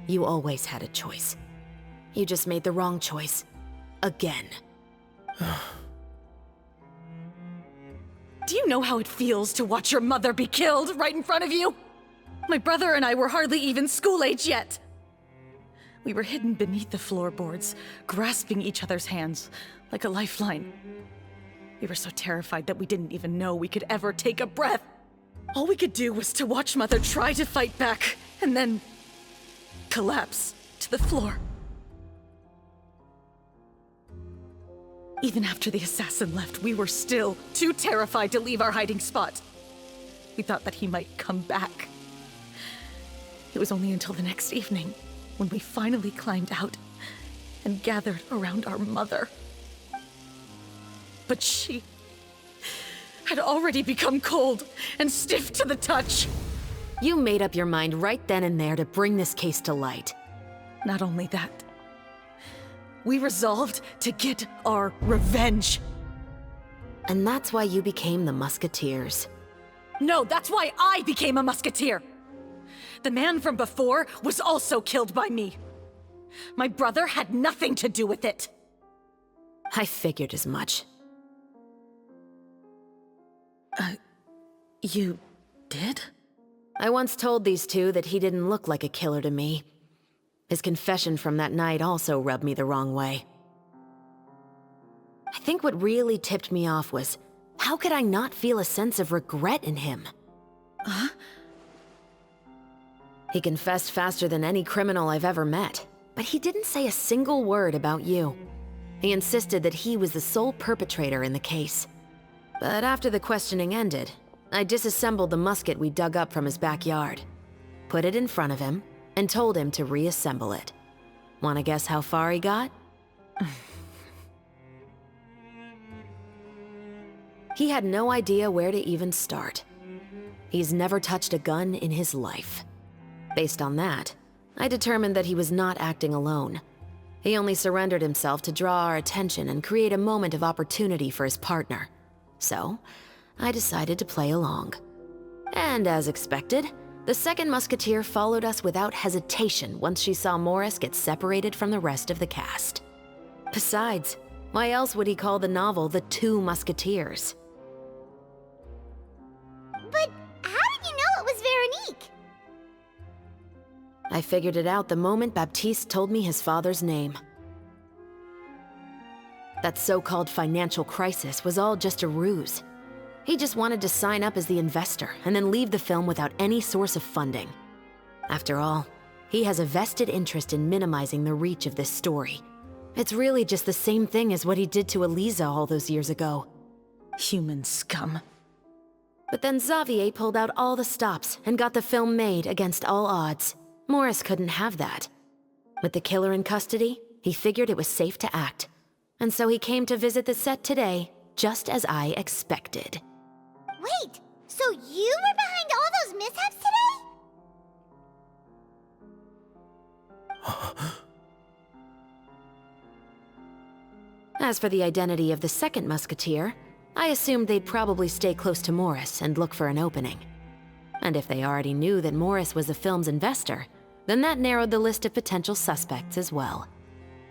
You always had a choice. You just made the wrong choice. Again. Do you know how it feels to watch your mother be killed right in front of you? My brother and I were hardly even school age yet. We were hidden beneath the floorboards, grasping each other's hands like a lifeline. We were so terrified that we didn't even know we could ever take a breath. All we could do was to watch Mother try to fight back, and then collapse to the floor. Even after the assassin left, we were still too terrified to leave our hiding spot. We thought that he might come back. It was only until the next evening when we finally climbed out and gathered around our mother. But she had already become cold and stiff to the touch. You made up your mind right then and there to bring this case to light. Not only that, we resolved to get our revenge. And that's why you became the Musketeers. No, that's why I became a Musketeer. The man from before was also killed by me. My brother had nothing to do with it. I figured as much. You did? I once told these two that he didn't look like a killer to me. His confession from that night also rubbed me the wrong way. I think what really tipped me off was, how could I not feel a sense of regret in him? Huh? He confessed faster than any criminal I've ever met, but he didn't say a single word about you. He insisted that he was the sole perpetrator in the case. But after the questioning ended, I disassembled the musket we dug up from his backyard, put it in front of him, and told him to reassemble it. Wanna guess how far he got? He had no idea where to even start. He's never touched a gun in his life. Based on that, I determined that he was not acting alone. He only surrendered himself to draw our attention and create a moment of opportunity for his partner. So, I decided to play along. And as expected, the second musketeer followed us without hesitation once she saw Morris get separated from the rest of the cast. Besides, why else would he call the novel The Two Musketeers? But how did you know it was Veronique? I figured it out the moment Baptiste told me his father's name. That so-called financial crisis was all just a ruse. He just wanted to sign up as the investor and then leave the film without any source of funding. After all, he has a vested interest in minimizing the reach of this story. It's really just the same thing as what he did to Elisa all those years ago. Human scum. But then Zavier pulled out all the stops and got the film made against all odds. Morris couldn't have that. With the killer in custody, he figured it was safe to act. And so he came to visit the set today, just as I expected. Wait, so you were behind all those mishaps today? As for the identity of the second musketeer, I assumed they'd probably stay close to Morris and look for an opening. And if they already knew that Morris was the film's investor, then that narrowed the list of potential suspects as well.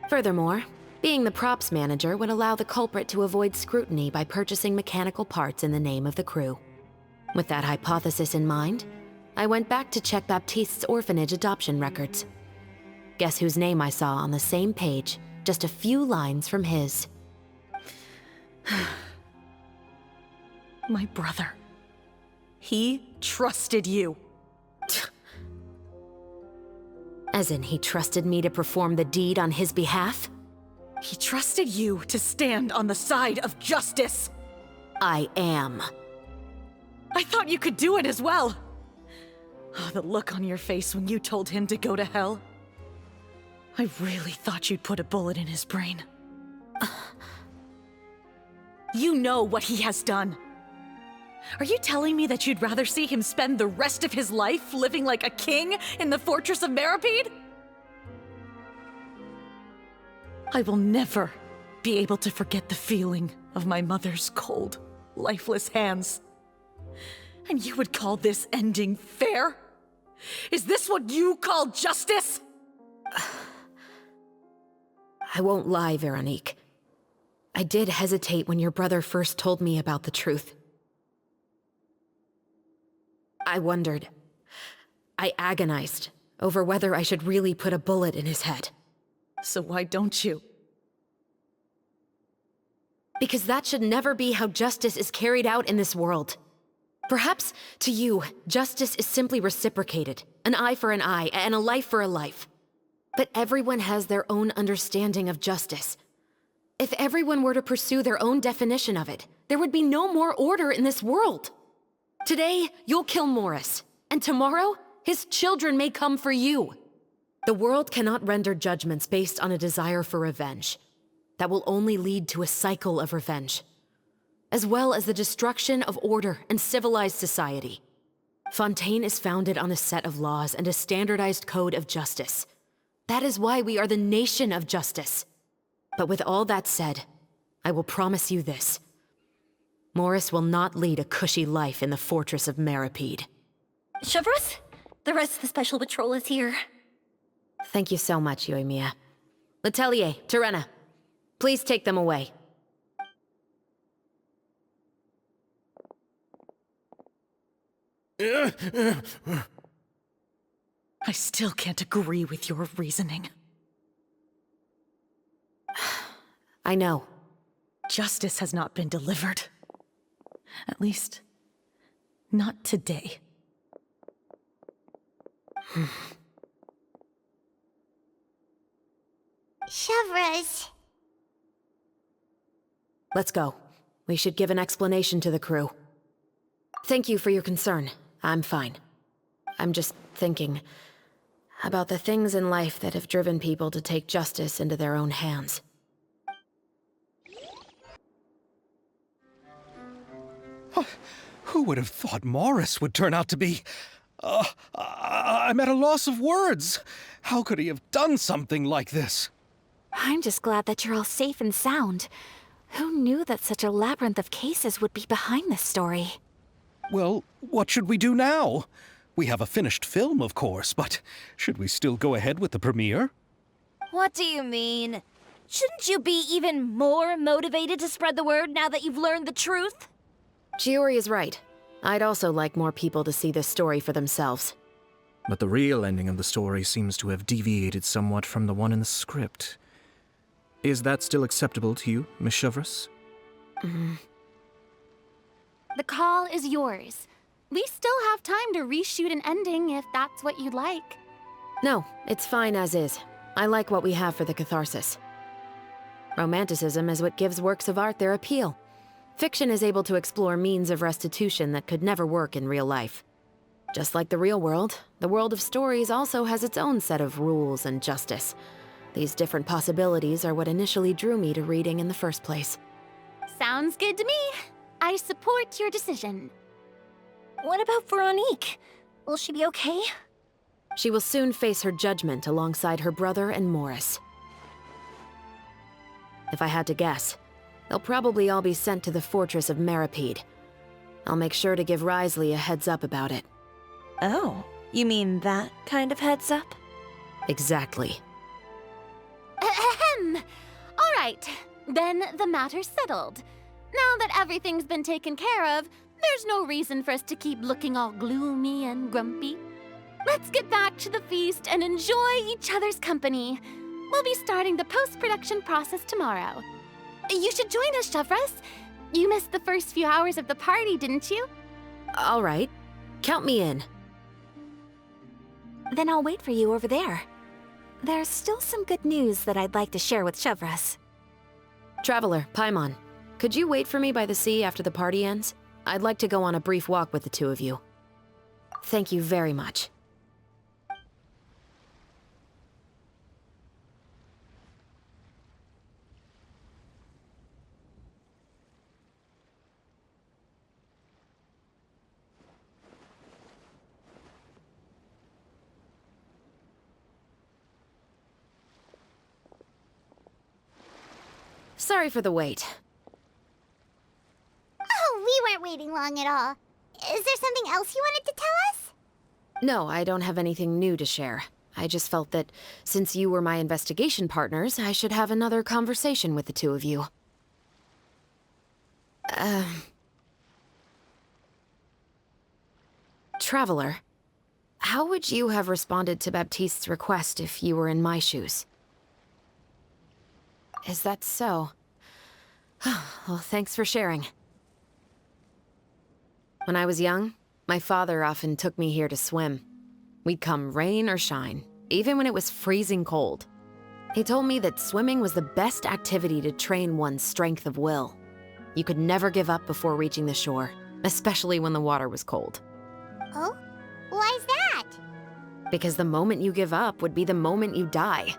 Furthermore, being the props manager would allow the culprit to avoid scrutiny by purchasing mechanical parts in the name of the crew. With that hypothesis in mind, I went back to check Baptiste's orphanage adoption records. Guess whose name I saw on the same page, just a few lines from his. My brother. He trusted you. As in, he trusted me to perform the deed on his behalf? He trusted you to stand on the side of justice. I am. I thought you could do it as well. Oh, the look on your face when you told him to go to hell. I really thought you'd put a bullet in his brain. You know what he has done. Are you telling me that you'd rather see him spend the rest of his life living like a king in the fortress of Meripede? I will never be able to forget the feeling of my mother's cold, lifeless hands. And you would call this ending fair? Is this what you call justice? I won't lie, Veronique. I did hesitate when your brother first told me about the truth. I wondered. I agonized over whether I should really put a bullet in his head. So why don't you? Because that should never be how justice is carried out in this world. Perhaps, to you, justice is simply reciprocated. An eye for an eye, and a life for a life. But everyone has their own understanding of justice. If everyone were to pursue their own definition of it, there would be no more order in this world. Today, you'll kill Morris, and tomorrow, his children may come for you. The world cannot render judgments based on a desire for revenge. That will only lead to a cycle of revenge, as well as the destruction of order and civilized society. Fontaine is founded on a set of laws and a standardized code of justice. That is why we are the nation of justice. But with all that said, I will promise you this. Morris will not lead a cushy life in the fortress of Meripede. Chevreuse, the rest of the Special Patrol is here. Thank you so much, Yoimiya. Letelier, Terena, please take them away. I still can't agree with your reasoning. I know. Justice has not been delivered. At least, not today. Chevreuse. Let's go. We should give an explanation to the crew. Thank you for your concern. I'm fine. I'm just thinking about the things in life that have driven people to take justice into their own hands. Who would have thought Morris would turn out to be... I'm at a loss of words. How could he have done something like this? I'm just glad that you're all safe and sound. Who knew that such a labyrinth of cases would be behind this story? Well, what should we do now? We have a finished film, of course, but should we still go ahead with the premiere? What do you mean? Shouldn't you be even more motivated to spread the word now that you've learned the truth? Chiori is right. I'd also like more people to see this story for themselves. But the real ending of the story seems to have deviated somewhat from the one in the script. Is that still acceptable to you, Miss Chevreuse? The call is yours. We still have time to reshoot an ending if that's what you'd like. No, it's fine as is. I like what we have for the catharsis. Romanticism is what gives works of art their appeal. Fiction is able to explore means of restitution that could never work in real life. Just like the real world, the world of stories also has its own set of rules and justice. These different possibilities are what initially drew me to reading in the first place. Sounds good to me. I support your decision. What about Veronique? Will she be okay? She will soon face her judgment alongside her brother and Morris. If I had to guess, they'll probably all be sent to the fortress of Meripede. I'll make sure to give Risley a heads up about it. Oh, you mean that kind of heads up? Exactly. Ahem. All right, then the matter's settled. Now that everything's been taken care of, there's no reason for us to keep looking all gloomy and grumpy. Let's get back to the feast and enjoy each other's company. We'll be starting the post-production process tomorrow. You should join us, Chevreuse. You missed the first few hours of the party, didn't you? All right. Count me in. Then I'll wait for you over there. There's still some good news that I'd like to share with Chevreuse. Traveler, Paimon, could you wait for me by the sea after the party ends? I'd like to go on a brief walk with the two of you. Thank you very much. Sorry for the wait. Oh, we weren't waiting long at all. Is there something else you wanted to tell us? No, I don't have anything new to share. I just felt that since you were my investigation partners, I should have another conversation with the two of you. Traveler, how would you have responded to Baptiste's request if you were in my shoes? Is that so? Well, thanks for sharing. When I was young, my father often took me here to swim. We'd come rain or shine, even when it was freezing cold. He told me that swimming was the best activity to train one's strength of will. You could never give up before reaching the shore, especially when the water was cold. Oh? Why's that? Because the moment you give up would be the moment you die.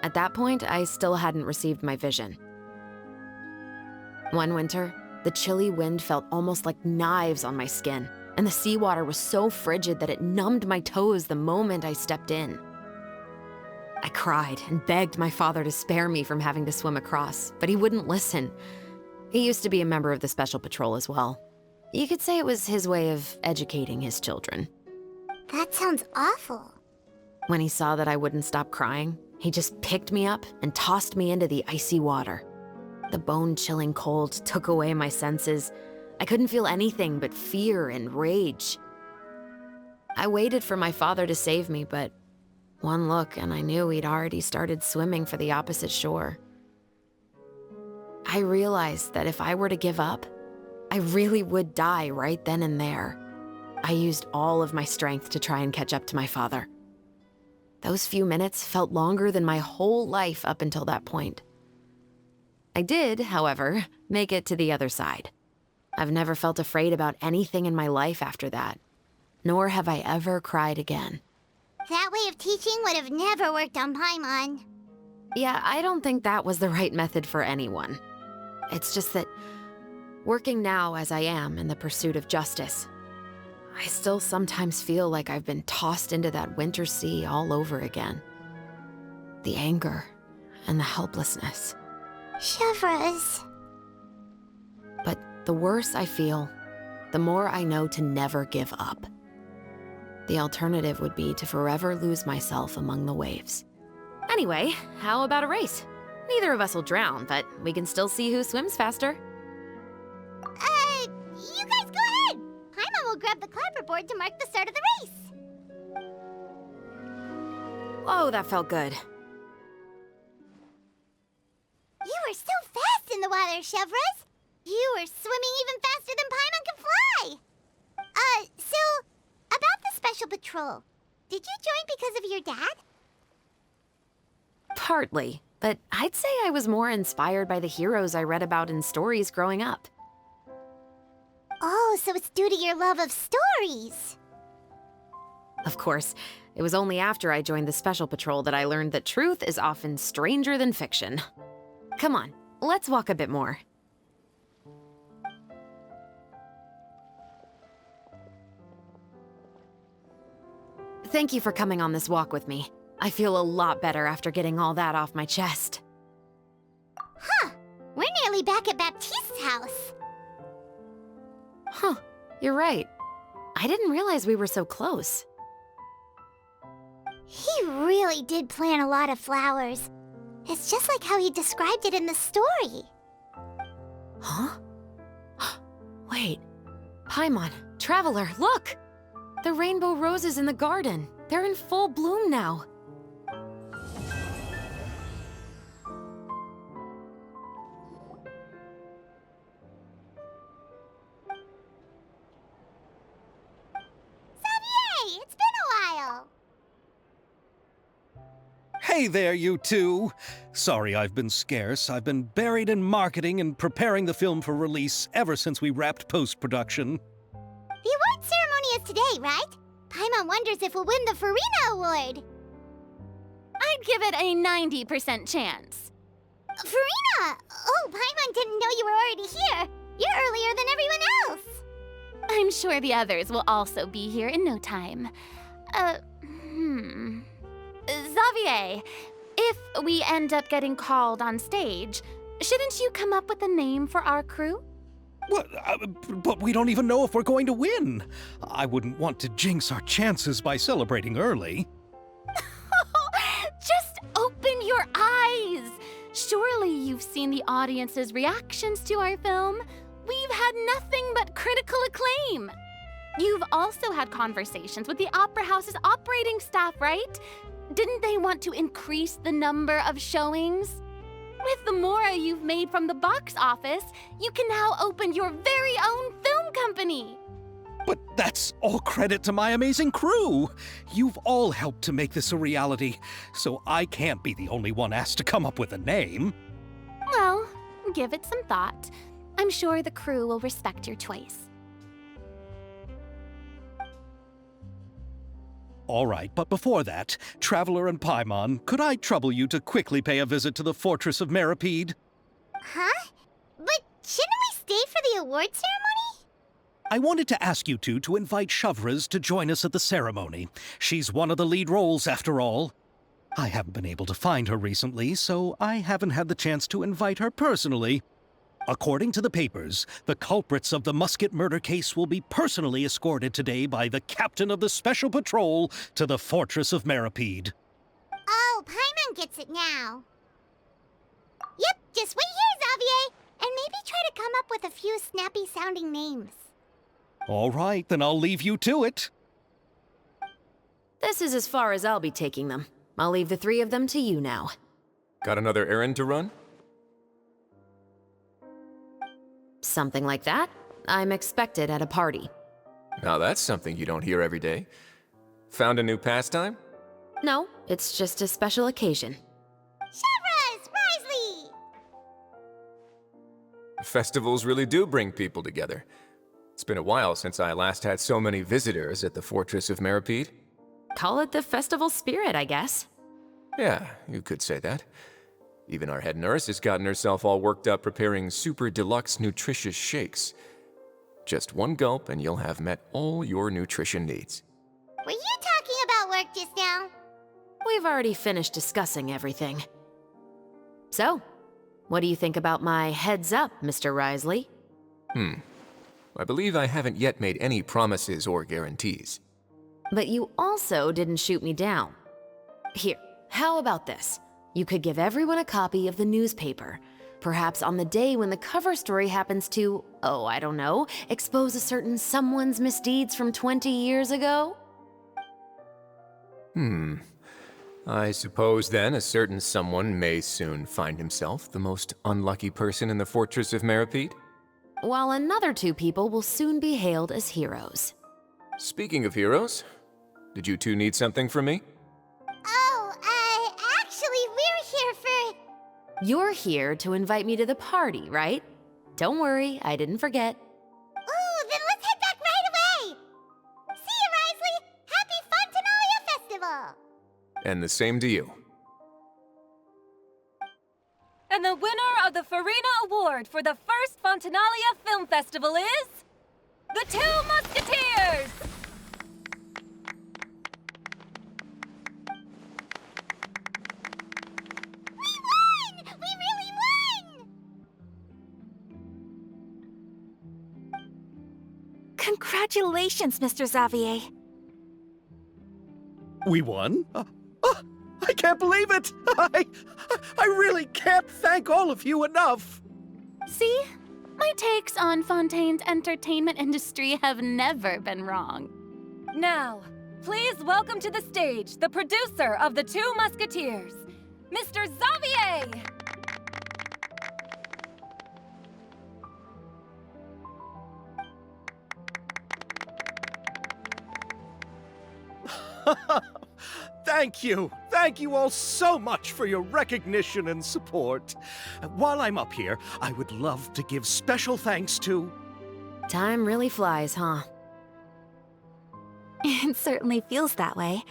At that point, I still hadn't received my vision. One winter, the chilly wind felt almost like knives on my skin, and the seawater was so frigid that it numbed my toes the moment I stepped in. I cried and begged my father to spare me from having to swim across, but he wouldn't listen. He used to be a member of the Special Patrol as well. You could say it was his way of educating his children. That sounds awful. When he saw that I wouldn't stop crying, he just picked me up and tossed me into the icy water. The bone-chilling cold took away my senses. I couldn't feel anything but fear and rage. I waited for my father to save me, but one look and I knew he'd already started swimming for the opposite shore. I realized that if I were to give up, I really would die right then and there. I used all of my strength to try and catch up to my father. Those few minutes felt longer than my whole life up until that point. I did, however, make it to the other side. I've never felt afraid about anything in my life after that, nor have I ever cried again. That way of teaching would have never worked on Paimon. Yeah, I don't think that was the right method for anyone. It's just that, working now as I am in the pursuit of justice, I still sometimes feel like I've been tossed into that winter sea all over again. The anger and the helplessness. Chevreuse. But the worse I feel, the more I know to never give up. The alternative would be to forever lose myself among the waves. Anyway, how about a race? Neither of us will drown, but we can still see who swims faster. You guys go ahead! Paimon will grab the clapperboard to mark the start of the race. Oh, that felt good. You were so fast in the water, Chevreuse! You were swimming even faster than Paimon can fly! So, about the Special Patrol, did you join because of your dad? Partly, but I'd say I was more inspired by the heroes I read about in stories growing up. Oh, so it's due to your love of stories. Of course, it was only after I joined the Special Patrol that I learned that truth is often stranger than fiction. Come on, let's walk a bit more. Thank you for coming on this walk with me. I feel a lot better after getting all that off my chest. Huh, we're nearly back at Baptiste's house. Huh, you're right. I didn't realize we were so close. He really did plant a lot of flowers. It's just like how he described it in the story. Huh? Wait. Paimon, Traveler, look! The rainbow roses in the garden. They're in full bloom now. Zavier, it's been a while. Hey there, you two! Sorry I've been scarce. I've been buried in marketing and preparing the film for release ever since we wrapped post-production. The award ceremony is today, right? Paimon wonders if we'll win the Furina award. I'd give it a 90% chance. Furina! Oh, Paimon didn't know you were already here. You're earlier than everyone else. I'm sure the others will also be here in no time. Zavier, if we end up getting called on stage, Shouldn't you come up with a name for our crew? What? But we don't even know if we're going to win. I wouldn't want to jinx our chances by celebrating early. Just open your eyes! Surely you've seen the audience's reactions to our film. We've had nothing but critical acclaim. You've also had conversations with the Opera House's operating staff, right? Didn't they want to increase the number of showings? With the mora you've made from the box office, you can now open your very own film company. But that's all credit to my amazing crew. You've all helped to make this a reality, so I can't be the only one asked to come up with a name. Well, give it some thought. I'm sure the crew will respect your choice. All right, but before that, Traveler and Paimon, could I trouble you to quickly pay a visit to the Fortress of Meripede? Huh? But shouldn't we stay for the award ceremony? I wanted to ask you two to invite Chevreuse to join us at the ceremony. She's one of the lead roles, after all. I haven't been able to find her recently, so I haven't had the chance to invite her personally. According to the papers, the culprits of the Musket murder case will be personally escorted today by the captain of the Special Patrol to the Fortress of Meripede. Oh, Paimon gets it now. Yep, just wait here, Zavier, and maybe try to come up with a few snappy-sounding names. All right, then I'll leave you to it. This is as far as I'll be taking them. I'll leave the three of them to you now. Got another errand to run? Something like that. I'm expected at a party. Now that's something you don't hear every day. Found a new pastime? No, it's just a special occasion. Chevreuse! Risley! Festivals really do bring people together. It's been a while since I last had so many visitors at the Fortress of Meripede. Call it the festival spirit, I guess. Yeah, you could say that. Even our head nurse has gotten herself all worked up preparing super deluxe nutritious shakes. Just one gulp and you'll have met all your nutrition needs. Were you talking about work just now? We've already finished discussing everything. So, what do you think about my heads up, Mr. Risley? I believe I haven't yet made any promises or guarantees. But you also didn't shoot me down. Here, how about this? You could give everyone a copy of the newspaper. Perhaps on the day when the cover story happens to, oh, I don't know, expose a certain someone's misdeeds from 20 years ago? I suppose then a certain someone may soon find himself the most unlucky person in the Fortress of Meripede? While another two people will soon be hailed as heroes. Speaking of heroes, did you two need something from me? Actually, we're here for... You're here to invite me to the party, right? Don't worry, I didn't forget. Ooh, then let's head back right away! See you, Risley! Happy Fontinalia Festival! And the same to you. And the winner of the Furina Award for the first Fontinalia Film Festival is... the Two Musketeers! Congratulations, Mr. Zavier. We won? I can't believe it! I really can't thank all of you enough! See? My takes on Fontaine's entertainment industry have never been wrong. Now, please welcome to the stage the producer of the Two Musketeers, Mr. Zavier! Thank you! Thank you all so much for your recognition and support. While I'm up here, I would love to give special thanks to... Time really flies, huh? It certainly feels that way.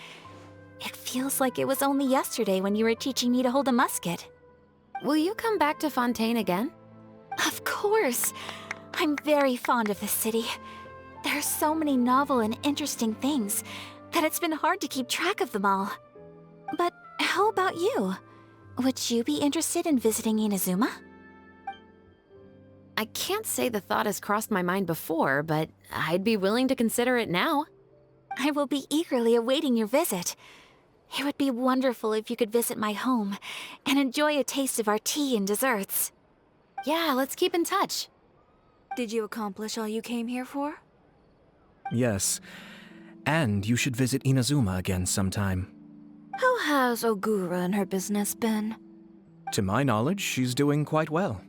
It feels like it was only yesterday when you were teaching me to hold a musket. Will you come back to Fontaine again? Of course! I'm very fond of this city. There are so many novel and interesting things that it's been hard to keep track of them all. But how about you? Would you be interested in visiting Inazuma? I can't say the thought has crossed my mind before, but I'd be willing to consider it now. I will be eagerly awaiting your visit. It would be wonderful if you could visit my home and enjoy a taste of our tea and desserts. Yeah, let's keep in touch. Did you accomplish all you came here for? Yes. And you should visit Inazuma again sometime. How has Ogura and her business been? To my knowledge, she's doing quite well.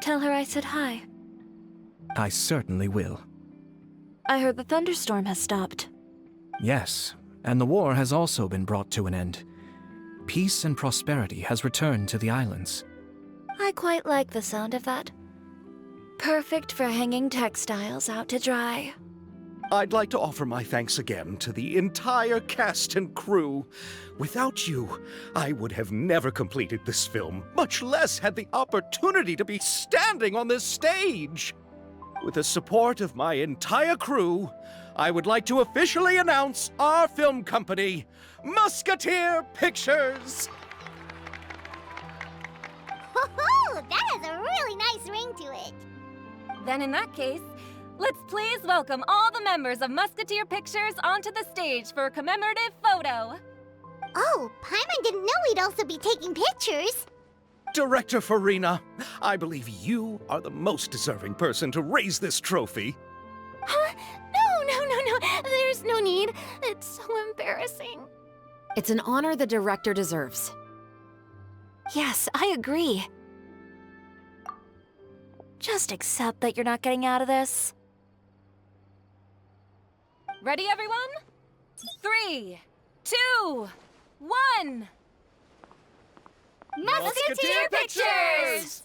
Tell her I said hi. I certainly will. I heard the thunderstorm has stopped. Yes, and the war has also been brought to an end. Peace and prosperity has returned to the islands. I quite like the sound of that. Perfect for hanging textiles out to dry. I'd like to offer my thanks again to the entire cast and crew. Without you, I would have never completed this film, much less had the opportunity to be standing on this stage. With the support of my entire crew, I would like to officially announce our film company, Musketeer Pictures. That has a really nice ring to it. Then in that case, let's please welcome all the members of Musketeer Pictures onto the stage for a commemorative photo. Oh, Paimon didn't know we'd also be taking pictures. Director Furina, I believe you are the most deserving person to raise this trophy. Huh? No. There's no need. It's so embarrassing. It's an honor the director deserves. Yes, I agree. Just accept that you're not getting out of this. Ready, everyone? 3, 2, 1. Musketeer Pictures!